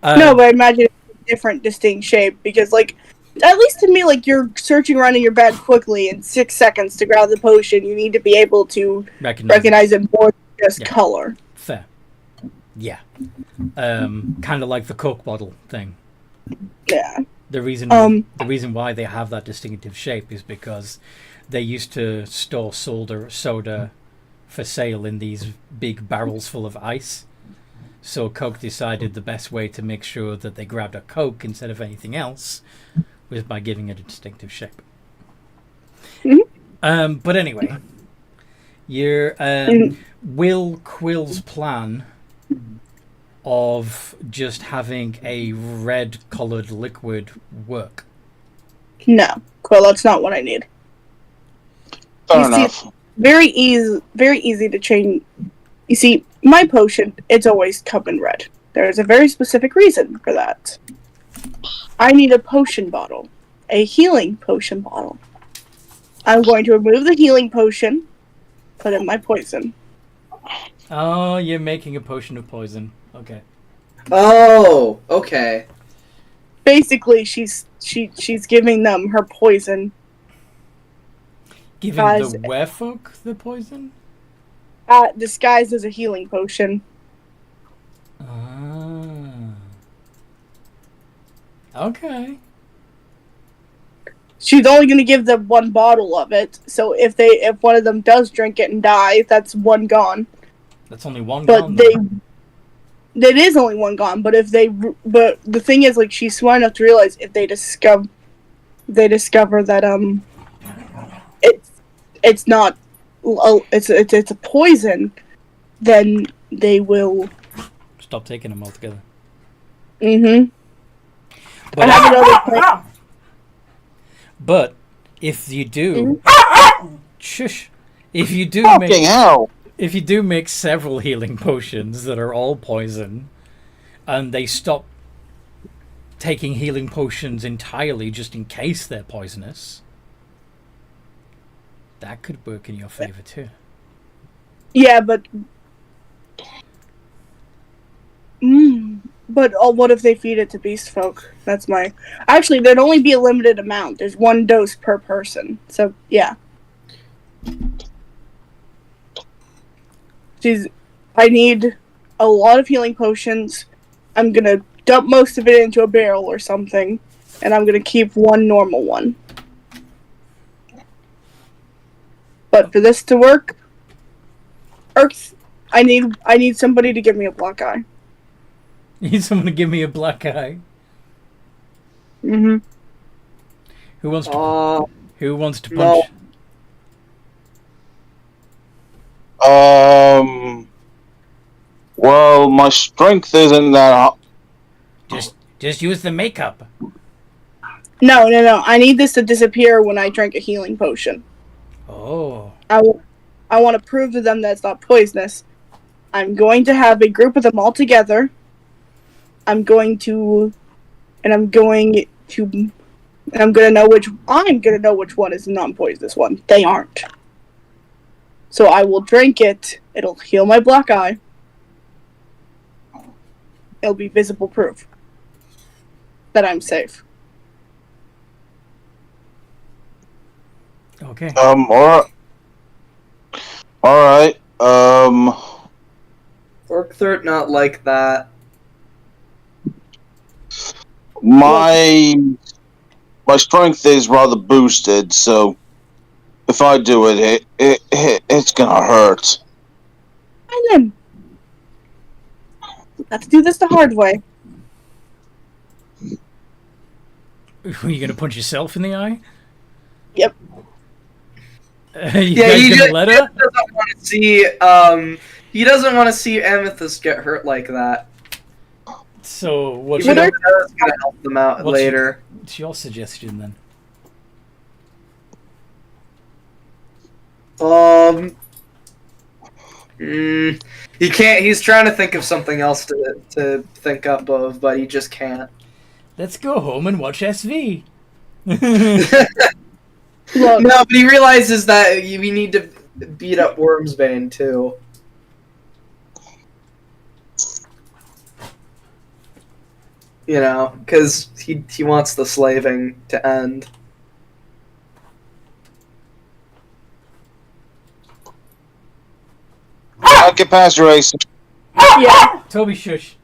but I imagine it's a different, distinct shape because, like, at least to me, like you're searching around in your bag quickly in 6 seconds to grab the potion. You need to be able to recognize it more than just color. Fair. Yeah. Kind of like the Coke bottle thing. Yeah. The reason why they have that distinctive shape is because they used to store soda for sale in these big barrels full of ice. So Coke decided the best way to make sure that they grabbed a Coke instead of anything else was by giving it a distinctive shape. Mm-hmm. But anyway, your Will Quill's plan of just having a red-coloured liquid work? No, Quill, that's not what I need. Fair enough. Very easy to change. You see, my potion, it's always come in red. There's a very specific reason for that. I need a potion bottle. A healing potion bottle. I'm going to remove the healing potion, put in my poison. Oh, you're making a potion of poison. Okay. Oh, okay. Basically, she's giving them her poison. Giving Guys, the werefolk the poison? Disguised as a healing potion. Ah. Okay. She's only going to give them one bottle of it, so if one of them does drink it and die, that's one gone. That's only one But gone, it is only one gone. But but the thing is, like, she's smart enough to realize if they discover that it's not it's a poison, then they will stop taking them altogether. But But, I have another plan. but if you do, shush. If you do Fucking hell! If you do make several healing potions that are all poison, and they stop taking healing potions entirely just in case they're poisonous, that could work in your favor too. Yeah, but what if they feed it to beast folk? That's my. Actually, there'd only be a limited amount. There's one dose per person. So yeah. I need a lot of healing potions. I'm gonna dump most of it into a barrel or something, and I'm gonna keep one normal one. But for this to work, I need somebody to give me a black eye. You need someone to give me a black eye. Mm-hmm. Who wants to? Who wants to punch? No. Well, my strength isn't that. Just use the makeup. No. I need this to disappear when I drink a healing potion. Oh. I want to prove to them that it's not poisonous. I'm going to have a group of them all together. I'm going to know which one is the non-poisonous one. They aren't. So I will drink it. It'll heal my black eye. It'll be visible proof that I'm safe. Okay. Alright. Alright. Orcthurt not like that. My strength is rather boosted, so if I do it's gonna hurt. And then, let's do this the hard way. Are you gonna punch yourself in the eye? Yep. You guys gonna let her? Doesn't want to see. He doesn't want to see Amethyst get hurt like that. So what's Even your, though that's gonna help them out What's later. what's your suggestion then? He can't. He's trying to think of something else to think up of, but he just can't. Let's go home and watch SV. Look, No, but he realizes that we need to beat up Wormsbane too. You know, because he wants the slaving to end. I'll get past your ace. yeah. Toby, shush.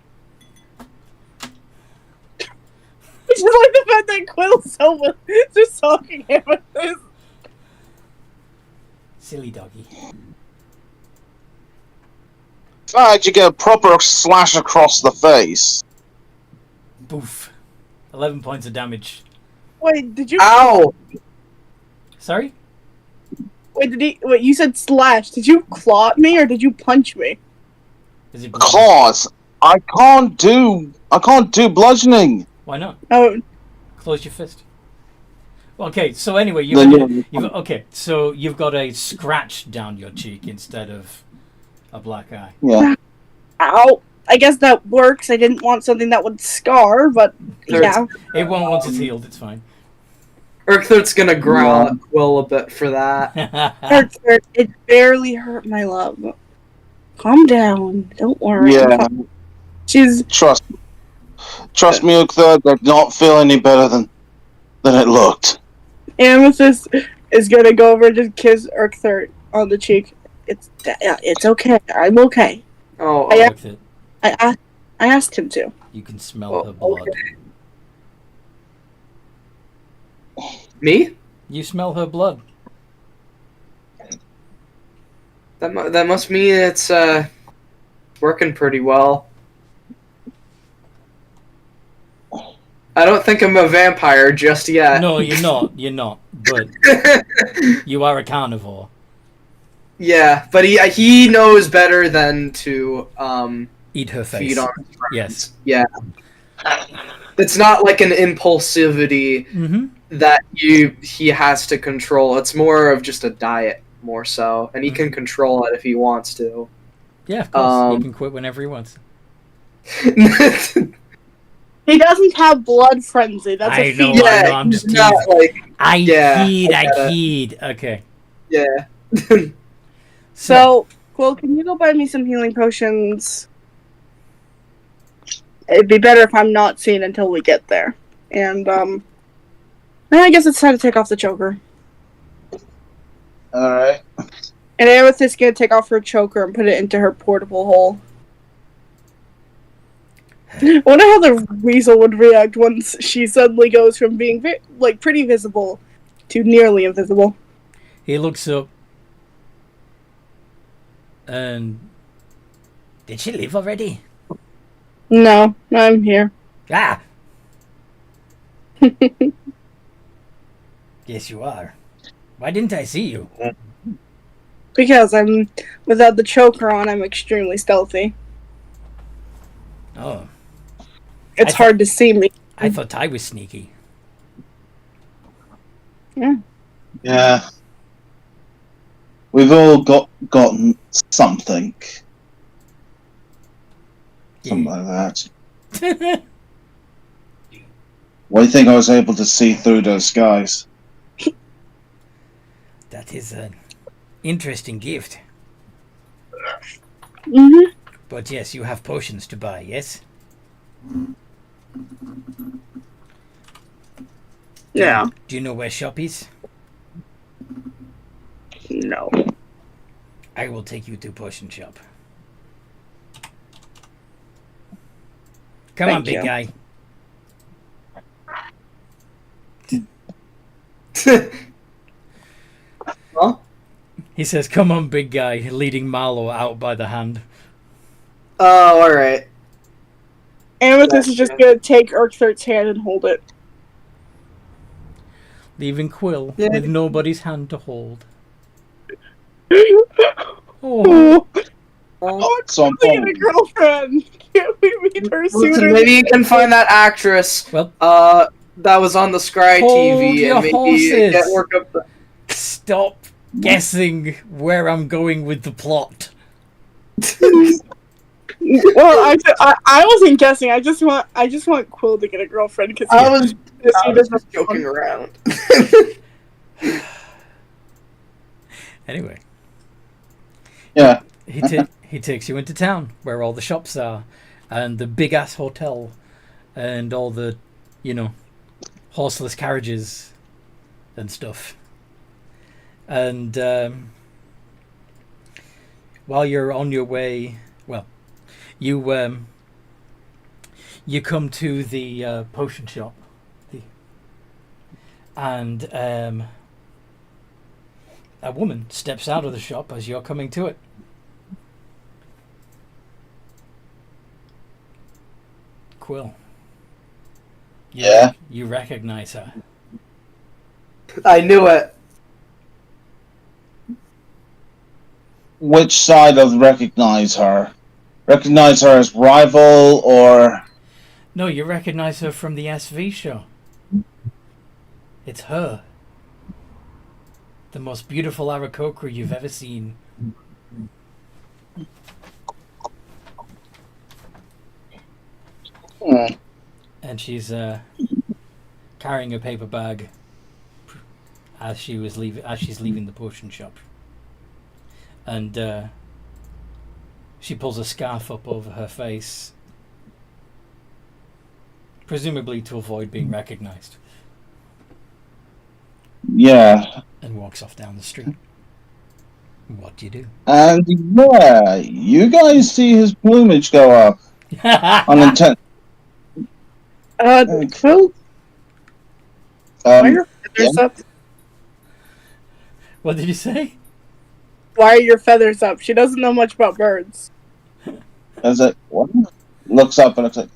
It's just like the fact that Quill's so just talking about this. Silly doggy. In fact, you get a proper slash across the face. Boof. 11 points of damage. Wait, did you? Ow! Sorry? Wait, you said slash. Did you claw at me or did you punch me? Is it Claws. I can't do bludgeoning. Why not? Oh, Close your fist. Okay, so anyway, so you've got a scratch down your cheek instead of a black eye. Yeah. ow. I guess that works. I didn't want something that would scar, but yeah. It won't once it's healed, it's fine. Urkthart's gonna growl at Quill a bit for that. It barely hurt, my love. Calm down. Don't worry. Yeah. She's Trust me, Ukthar, that not feel any better than it looked. Amethyst is gonna go over and just kiss Urkthardt on the cheek. It's okay. I'm okay. Oh, I- With it. I asked him to. You can smell her blood. me? You smell her blood. That must mean it's working pretty well. I don't think I'm a vampire just yet. No, you're not. But you are a carnivore. Yeah, but he knows better than to Eat her face. feed on his friends. Yes. Yeah. It's not like an impulsivity Mm-hmm. that he has to control. It's more of just a diet, more so, and he can control it if he wants to. Yeah, of course. He can quit whenever he wants. He doesn't have blood frenzy. That's I a know. feat. Yeah, I'm just he's not teasing. like I Yeah, heed. I I get it. heed. Okay. yeah. So, Quill, can you go buy me some healing potions? It'd be better if I'm not seen until we get there. And, I guess it's time to take off the choker. Alright. And Amethyst is gonna take off her choker and put it into her portable hole. I wonder how the weasel would react once she suddenly goes from being pretty visible to nearly invisible. He looks up. And did she leave already? No, I'm here. Ah. Yes, you are. Why didn't I see you? Because I'm without the choker on, I'm extremely stealthy. Oh, It's I hard to see me. I thought I was sneaky. Yeah. We've all gotten something. Something like that. Why do you think I was able to see through those skies? That is an interesting gift. Mm-hmm. But yes, you have potions to buy, yes? Yeah. Do you know where shop is? No. I will take you to potion shop. Come on, Thank big you. guy. Huh? He says, come on, big guy, leading Marlowe out by the hand. Oh, alright. Amethyst is just gonna take Urkthart's hand and hold it. Leaving Quill Yeah. with nobody's hand to hold. Oh, Oh, Oh, it's on look at a girlfriend. Can't we meet her Listen, sooner? maybe you can find that actress well, that was on the Scry Hold TV your and maybe horses. get work up the... stop guessing where I'm going with the plot. Well, I wasn't guessing. I just want Quill to get a girlfriend because I was just joking around. Anyway, Yeah. he takes you into town where all the shops are, and the big ass hotel, and all the, horseless carriages, and stuff. And while you're on your way, well, you come to the potion shop, and a woman steps out of the shop as you're coming to it. Quill. Yeah. You recognize her. I knew it. Which side of recognize her? Recognize her as rival or... No, you recognize her from the SV show. It's her. The most beautiful Aarakocra you've ever seen. And she's carrying a paper bag as she's leaving the potion shop. And she pulls a scarf up over her face, presumably to avoid being recognized, Yeah. and walks off down the street. What do you do? And yeah, you guys see his plumage go up on intent. Quill, why are your feathers yeah. up? What did you say? Why are your feathers up? She doesn't know much about birds. As it what? Looks up and looks like,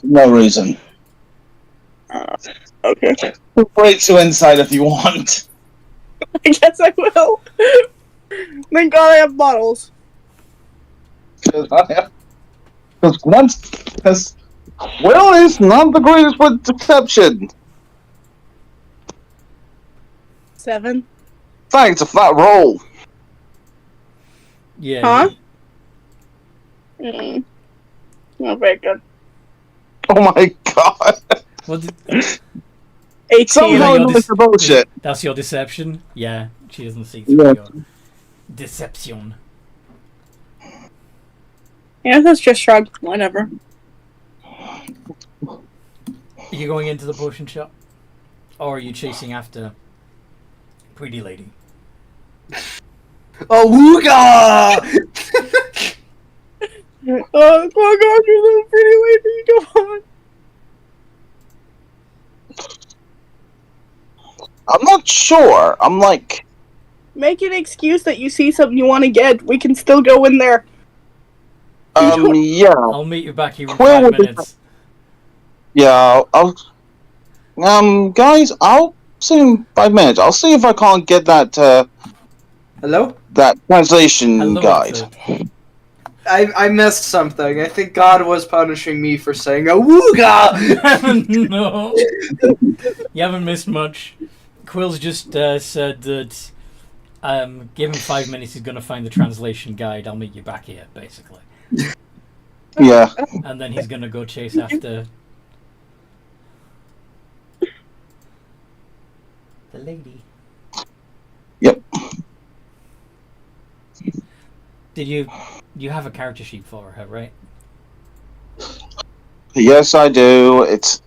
no reason. Okay. Break to inside if you want. I guess I will. Thank God I have bottles. Because Will is not the greatest with deception. 7. Thanks, a fat roll. Yeah. Huh? Not very good. Oh my god. What did, 18. Somehow you're it's bullshit. that's your deception? Yeah, she doesn't see through Yeah. your deception. Yeah, that's just shrug. Whatever. Are you going into the potion shop? Or are you chasing after Pretty Lady? Awooga! Oh, come on, you little pretty lady. Come on. I'm not sure. I'm like, Make an excuse that you see something you want to get. We can still go in there. yeah. I'll meet you back here in Quill 5 would be- minutes. Yeah, guys, I'll see in 5 minutes. I'll see if I can't get that, Hello? that translation Hello, guide. Third. I missed something. I think God was punishing me for saying awooga! No. You haven't missed much. Quill's just said that give him 5 minutes, he's going to find the translation guide. I'll meet you back here, basically. Yeah. And then he's going to go chase after the lady. Yep. Did you have a character sheet for her, right? Yes, I do. It's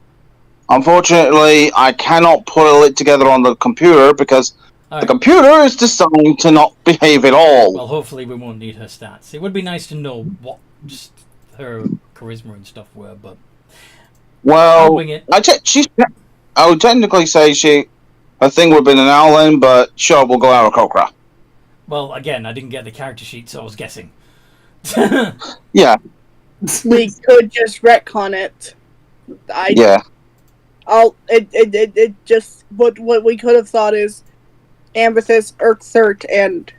unfortunately I cannot put it together on the computer because the computer is designed to not behave at all. Well, hopefully we won't need her stats. It would be nice to know what just her charisma and stuff were, but Well, I'll wing it. I would technically say her thing would have been an Owlin, but sure, we'll go Aarakocra. Well, again, I didn't get the character sheet, so I was guessing. Yeah. We could just retcon it. Yeah. It just what we could have thought is Amethyst, Urkthurt, and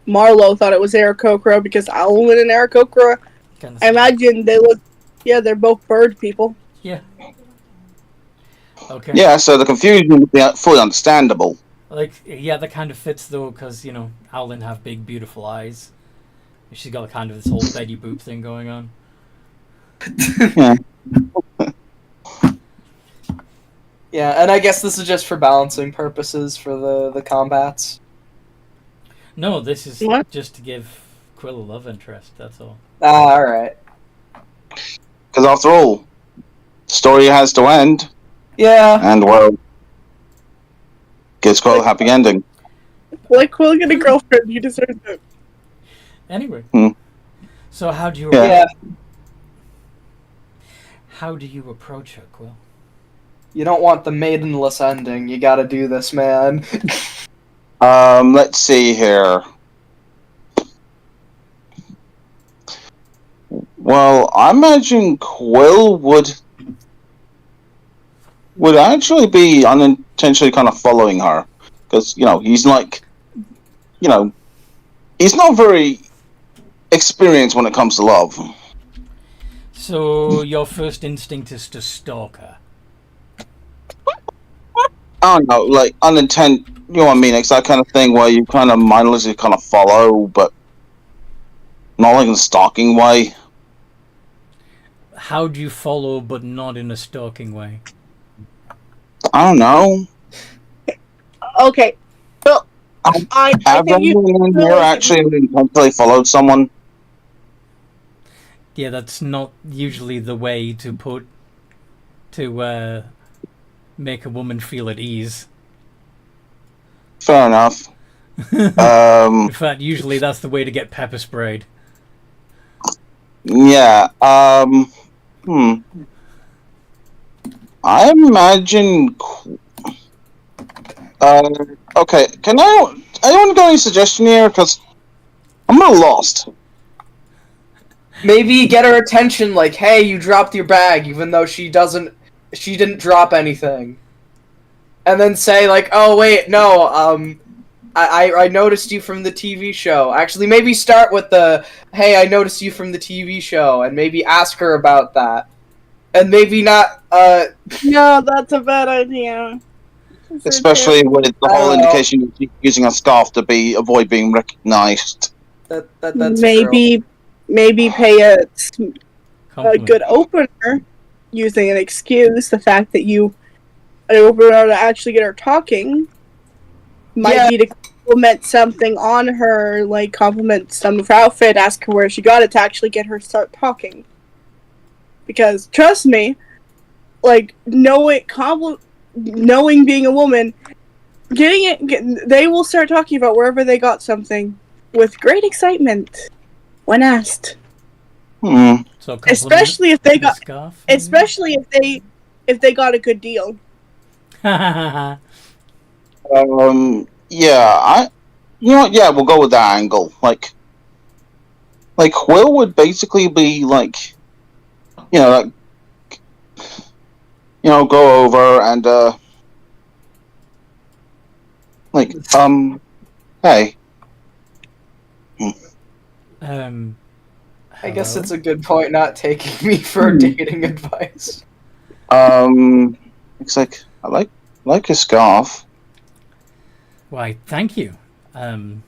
Marlowe thought it was Aarakocra because Owlin and Aarakocra. I imagine they're both bird people. Yeah. Okay. Yeah, so the confusion would be fully understandable. That kind of fits though, because Owlin have big, beautiful eyes. She's got kind of this whole Betty Boop thing going on. Yeah. Yeah, and I guess this is just for balancing purposes for the combats. No, this is What? just to give Quill a love interest. That's all. Ah, all right. Because after all, the story has to end, Yeah. and well, gives Quill a happy ending. Let Quill get a girlfriend. He deserves it. Anyway. Hmm. So how do you Yeah. how do you approach her, Quill? You don't want the maidenless ending. You gotta do this, man. Let's see here. Well, I imagine Quill would actually be unintentionally kind of following her. Because, he's like, he's not very experienced when it comes to love. So your first instinct is to stalk her. I don't know, like, unintended, you know what I mean? It's that kind of thing where you kind of mindlessly kind of follow, but not like in a stalking way. How do you follow, but not in a stalking way? I don't know. Okay. Well, I Have think you anyone in here actually intentionally followed someone? Yeah, that's not usually the way to make a woman feel at ease. Fair enough. In fact, usually that's the way to get pepper sprayed. Yeah. I imagine. Okay. Can anyone got any suggestion here? Because I'm a little lost. Maybe get her attention, like, hey, you dropped your bag, even though she didn't drop anything. And then say, like, oh, wait, no, I noticed you from the TV show. Actually, maybe start with hey, I noticed you from the TV show, and maybe ask her about that. And maybe not, No, that's a bad idea. Especially with the whole indication of using a scarf to avoid being recognized. That's true. Maybe pay a Compliment. good opener using an excuse. The fact that you an opener to actually get her talking might be to compliment something on her, like compliment some of her outfit, ask her where she got it to actually get her to start talking. Because trust me, like knowing being a woman, they will start talking about wherever they got something with great excitement when asked. So Especially if they got, scarf, especially if they got a good deal. maybe? Yeah, yeah, we'll go with that angle. Like Quill would basically be like, go over and hey. I guess it's a good point not taking me for dating advice. It's like I like your scarf. Why, thank you. I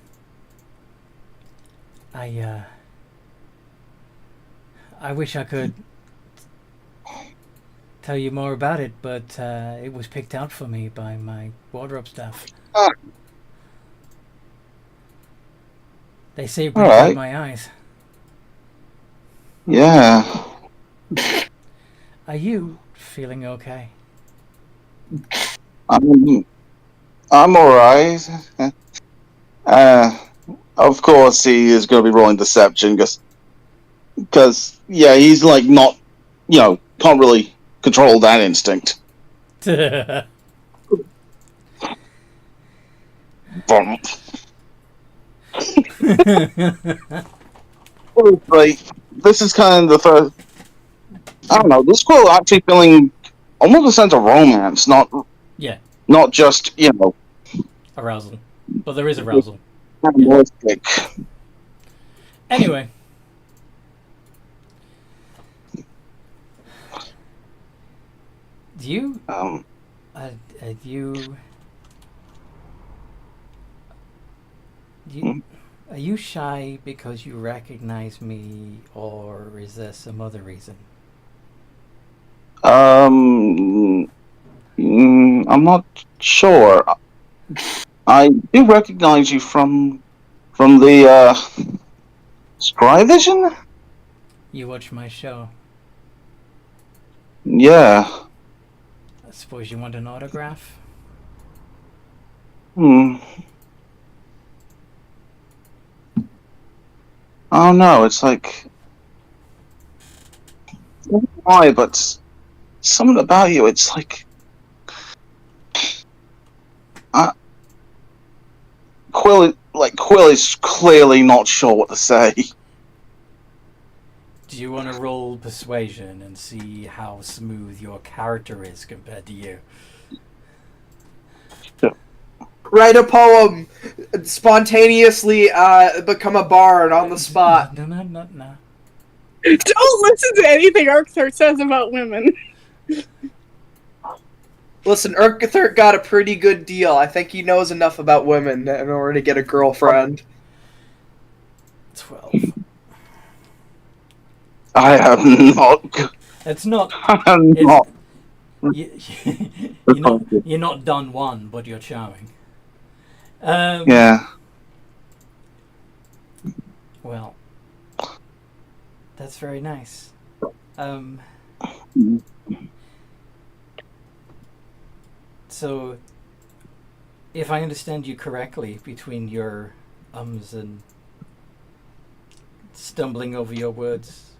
wish I could tell you more about it, but it was picked out for me by my wardrobe staff. Oh. They say it All brings out right. my eyes. Yeah. Are you feeling okay? I'm alright. Of course he is going to be rolling deception because yeah, he's like not, can't really control that instinct. Like, this is kind of the first. I don't know. This quill actually feeling almost a sense of romance, not just arousal, but there is arousal. animalistic. Anyway, do you are you shy because you recognize me, or is there some other reason? I'm not sure. I do recognize you from the Scry Vision. You watch my show. Yeah. I suppose you want an autograph? Oh no, it's like why, but something about you. It's like Quill is clearly not sure what to say. Do you want to roll persuasion and see how smooth your character is compared to you? Write a poem. Spontaneously become a bard on the spot. No. Don't listen to anything Arcthur says about women. Listen, Urkathurt got a pretty good deal. I think he knows enough about women in order to get a girlfriend. 12. I have not. It's not. I am not. You're not done one, but you're charming. Yeah. Well, that's very nice. So, if I understand you correctly, between your ums and stumbling over your words,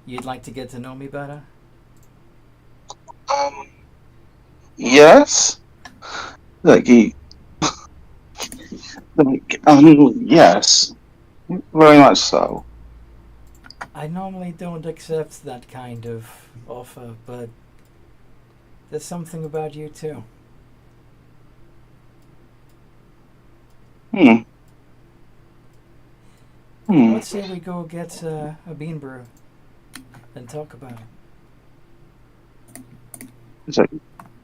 you'd like to get to know me better? Yes. Yes. Very much so. I normally don't accept that kind of offer, but there's something about you too. Let's say we go get a bean brew and talk about it. It's like,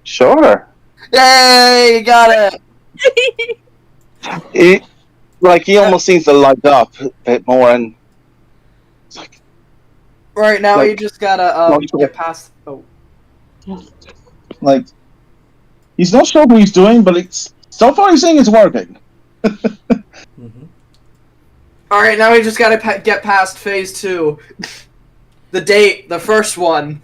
sure. Yay, you got it! He almost seems to light up a bit more, and it's like, Right now, you just gotta get past. Oh, like, he's not sure what he's doing, but so far he's saying it's working. All right, now we just gotta get past phase 2. The date, the first one.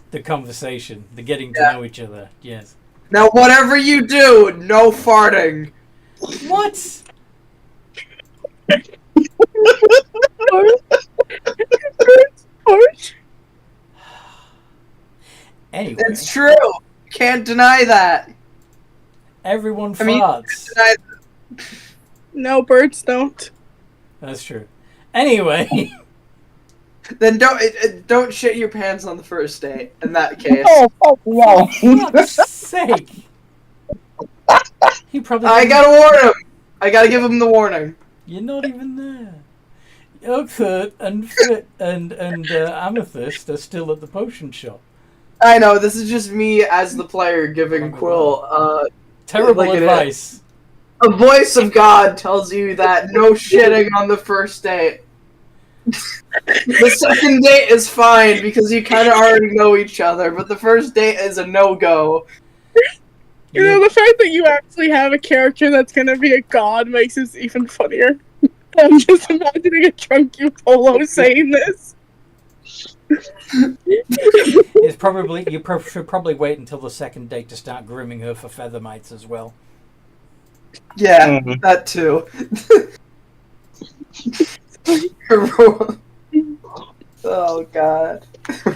The conversation, the getting to know each other. Yes. Now, whatever you do, no farting. What? Anyway, It's true. Can't deny that. Everyone farts. No, birds don't. That's true. Anyway. Then don't shit your pants on the first date. In that case. Oh, For fuck's sake. He probably. I gotta warn him. I gotta give him the warning. You're not even there. Oakford and Fit and Amethyst are still at the potion shop. I know. This is just me as the player giving Quill Terrible Like it is. advice. A voice of God tells you that no shitting on the first date. The second date is fine because you kind of already know each other, but the first date is a no-go. You know, the fact that you actually have a character that's gonna be a god makes this even funnier. I'm just imagining a drunky Polo saying this. It's probably should probably wait until the second date to start grooming her for feather mites as well. Yeah, that too. Oh god.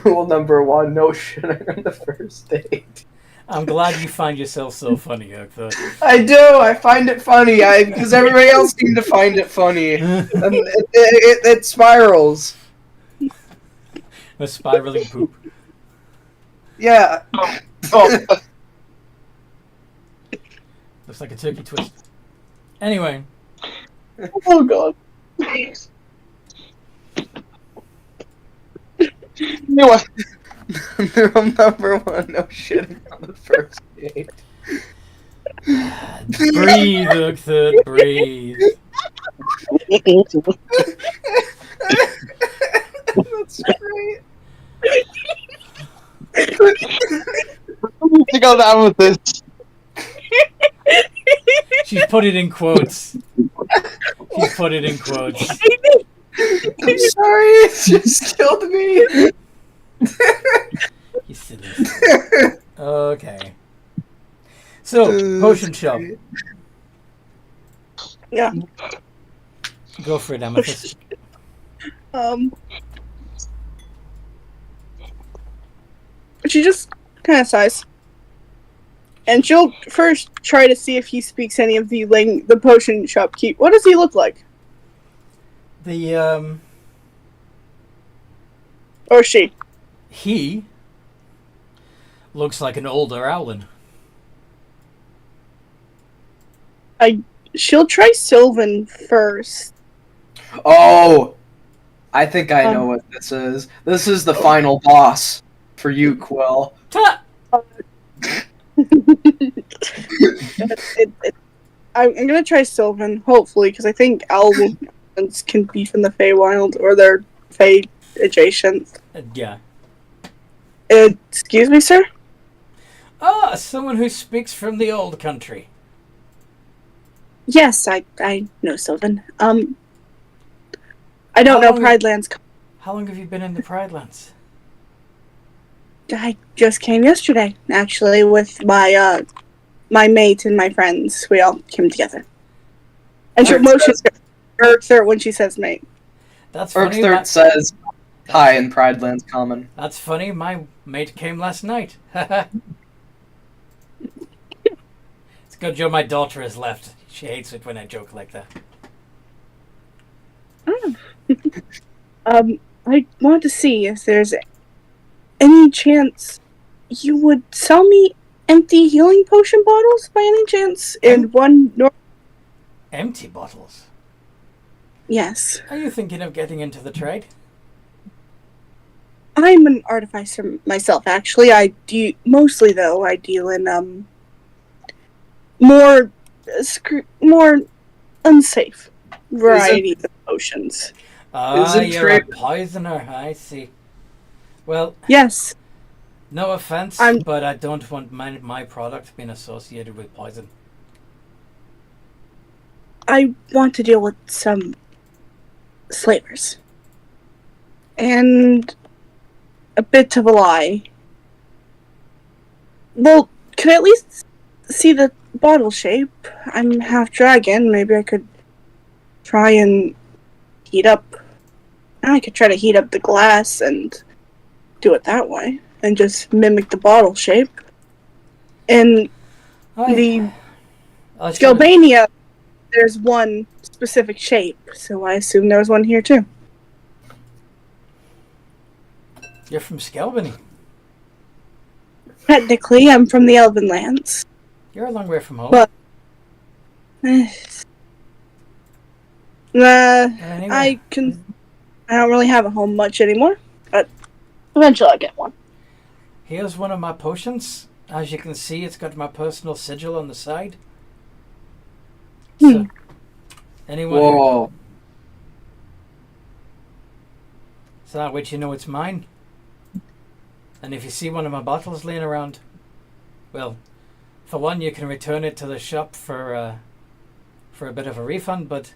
Rule number 1, no shitting on the first date. I'm glad you find yourself so funny, Oakthor. I do. I find it funny. Because everybody else seemed to find it funny, and it spirals. A spiraling poop. Yeah. Looks like a turkey twist. Anyway. Oh god. Anyway, Rule number 1, no shitting on the first date. Breathe, Oakthor, breathe. That's great. to go down with this. She's put it in quotes. She's put it in quotes. I'm sorry, it just killed me. You silly. Okay. So, potion shop. Yeah. Go for it, Amethyst. She just kind of sighs. And she'll first try to see if he speaks any of the potion shopkeep. What does he look like? Or she? He looks like an older Owlin. She'll try Sylvan first. Oh, I think I know what this is. This is the final boss for you, Quill. I'm gonna try Sylvan, hopefully, because I think Owlins can be from the Feywild, or they're Fey adjacent. Yeah. Excuse me, sir? Ah, someone who speaks from the old country. Yes, I know Sylvan. I don't know Pridelands. How long have you been in the Pridelands? I just came yesterday, actually, with my mate and my friends. We all came together. And she'll motion Erkthert when she says mate. That's funny. Erkthert says hi in Pridelands Common. That's funny. My mate came last night. It's good Joe, my daughter has left. She hates it when I joke like that. I want to see if there's any chance you would sell me empty healing potion bottles by any chance? And one Empty bottles? Yes. Are you thinking of getting into the trade? I'm an artificer myself, actually. Mostly, though, I deal in, more unsafe varieties of potions. Ah, you're a poisoner, I see. Well, yes. No offense, but I don't want my product being associated with poison. I want to deal with some slavers. And a bit of a lie. Well, could I at least see the bottle shape? I'm half dragon. Maybe I could try and heat up. I could try to heat up the glass and do it that way. And just mimic the bottle shape. In the Skelbania, there's one specific shape, so I assume there was one here too. You're from Skelbany. Technically, I'm from the Elven Lands. You're a long way from home. But I don't really have a home much anymore, but eventually I'll get one. Here's one of my potions. As you can see, it's got my personal sigil on the side. Hmm. So, anyone who, Whoa. so that way you know it's mine. And if you see one of my bottles laying around, well, for one, you can return it to the shop for a bit of a refund, but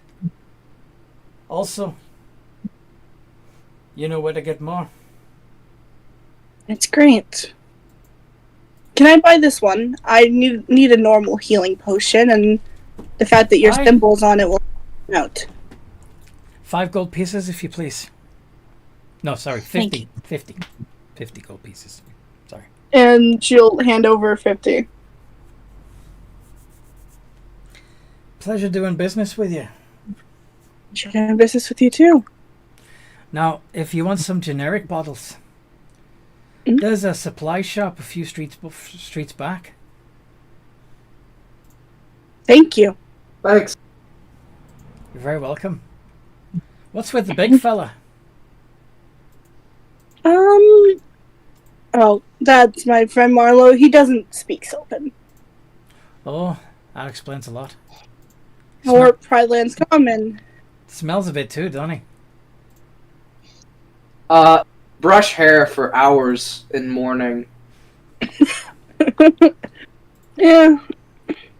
also, you know where to get more. It's great. Can I buy this one? I need a normal healing potion, and the fact that your Aye. symbol's on it will out. 5 gold pieces, if you please. No, sorry, Thank 50. 50. 50 gold pieces. Sorry. And she'll hand over 50. Pleasure doing business with you. She'll do business with you too. Now, if you want some generic bottles, Mhm. there's a supply shop a few streets back. Thank you. Thanks. You're very welcome. What's with the big fella? Oh, that's my friend Marlowe. He doesn't speak Sylvan. Oh, that explains a lot. Or Prideland's common. Smells a bit too, doesn't he? Brush hair for hours in morning. Yeah.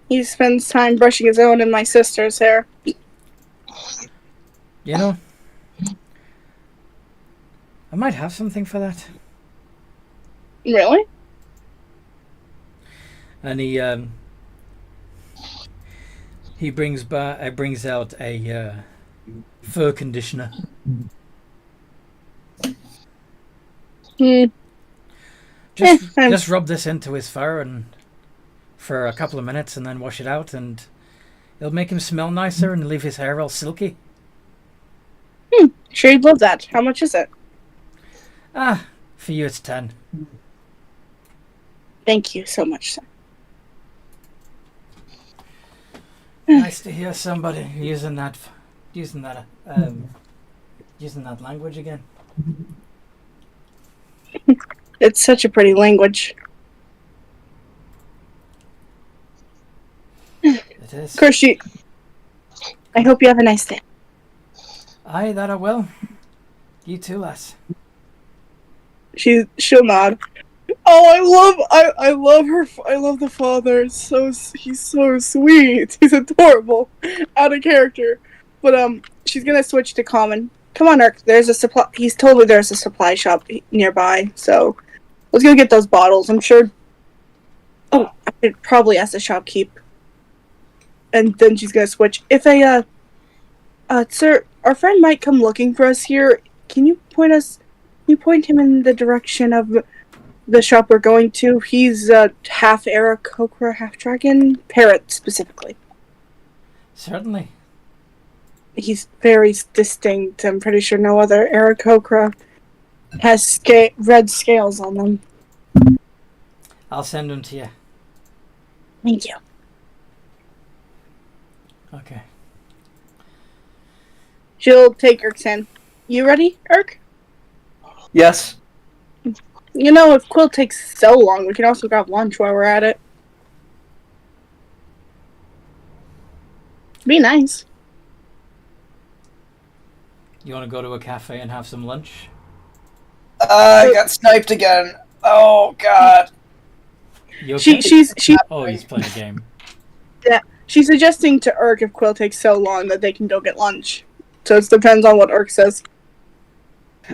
He spends time brushing his own and my sister's hair. You know, I might have something for that. Really? And he brings out a fur conditioner. Hmm. Just rub this into his fur and for a couple of minutes, and then wash it out, and it'll make him smell nicer and leave his hair all silky. Sure, you'd love that. How much is it? Ah, for you it's 10. Thank you so much, sir. Nice to hear somebody using that language again. It's such a pretty language. It is. Of course, I hope you have a nice day. Aye, that I will. You too, lass. She'll nod. Oh, I love her. I love the father. He's so sweet. He's adorable, out of character. But she's gonna switch to common. Come on, Urk. There's a supply. He's told me there's a supply shop nearby. So let's go get those bottles. I'm sure. Oh, I should probably ask the shopkeep. And then she's gonna switch. If sir, our friend might come looking for us here. Can you point him in the direction of the shop we're going to? He's half Aarakocra, half dragon, parrot specifically. Certainly. He's very distinct. I'm pretty sure no other Aarakocra has red scales on them. I'll send them to you. Thank you. Okay. She'll take Urk's hand. You ready, Urk? Yes. You know, if Quill takes so long, we can also grab lunch while we're at it. Be nice. You want to go to a cafe and have some lunch? I got sniped again. Oh god. You okay? She's Oh, he's playing a game. she's suggesting to Urk if Quill takes so long that they can go get lunch. So it depends on what Urk says.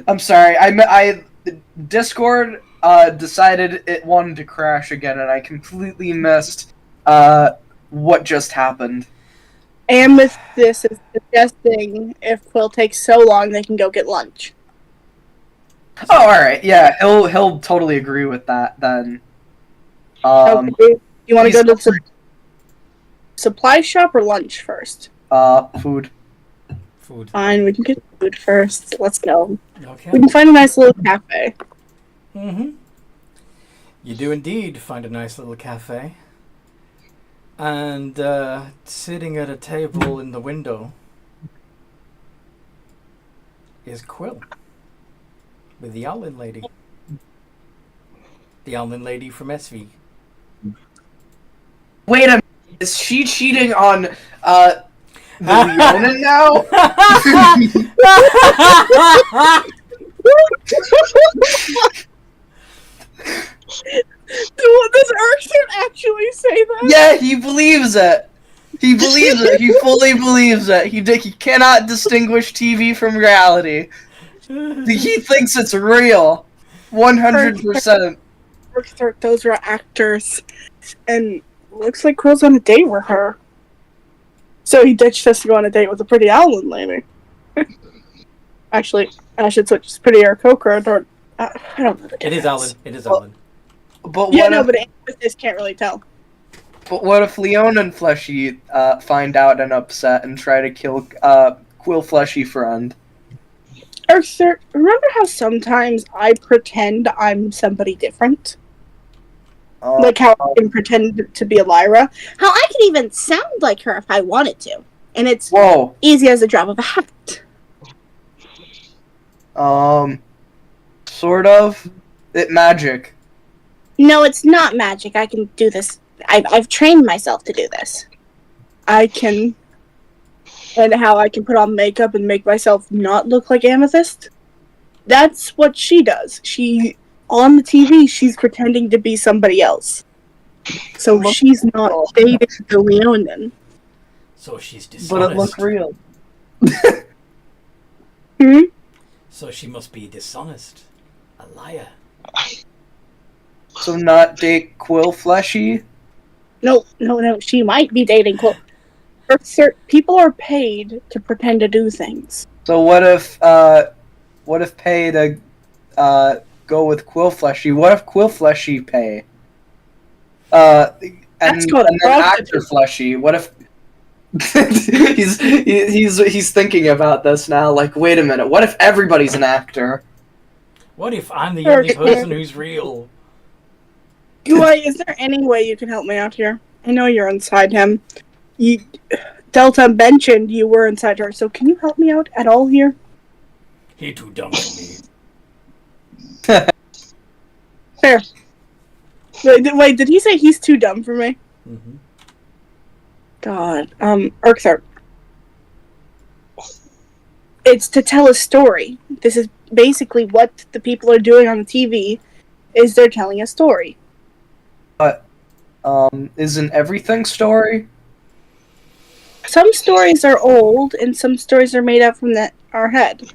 I'm sorry. I Discord decided it wanted to crash again, and I completely missed what just happened. Amethyst is suggesting if Quill takes so long, they can go get lunch. Oh, all right. Yeah, he'll totally agree with that then. Okay. You want to go to he's- the supply shop or lunch first? Food. Food. Fine, we can get food first. Let's go. Okay. We can find a nice little cafe. Mm-hmm. You do indeed find a nice little cafe. And sitting at a table in the window is Quill with the Owlin lady. The Owlin lady from SV. Wait a minute. Is she cheating on the Leonin now? Does Erkson actually say that? Yeah, he believes it. He believes it. He fully believes it. He cannot distinguish TV from reality. He thinks it's real. 100%. Erkson, those were actors. And looks like Quill's on a date with her. So he ditched us to go on a date with a pretty Ellen lady. Actually, I should switch. It's pretty Aarakocra, or I don't know the It difference. is Alan. It is Alan. But Yeah, what no, if, but Amethyst can't really tell. but what if Leon and Fleshy find out and upset and try to kill Quill Fleshy friend? Erkson, remember how sometimes I pretend I'm somebody different? Like how I can pretend to be a Lyra? How I can even sound like her if I wanted to. And it's Whoa. easy as a drop of a hat. Sort of. Magic. No, it's not magic. I can do this. I've trained myself to do this. I can... And how I can put on makeup and make myself not look like Amethyst. That's what she does. On the TV, she's pretending to be somebody else. So she's not dating the Leonin. So she's dishonest. But it looked real. So she must be dishonest. A liar. So not date Quill Fleshy? No. She might be dating Quill. People are paid to pretend to do things. So what if pay to go with Quill Fleshy? What if Quill Fleshy pay? And then actor Fleshy. What if he's thinking about this now? Like, wait a minute. What if everybody's an actor? What if I'm the only person who's real? Is there any way you can help me out here? I know you're inside him. Delta mentioned you were inside her, so can you help me out at all here? He too dumb for me. Fair. Wait, did he say he's too dumb for me? Mm-hmm. God, Urktharp. It's to tell a story. This is basically what the people are doing on the TV, is they're telling a story. But, isn't everything story? Some stories are old, and some stories are made up from our head.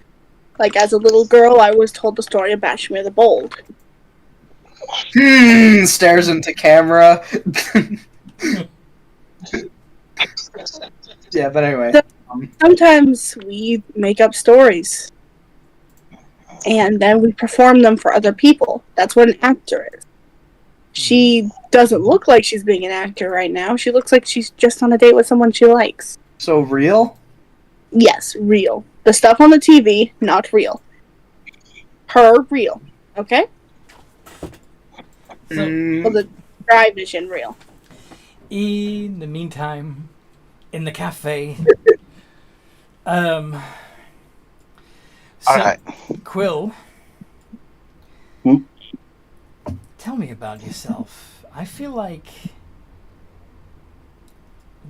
Like, as a little girl, I was told the story of Bashmir the Bold. Stares into camera. Yeah, but anyway. Sometimes we make up stories. And then we perform them for other people. That's what an actor is. She doesn't look like she's being an actor right now. She looks like she's just on a date with someone she likes. So real? Yes, real. The stuff on the TV, not real. Her, real. Okay? Well, the dry vision, real. In the meantime, in the cafe, All right. Quill, Hmm? tell me about yourself. I feel like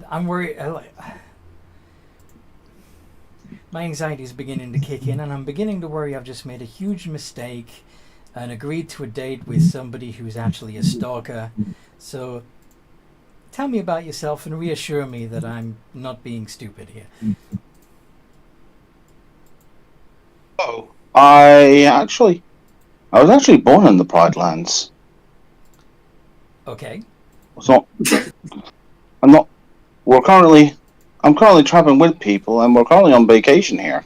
I'm worried. My anxiety is beginning to kick in, and I'm beginning to worry I've just made a huge mistake and agreed to a date with somebody who's actually a stalker. So tell me about yourself and reassure me that I'm not being stupid here. Oh, I was actually born in the Pride Lands. Okay. So I'm currently traveling with people, and we're currently on vacation here.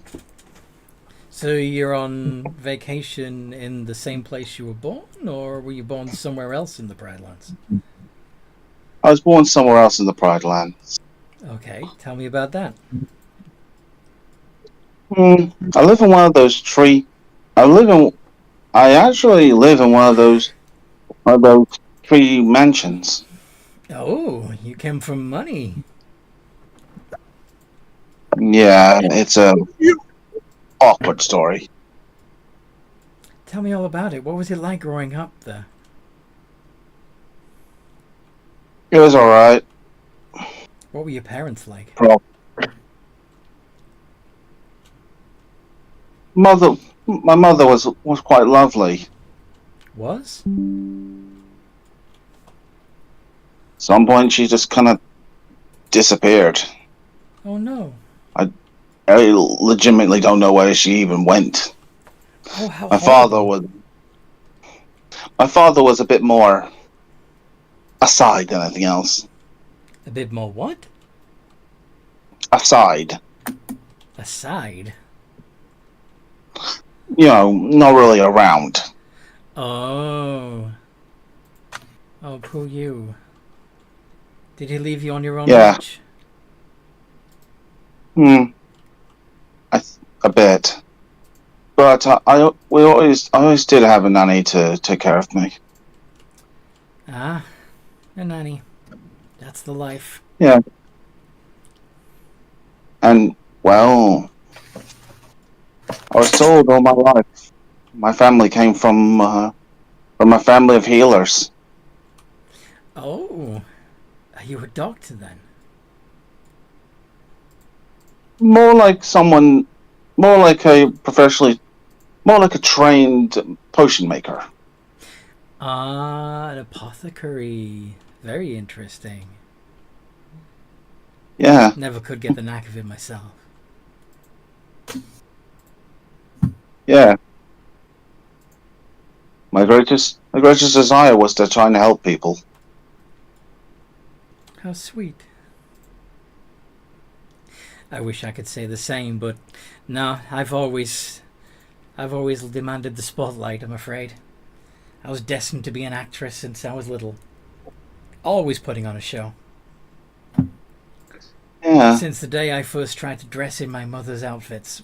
So you're on vacation in the same place you were born, or were you born somewhere else in the Pride Lands? I was born somewhere else in the Pride Lands. Okay, tell me about that. I live in one of those I actually live in one of those tree mansions. Oh, you came from money. Yeah, it's a awkward story. Tell me all about it. What was it like growing up there? It was alright. What were your parents like? My mother was quite lovely. Was? Some point she just kind of disappeared. Oh no. I legitimately don't know where she even went. Oh, how My horrible. father was a bit more aside than anything else. A bit more what? Aside. Aside? You know, not really around. Oh. Oh, poor you. Did he leave you on your own Yeah. watch? A bit. But I always did have a nanny to take care of me. Ah, a nanny. That's the life. Yeah. And, well, I was told all my life, my family came from a family of healers. Oh. Are you a doctor then? More like a trained potion maker. Ah, an apothecary. Very interesting. Yeah. Never could get the knack of it myself. Yeah. My greatest desire was to try and help people. How sweet. I wish I could say the same, but no, I've always demanded the spotlight, I'm afraid. I was destined to be an actress since I was little. Always putting on a show. Yeah. Since the day I first tried to dress in my mother's outfits.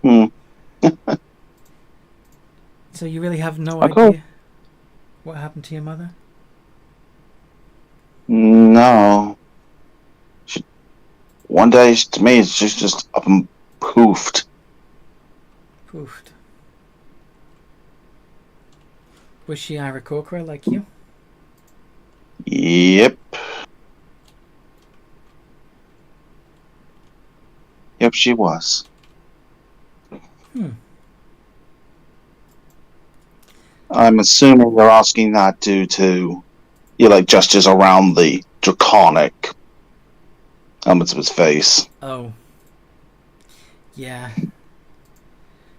So you really have no idea what happened to your mother? No. One day, to me, she's just up and poofed. Poofed. Was she Aarakocra like you? Yep. Yep, she was. I'm assuming they're asking that due to gestures around the draconic elements of his face. Oh. Yeah.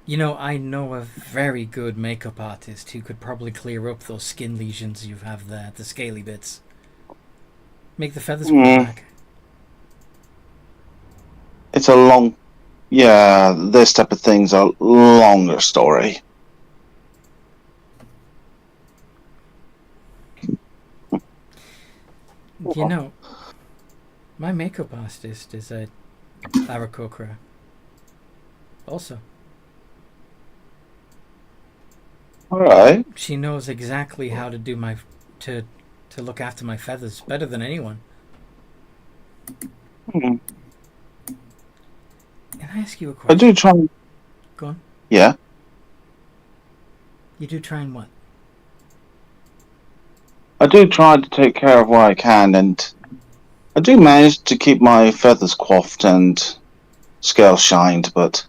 You know, I know a very good makeup artist who could probably clear up those skin lesions you have there, the scaly bits. Make the feathers grow back. It's a long... Yeah, this type of thing's a longer story. You know, my makeup artist is a Aarakocra. Also. Alright. She knows exactly how to do to look after my feathers better than anyone. Can I ask you a question? I do try and... Go on. Yeah? You do try and what? I do try to take care of what I can, and I do manage to keep my feathers coiffed and scales shined, but,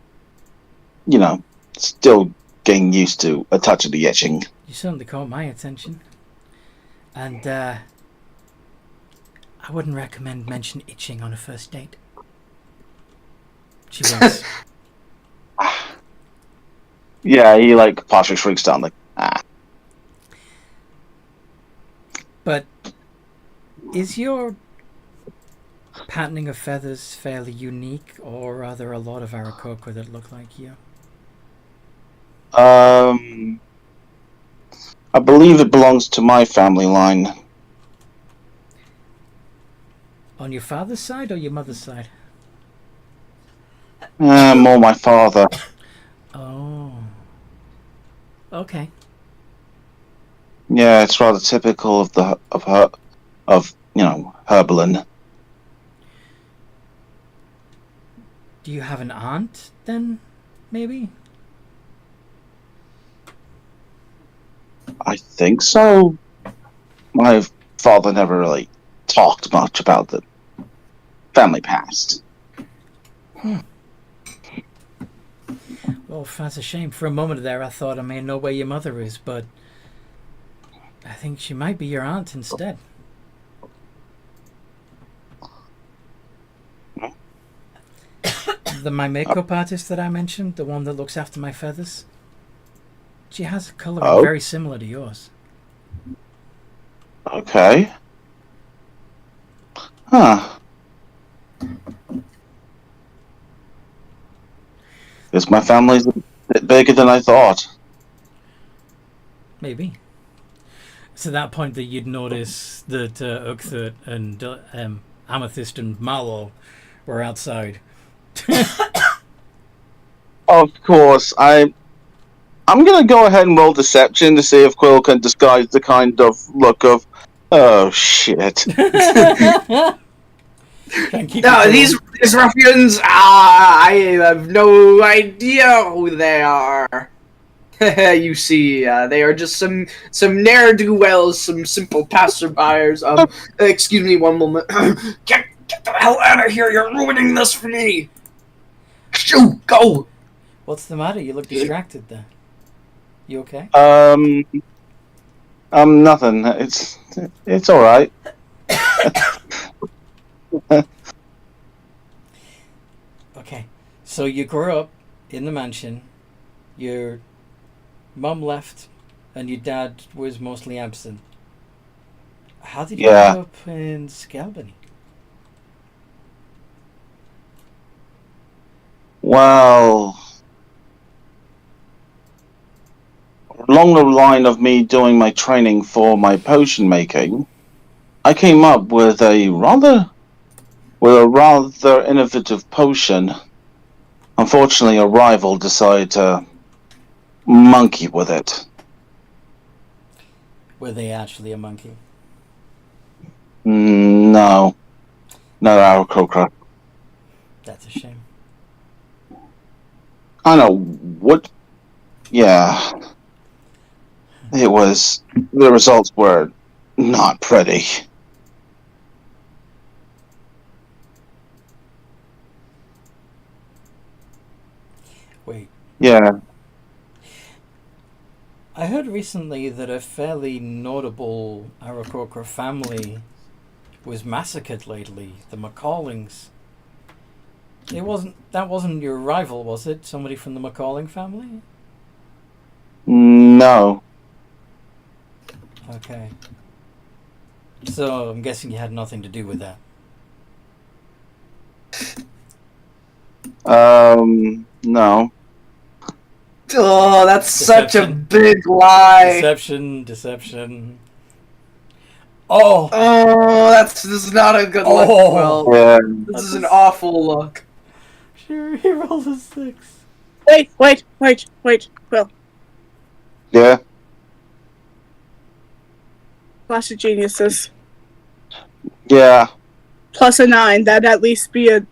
still getting used to a touch of the etching. You certainly caught my attention. And, I wouldn't recommend mention itching on a first date. She winks. Yeah, he, partially shrinks down, But is your patterning of feathers fairly unique, or are there a lot of Aarakocra that look like you? I believe it belongs to my family line. On your father's side or your mother's side? More my father. Oh. Okay. Yeah, it's rather typical of Herbalin. Do you have an aunt, then, maybe? I think so. My father never really talked much about the family past. Well, that's a shame. For a moment there, I thought I may know where your mother is, but I think she might be your aunt instead. My makeup artist that I mentioned, the one that looks after my feathers, she has a colouring very similar to yours. Okay. Huh. Guess my family's a bit bigger than I thought. Maybe. It's at that point that you'd notice that Uxthert and Amethyst and Mallow were outside. Of course, I'm gonna go ahead and roll deception to see if Quill can disguise the kind of look of, oh shit. No, these ruffians, I have no idea who they are. You see, they are just some ne'er-do-wells, some simple passerbyers. Excuse me one moment. Get the hell out of here, you're ruining this for me! Shoo, go! What's the matter? You look distracted there. You okay? Nothing. It's alright. Okay. So you grew up in the mansion. Your mum left, and your dad was mostly absent. How did you end up in Scalbany? Well, along the line of me doing my training for my potion making, I came up with a rather innovative potion. Unfortunately, a rival decided to monkey with it. Were they actually a monkey? No. Not our Kokra. That's a shame. I know. What? Yeah. It was... The results were not pretty. Wait. Yeah. I heard recently that a fairly notable Aarakocra family was massacred lately. The Macallings. That wasn't your rival, was it? Somebody from the Macalling family? No. Okay. So I'm guessing you had nothing to do with that. No. Oh, that's such a big lie. Deception. Oh, this is not a good look. Well, Yeah. this is an awful look. sure, he rolled a 6. Wait. Quill. Yeah. Clash of Geniuses. Yeah. Plus a 9. That'd at least be a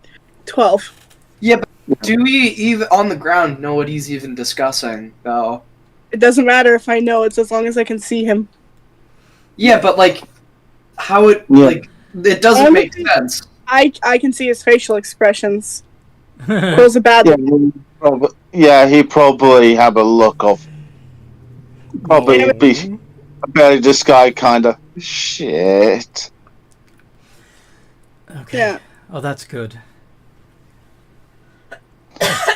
12. Yeah, but do we even on the ground know what he's even discussing, though? It doesn't matter if I know, it's as long as I can see him. Yeah, but like, how it it doesn't make sense. I can see his facial expressions. Quill's a bad He probably have a look of be a very disguised kind of shit. Okay. Yeah. Oh, that's good.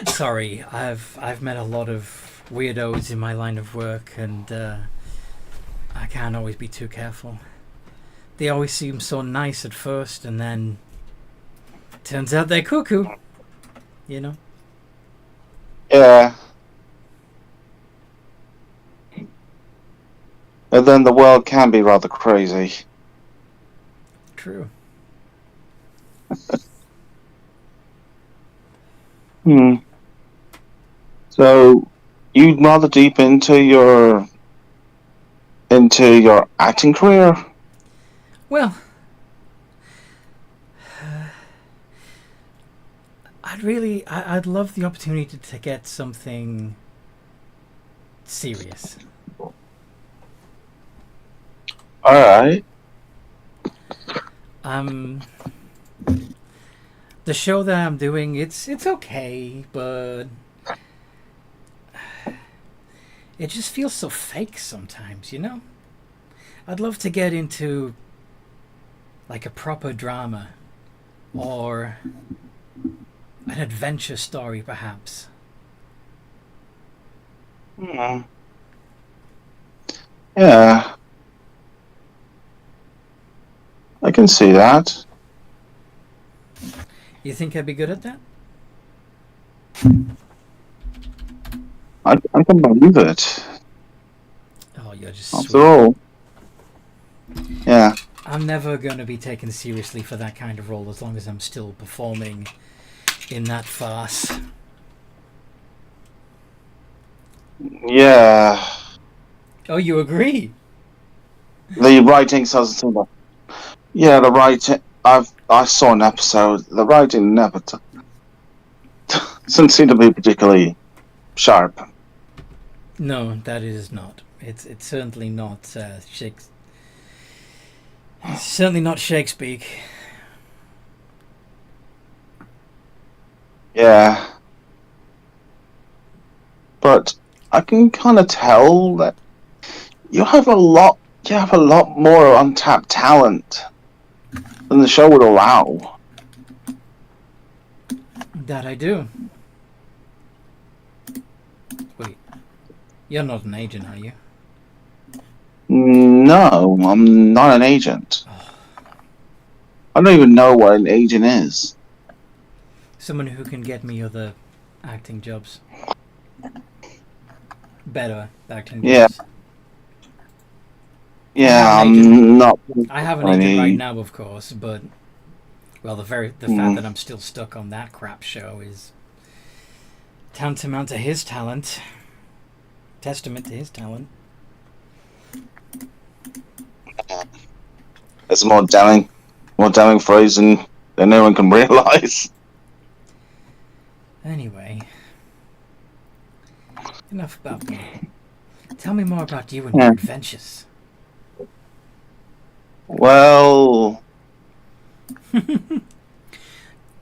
Sorry, I've met a lot of weirdos in my line of work, and I can't always be too careful. They always seem so nice at first, and then turns out they're cuckoo. You know? Yeah. And then the world can be rather crazy. True. So, you'd rather deep into your acting career? Well, I'd love the opportunity to get something serious. Alright. The show that I'm doing, it's okay, but it just feels so fake sometimes, you know? I'd love to get into like a proper drama or an adventure story, perhaps. Hmm. Yeah. I can see that. You think I'd be good at that? I can believe it. Oh, you're just After sweet. all. Yeah. I'm never going to be taken seriously for that kind of role as long as I'm still performing in that farce. Yeah. Oh, you agree? The writing doesn't seem like... Yeah, the writing... I saw an episode. The writing never... doesn't seem to be particularly sharp. No, that is not. It's certainly not certainly not Shakespeare. Yeah. But I can kind of tell that you have a lot more untapped talent than the show would allow. That I do. Wait. You're not an agent, are you? No, I'm not an agent. I don't even know what an agent is. Someone who can get me other acting jobs. Better acting Yeah. jobs. Yeah, I'm an agent. I'm not. I have an agent right now, of course, but well, the fact that I'm still stuck on that crap show is tantamount to his talent. Testament to his talent. It's a more damning phrase than anyone can realize. Anyway, enough about me. Tell me more about you and your adventures. Well,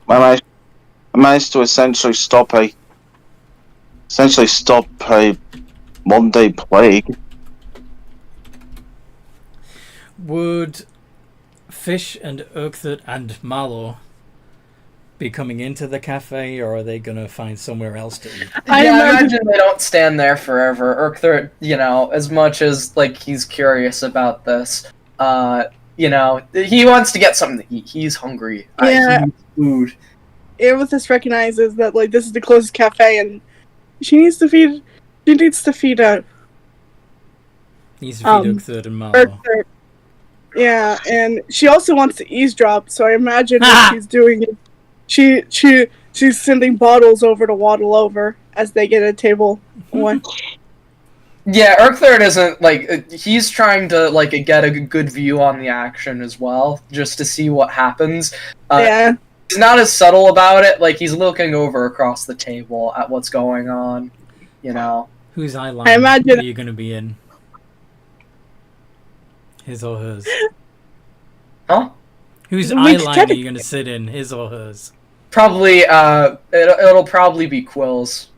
I managed to essentially stop a modern-day plague. Would Fish and Urkthat and Malo be coming into the cafe, or are they gonna find somewhere else to eat? I imagine they don't stand there forever. Urkthat, as much as he's curious about this, he wants to get something to eat. He's hungry. Yeah. He needs food. Amethyst recognizes that this is the closest cafe, and she needs to feed. She needs to feed Needs to feed Urkthat and Malo. Urkthat. Yeah, and she also wants to eavesdrop. So I imagine what she's doing is she's sending bottles over to waddle over as they get a table. One. Yeah, Urkthat isn't he's trying to get a good view on the action as well, just to see what happens. Yeah. He's not as subtle about it. He's looking over across the table at what's going on. Whose eye line I imagine- are you going to be in? His or hers? Huh? Whose We eye can line check are it. you going to sit in? His or hers? Probably. It'll probably be Quill's.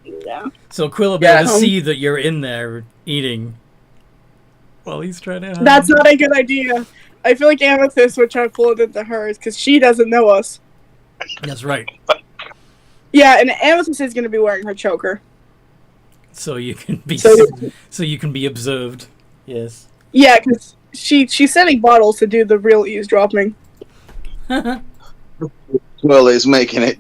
Yeah. So Quill will be able to see that you're in there eating while he's trying to hide. That's not a good idea. I feel like Amethyst would try to pull it into hers because she doesn't know us. That's right. Yeah, and Amethyst is going to be wearing her choker. So you can be so you can be observed. Yes. Yeah, because she's sending bottles to do the real eavesdropping. Well, he's making it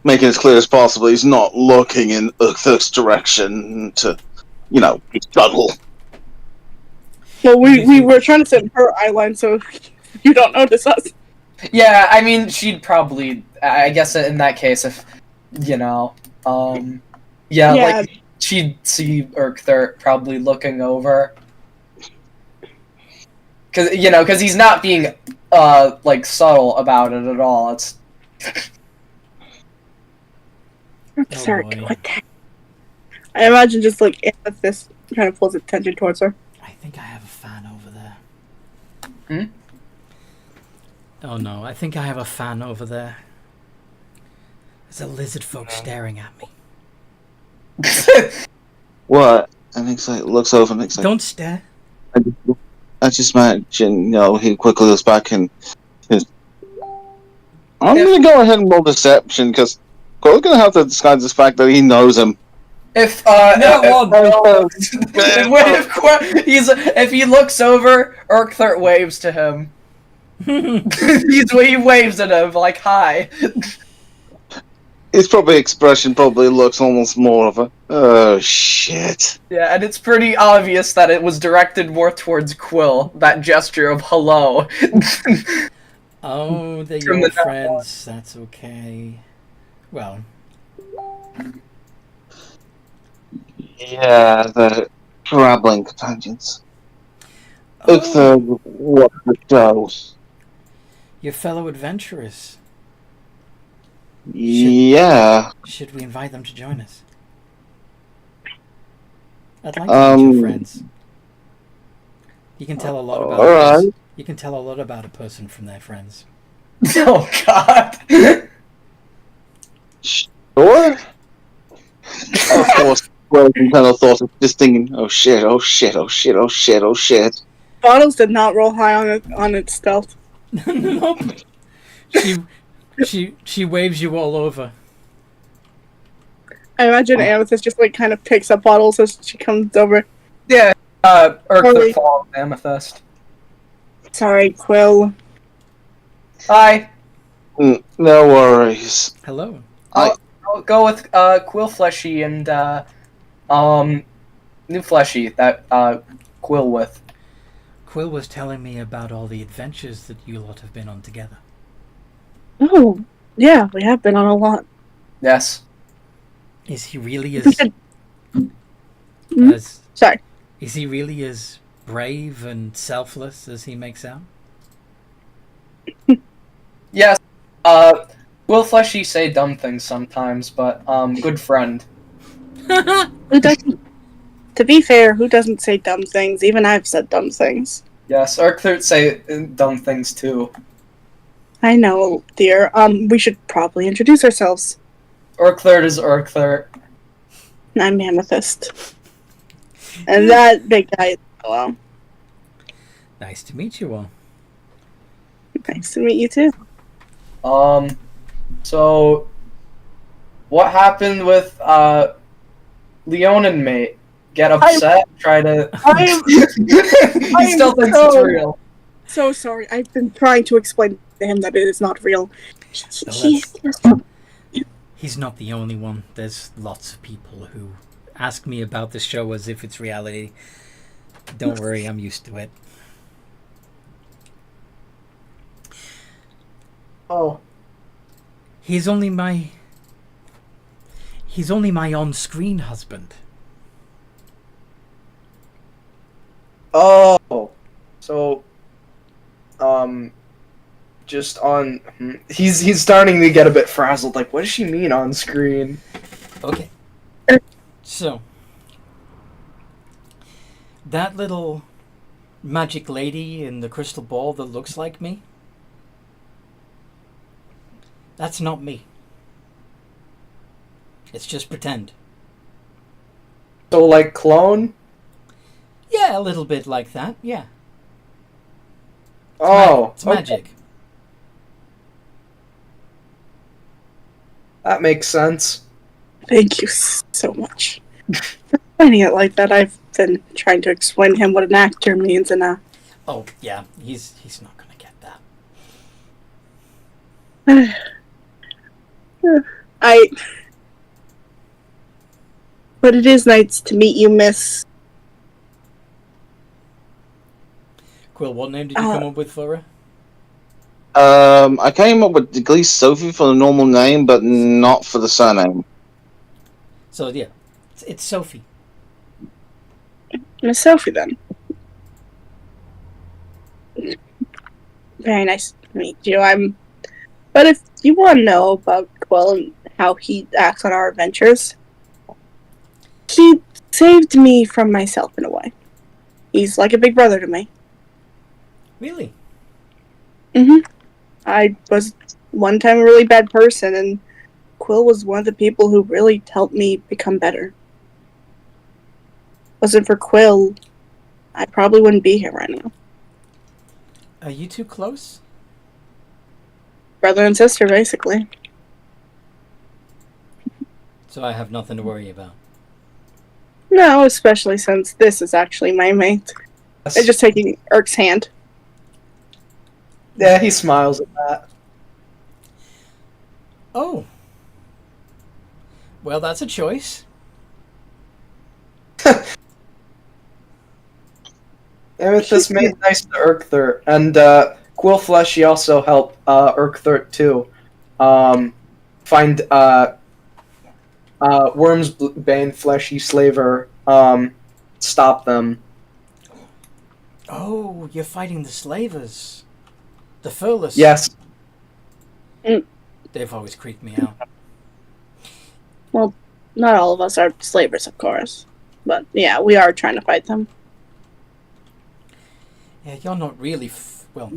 as clear as possible. He's not looking in Urkthat's direction to, be subtle. Well, we were trying to send her eyeline so you don't notice us. Yeah, I mean, she'd probably. I guess in that case, if she'd see Urkthat probably looking over, because he's not being subtle about it at all. It's. Sorry, boy. what the heck? I imagine just Amethyst kind of pulls attention towards her. I Hmm? Oh no, I think I have a fan over there. There's a lizard folk staring at me. What? And he's like, looks over and he's like, Don't stare. I just imagine, he quickly looks back and says, I'm going to go ahead and roll deception because Cole's going to have to disguise the fact that he knows him. If if he looks over, Urkther waves to him. He waves at him like hi. His expression probably looks almost more of a, oh shit. Yeah, and it's pretty obvious that it was directed more towards Quill. That gesture of hello. Oh, they're From your the friends. That's okay. Well, Yeah, the traveling companions. It's oh, what the show. your fellow adventurers. Yeah. Should we invite them to join us? I'd like to meet your friends. You can tell a lot about alright. You can tell a lot about a person from their friends. Oh god. Sure. Of course, well, kind of thought of just thinking, oh shit, oh shit, oh shit, oh shit, oh shit. Bottles did not roll high on its stealth. Nope. She waves you all over. I imagine Amethyst just like kind of picks up Bottles as she comes over. Yeah, Urkther Sorry. follows Amethyst. Sorry, Quill. Hi. No worries. Hello. I'll go with Quill Fleshy and New Fleshy that Quill with. Quill was telling me about all the adventures that you lot have been on together. Oh, yeah, we have been on a lot. Yes. Is he really as Sorry. Is he really as brave and selfless as he makes out? Yes. Quill Fleshy say dumb things sometimes, but good friend. Who doesn't? To be fair, who doesn't say dumb things? Even I've said dumb things. Yes, Urkther say dumb things too. I know, dear. We should probably introduce ourselves. Urkther is Urkther. I'm Amethyst. And that big guy is Hello. Nice to meet you all. Nice to meet you too. So what happened with Leon and mate? Get upset? Try to he still thinks it's real. So sorry. I've been trying to explain to him that it is not real. He's not the only one. There's lots of people who ask me about the show as if it's reality. Don't worry, I'm used to it. Oh. He's only my on-screen husband. Oh. So just on he's starting to get a bit frazzled, like what does she mean on screen? Okay. So that little magic lady in the crystal ball that looks like me, that's not me. It's just pretend. So like clone? Yeah, a little bit like that, yeah. It's Okay. magic. That makes sense. Thank you so much. For explaining it like that, I've been trying to explain to him what an actor means, and Oh, yeah, he's not gonna get that. But it is nice to meet you, Miss. Quill, what name did you come up with for her? I came up with at least Sophie for the normal name, but not for the surname. So, yeah, it's Sophie. Miss Sophie, then. Very nice to meet you. But if you want to know about Quill and how he acts on our adventures, he saved me from myself in a way. He's like a big brother to me. Really? I was one time a really bad person, and Quill was one of the people who really helped me become better. Wasn't for Quill, I probably wouldn't be here right now. Are you too close? Brother and sister, basically. So I have nothing to worry about. No, especially since this is actually my mate. I'm just taking Urk's hand. Yeah, he smiles at that. Oh. Well, that's a choice. Amethyst made nice to Urkther, and Quill Fleshy also helped Urkther too. Find Wormsbane Fleshy Slaver, stop them. Oh, you're fighting the slavers. The furless. Yes. They've always creeped me out. Well, not all of us are slavers, of course. But yeah, we are trying to fight them. Yeah, you're not really... well,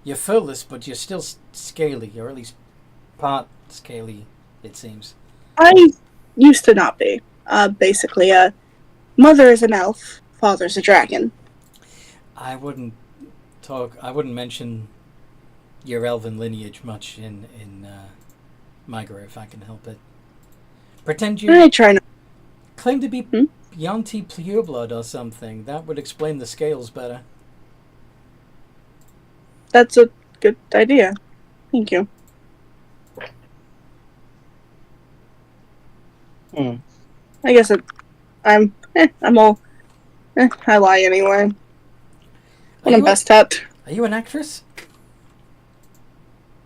you're furless, but you're still scaly. You're at least part scaly, it seems. I used to not be. Basically, mother is an elf, father's a dragon. I wouldn't mention your elven lineage much in Migra if I can help it. Pretend you I try not. claim to be Yanti pureblood or something. That would explain the scales better. That's a good idea. Thank you. I guess I'm all... I lie anyway. What I'm best at. Are you an actress?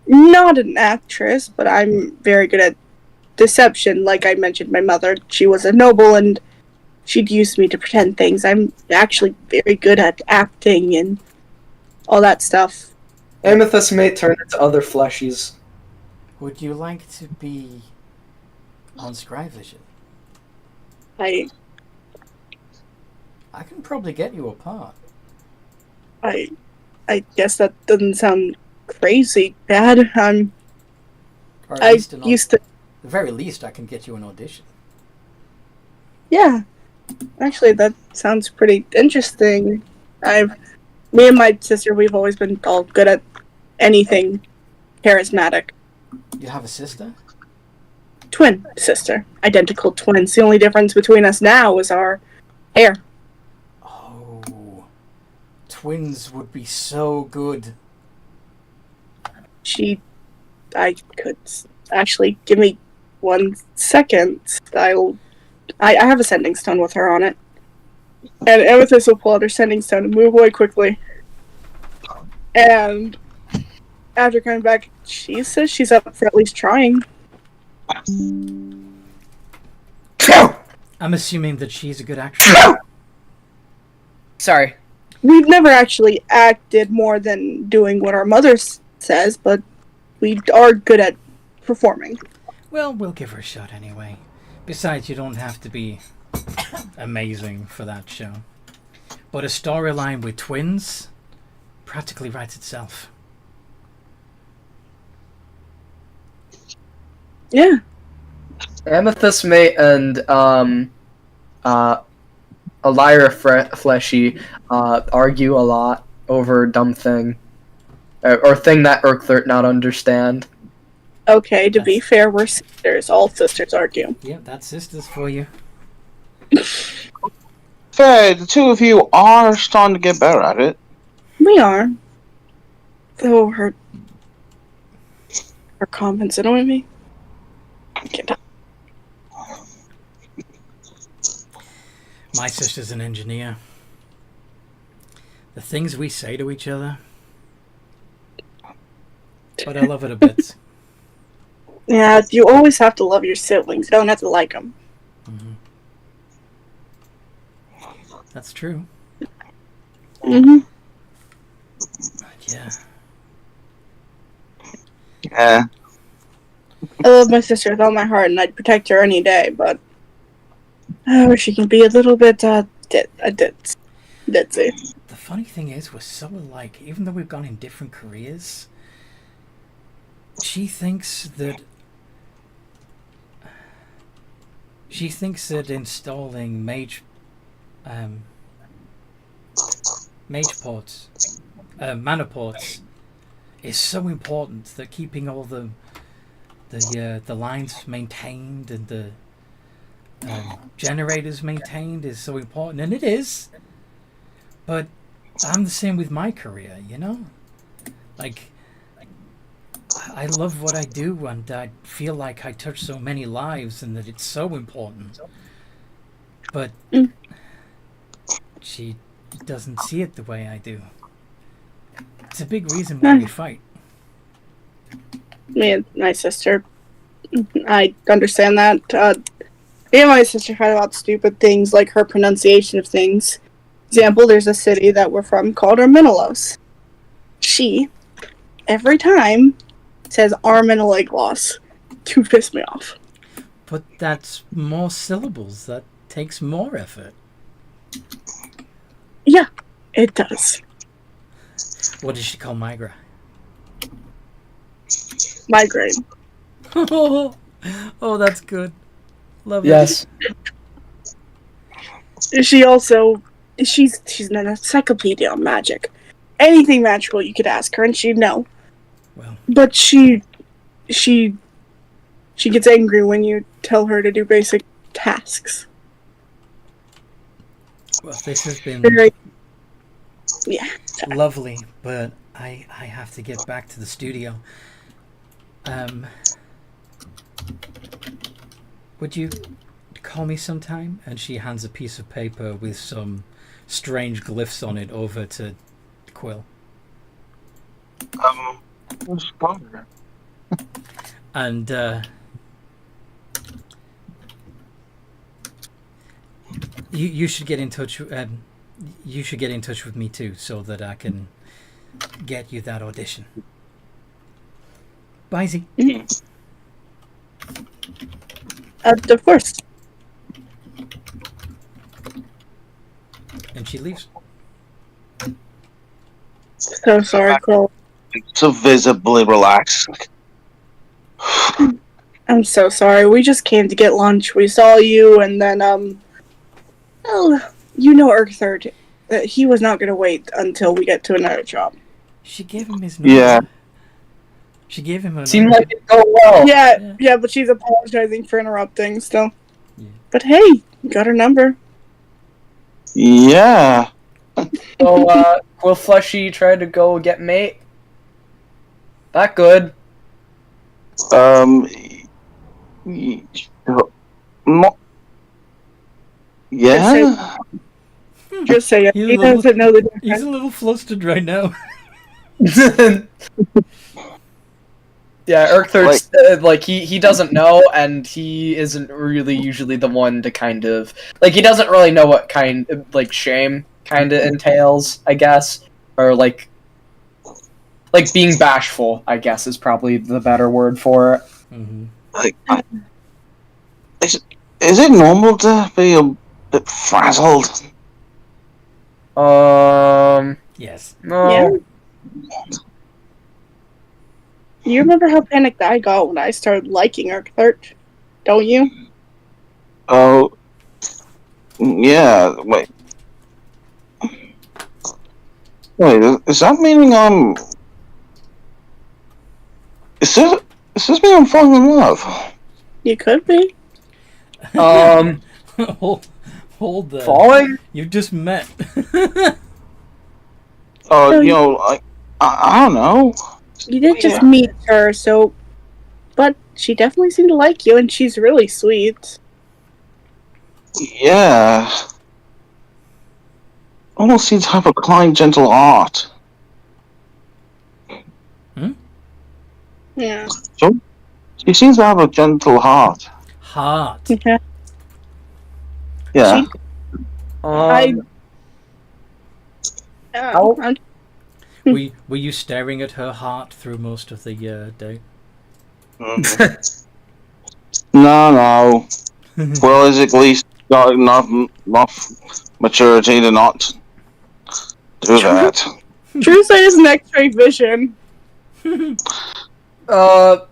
Not an actress, but I'm very good at deception. Like I mentioned, my mother, she was a noble, and she'd use me to pretend things. I'm actually very good at acting and all that stuff. Amethyst may turn into other fleshies. Would you like to be on Scryvision? I can probably get you a part. I guess that doesn't sound crazy bad. Or at I least used to... At the very least, I can get you an audition. Yeah. Actually, that sounds pretty interesting. Me and my sister, we've always been all good at anything charismatic. You have a sister? Twin sister. Identical twins. The only difference between us now is our hair. Oh. Twins would be so good. I could... Actually, give me 1 second. I have a sending stone with her on it. And Amethyst will pull out her sending stone and move away quickly. And after coming back, she says she's up for at least trying. I'm assuming that she's a good actress. Sorry. We've never actually acted more than doing what our mother says, but we are good at performing. Well, we'll give her a shot anyway. Besides, you don't have to be amazing for that show. But a storyline with twins practically writes itself. Yeah. Amethyst Mate and Elira Fleshy argue a lot over a dumb thing. Or thing that Urkther not understand. Okay, to be fair, we're sisters. All sisters argue. Yep, that's sisters for you. Fair, the two of you are starting to get better at it. We are. Though her comments annoy me. My sister's an engineer. The things we say to each other. But I love it a bit. Yeah, you always have to love your siblings. You don't have to like them. Mm-hmm. That's true. Mm-hmm. Yeah. Yeah. I love my sister with all my heart, and I'd protect her any day, but I wish she can be a little bit, a dit. That's it. The funny thing is, we're so alike. Even though we've gone in different careers, she thinks that installing mana ports is so important, that keeping all the lines maintained and the generators maintained is so important, and it is. But I'm the same with my career, you know? Like, I love what I do, and I feel like I touch so many lives and that it's so important. But she doesn't see it the way I do. It's a big reason why we fight. Me and my sister, I understand that. Me and my sister fight about stupid things like her pronunciation of things. Example, there's a city that we're from called Arminelos. She, every time, says arm and a leg loss to piss me off. But that's more syllables. That takes more effort. Yeah, it does. What does she call Migra? Migraine. Oh, that's good. Love it. Yes. She also, she's an encyclopedia on magic. Anything magical you could ask her and she'd know. Well, But she gets angry when you tell her to do basic tasks. well, this has been Very, yeah. lovely, but I have to get back to the studio. Would you call me sometime? And she hands a piece of paper with some strange glyphs on it over to Quill. And you should get in touch. You should get in touch with me too, so that I can get you that audition. Bye, Z. Of course. And she leaves. So sorry, Quill. So visibly relaxed. I'm so sorry. We just came to get lunch. We saw you, and then, well, you know Urthard. He was not going to wait until we get to another job. She gave him his number. Yeah. She gave him a Seemed number. like it go well. Yeah, but she's apologizing for interrupting, still. Yeah. But hey, got her number. Yeah. So, Quill Fleshy tried to go get mate. That good. Yeah. Just say it. He's He a little- doesn't know the He's difference. a little flustered right now. Yeah, Urkthar's like he doesn't know, and he isn't really usually the one to kind of like he doesn't really know what kind like shame kind of entails, I guess, or like being bashful, I guess is probably the better word for it. Mm-hmm. Like, is it normal to be a bit frazzled? Yes. No. Yeah. You remember how panicked I got when I started liking Urthart? Don't you? Oh, yeah. Wait, is that meaning I'm? Is this mean I'm falling in love? You could be. Hold the. Falling? You've just met. Oh, you know, I don't know. You did just meet her, so... But she definitely seemed to like you, and she's really sweet. Yeah. Almost seems to have a kind, gentle heart. Yeah. She seems to have a gentle heart. Heart. Okay. Yeah. Um, I'm Were you staring at her heart through most of the day? No. Well, is at least got enough maturity to not do that. True sight is an X-ray vision. How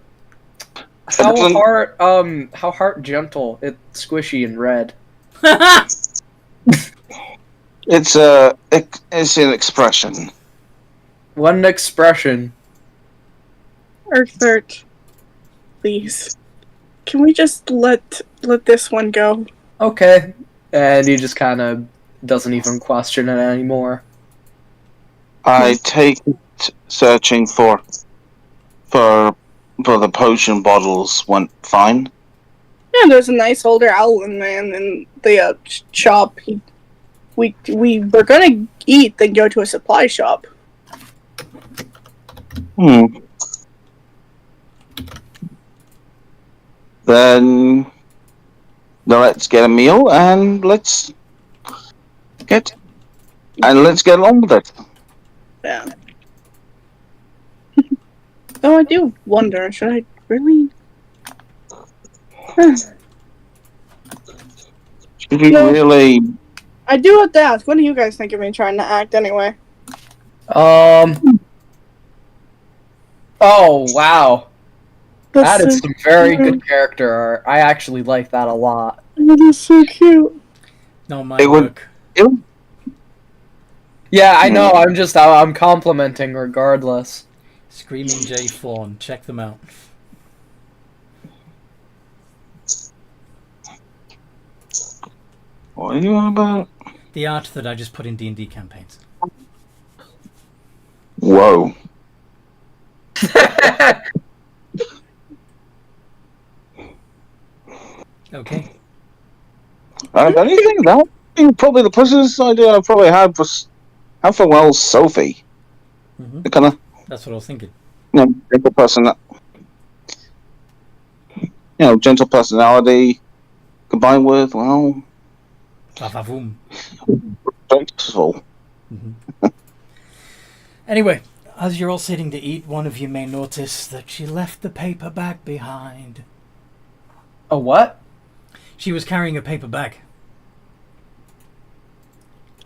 Excellent. heart gentle? It's squishy and red. It's an expression. One expression. Earthert, please. Can we just let this one go? Okay. And he just kind of doesn't even question it anymore. I take it searching for the potion bottles went fine. Yeah, there's a nice older Owlin man in the shop. We were gonna eat, then go to a supply shop. Then let's get a meal and let's get on with it. Yeah. Though I do wonder, should I really? Should we No. really? I do have to ask. What do you guys think of me trying to act anyway? Oh, wow. That is That's some very good character art. I actually like that a lot. That is so cute. No, my It would- work. Yeah, I know. I'm complimenting regardless. Screaming J Fawn. Check them out. What are you on about? The art that I just put in D&D campaigns. Whoa. Okay. Don't you think that? Probably the president's idea I probably had was have for well Sophie. Hmm. The kind of That's what I was thinking. gentle person. Gentle personality combined with Vavavoom. graceful. Mhm. Anyway, as you're all sitting to eat, one of you may notice that she left the paper bag behind. A what? She was carrying a paper bag.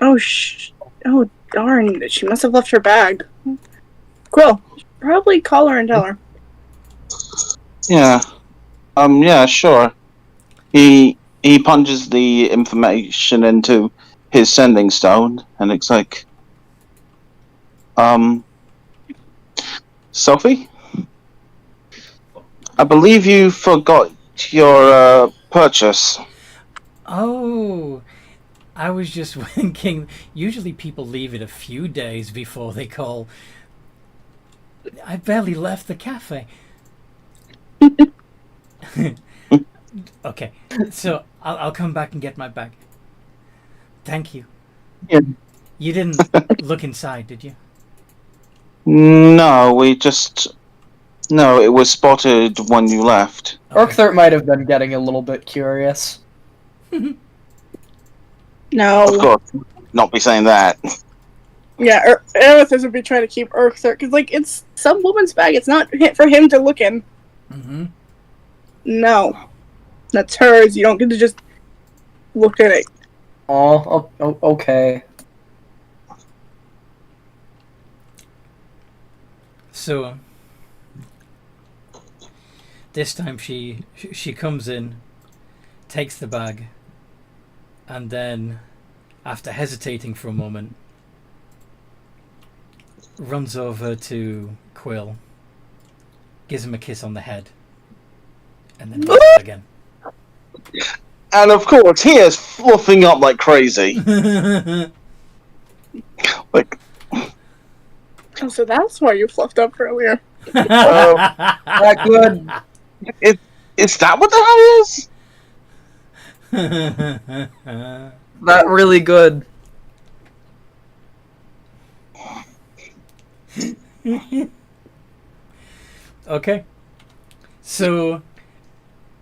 Oh darn! She must have left her bag. Quill, probably call her and tell her. Yeah. Yeah. Sure. He punches the information into his sending stone, and it's like, Sophie, I believe you forgot your purchase. Oh, I was just thinking, usually people leave it a few days before they call. I barely left the cafe. Okay, so I'll come back and get my bag. Thank you. Yeah. You didn't look inside, did you? No, No, it was spotted when you left. Okay. Orkthert might have been getting a little bit curious. No. Of course, not be saying that. Yeah, Amethyst would be trying to keep Urkther, because, it's some woman's bag. It's not for him to look in. Mm-hmm. No. That's hers. You don't get to just look at it. Oh, okay. So, this time she comes in, takes the bag, and then, after hesitating for a moment, runs over to Quill, gives him a kiss on the head, and then does it again. And of course, he is fluffing up like crazy. Like, Oh, so that's why you fluffed up earlier. That good. is that what the hell is? That really good. Okay. So,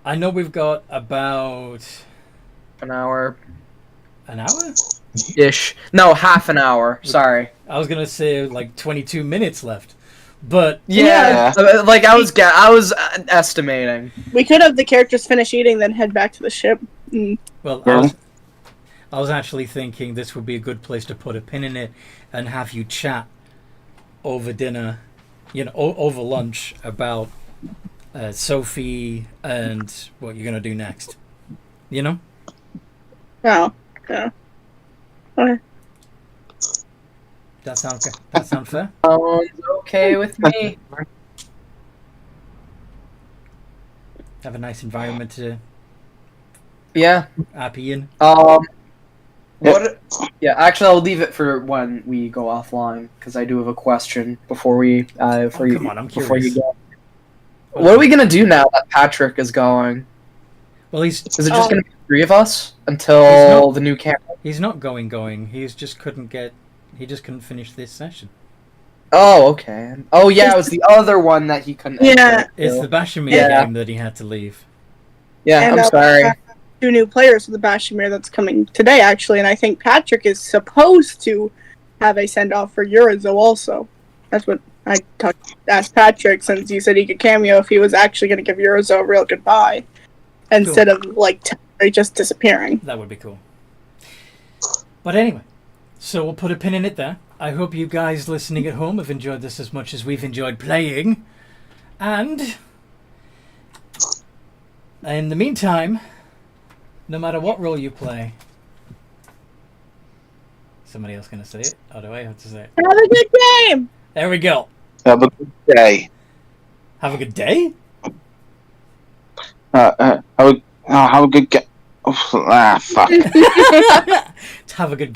I know we've got about An hour an hour? ish. No, half an hour. Sorry. I was gonna say like 22 minutes left, but Yeah, I was estimating. We could have the characters finish eating, then head back to the ship. well, Yeah. I was actually thinking this would be a good place to put a pin in it and have you chat over dinner, over lunch about Sophie and what you're gonna do next. You know? Oh, yeah. Okay. That sound okay? That sound fair? Sounds okay with me. Have a nice environment to Yeah. happy in. What? Yeah, actually, I'll leave it for when we go offline because I do have a question before we. Come on, I'm before you curious. go. What are we gonna do now that Patrick is going? Well, Is it just gonna be the three of us He's until not- the new camera? he's not going. He just couldn't finish this session. Oh, okay. Oh, yeah, it was the other one that he couldn't. Yeah. enter. It's the Bashmir Yeah. game that he had to leave. Yeah, And, I'm sorry. 2 new players for the Bashmir that's coming today, actually, and I think Patrick is supposed to have a send-off for Urizo also. That's what I asked Patrick, since he said he could cameo if he was actually going to give Urizo a real goodbye, instead of, just disappearing. That would be cool. But anyway, so we'll put a pin in it there. I hope you guys listening at home have enjoyed this as much as we've enjoyed playing. And in the meantime, no matter what role you play, somebody else going to say it? Or do I have to say it? Have a good game! There we go. Have a good day. Have a good day? Have a good fuck. Have a good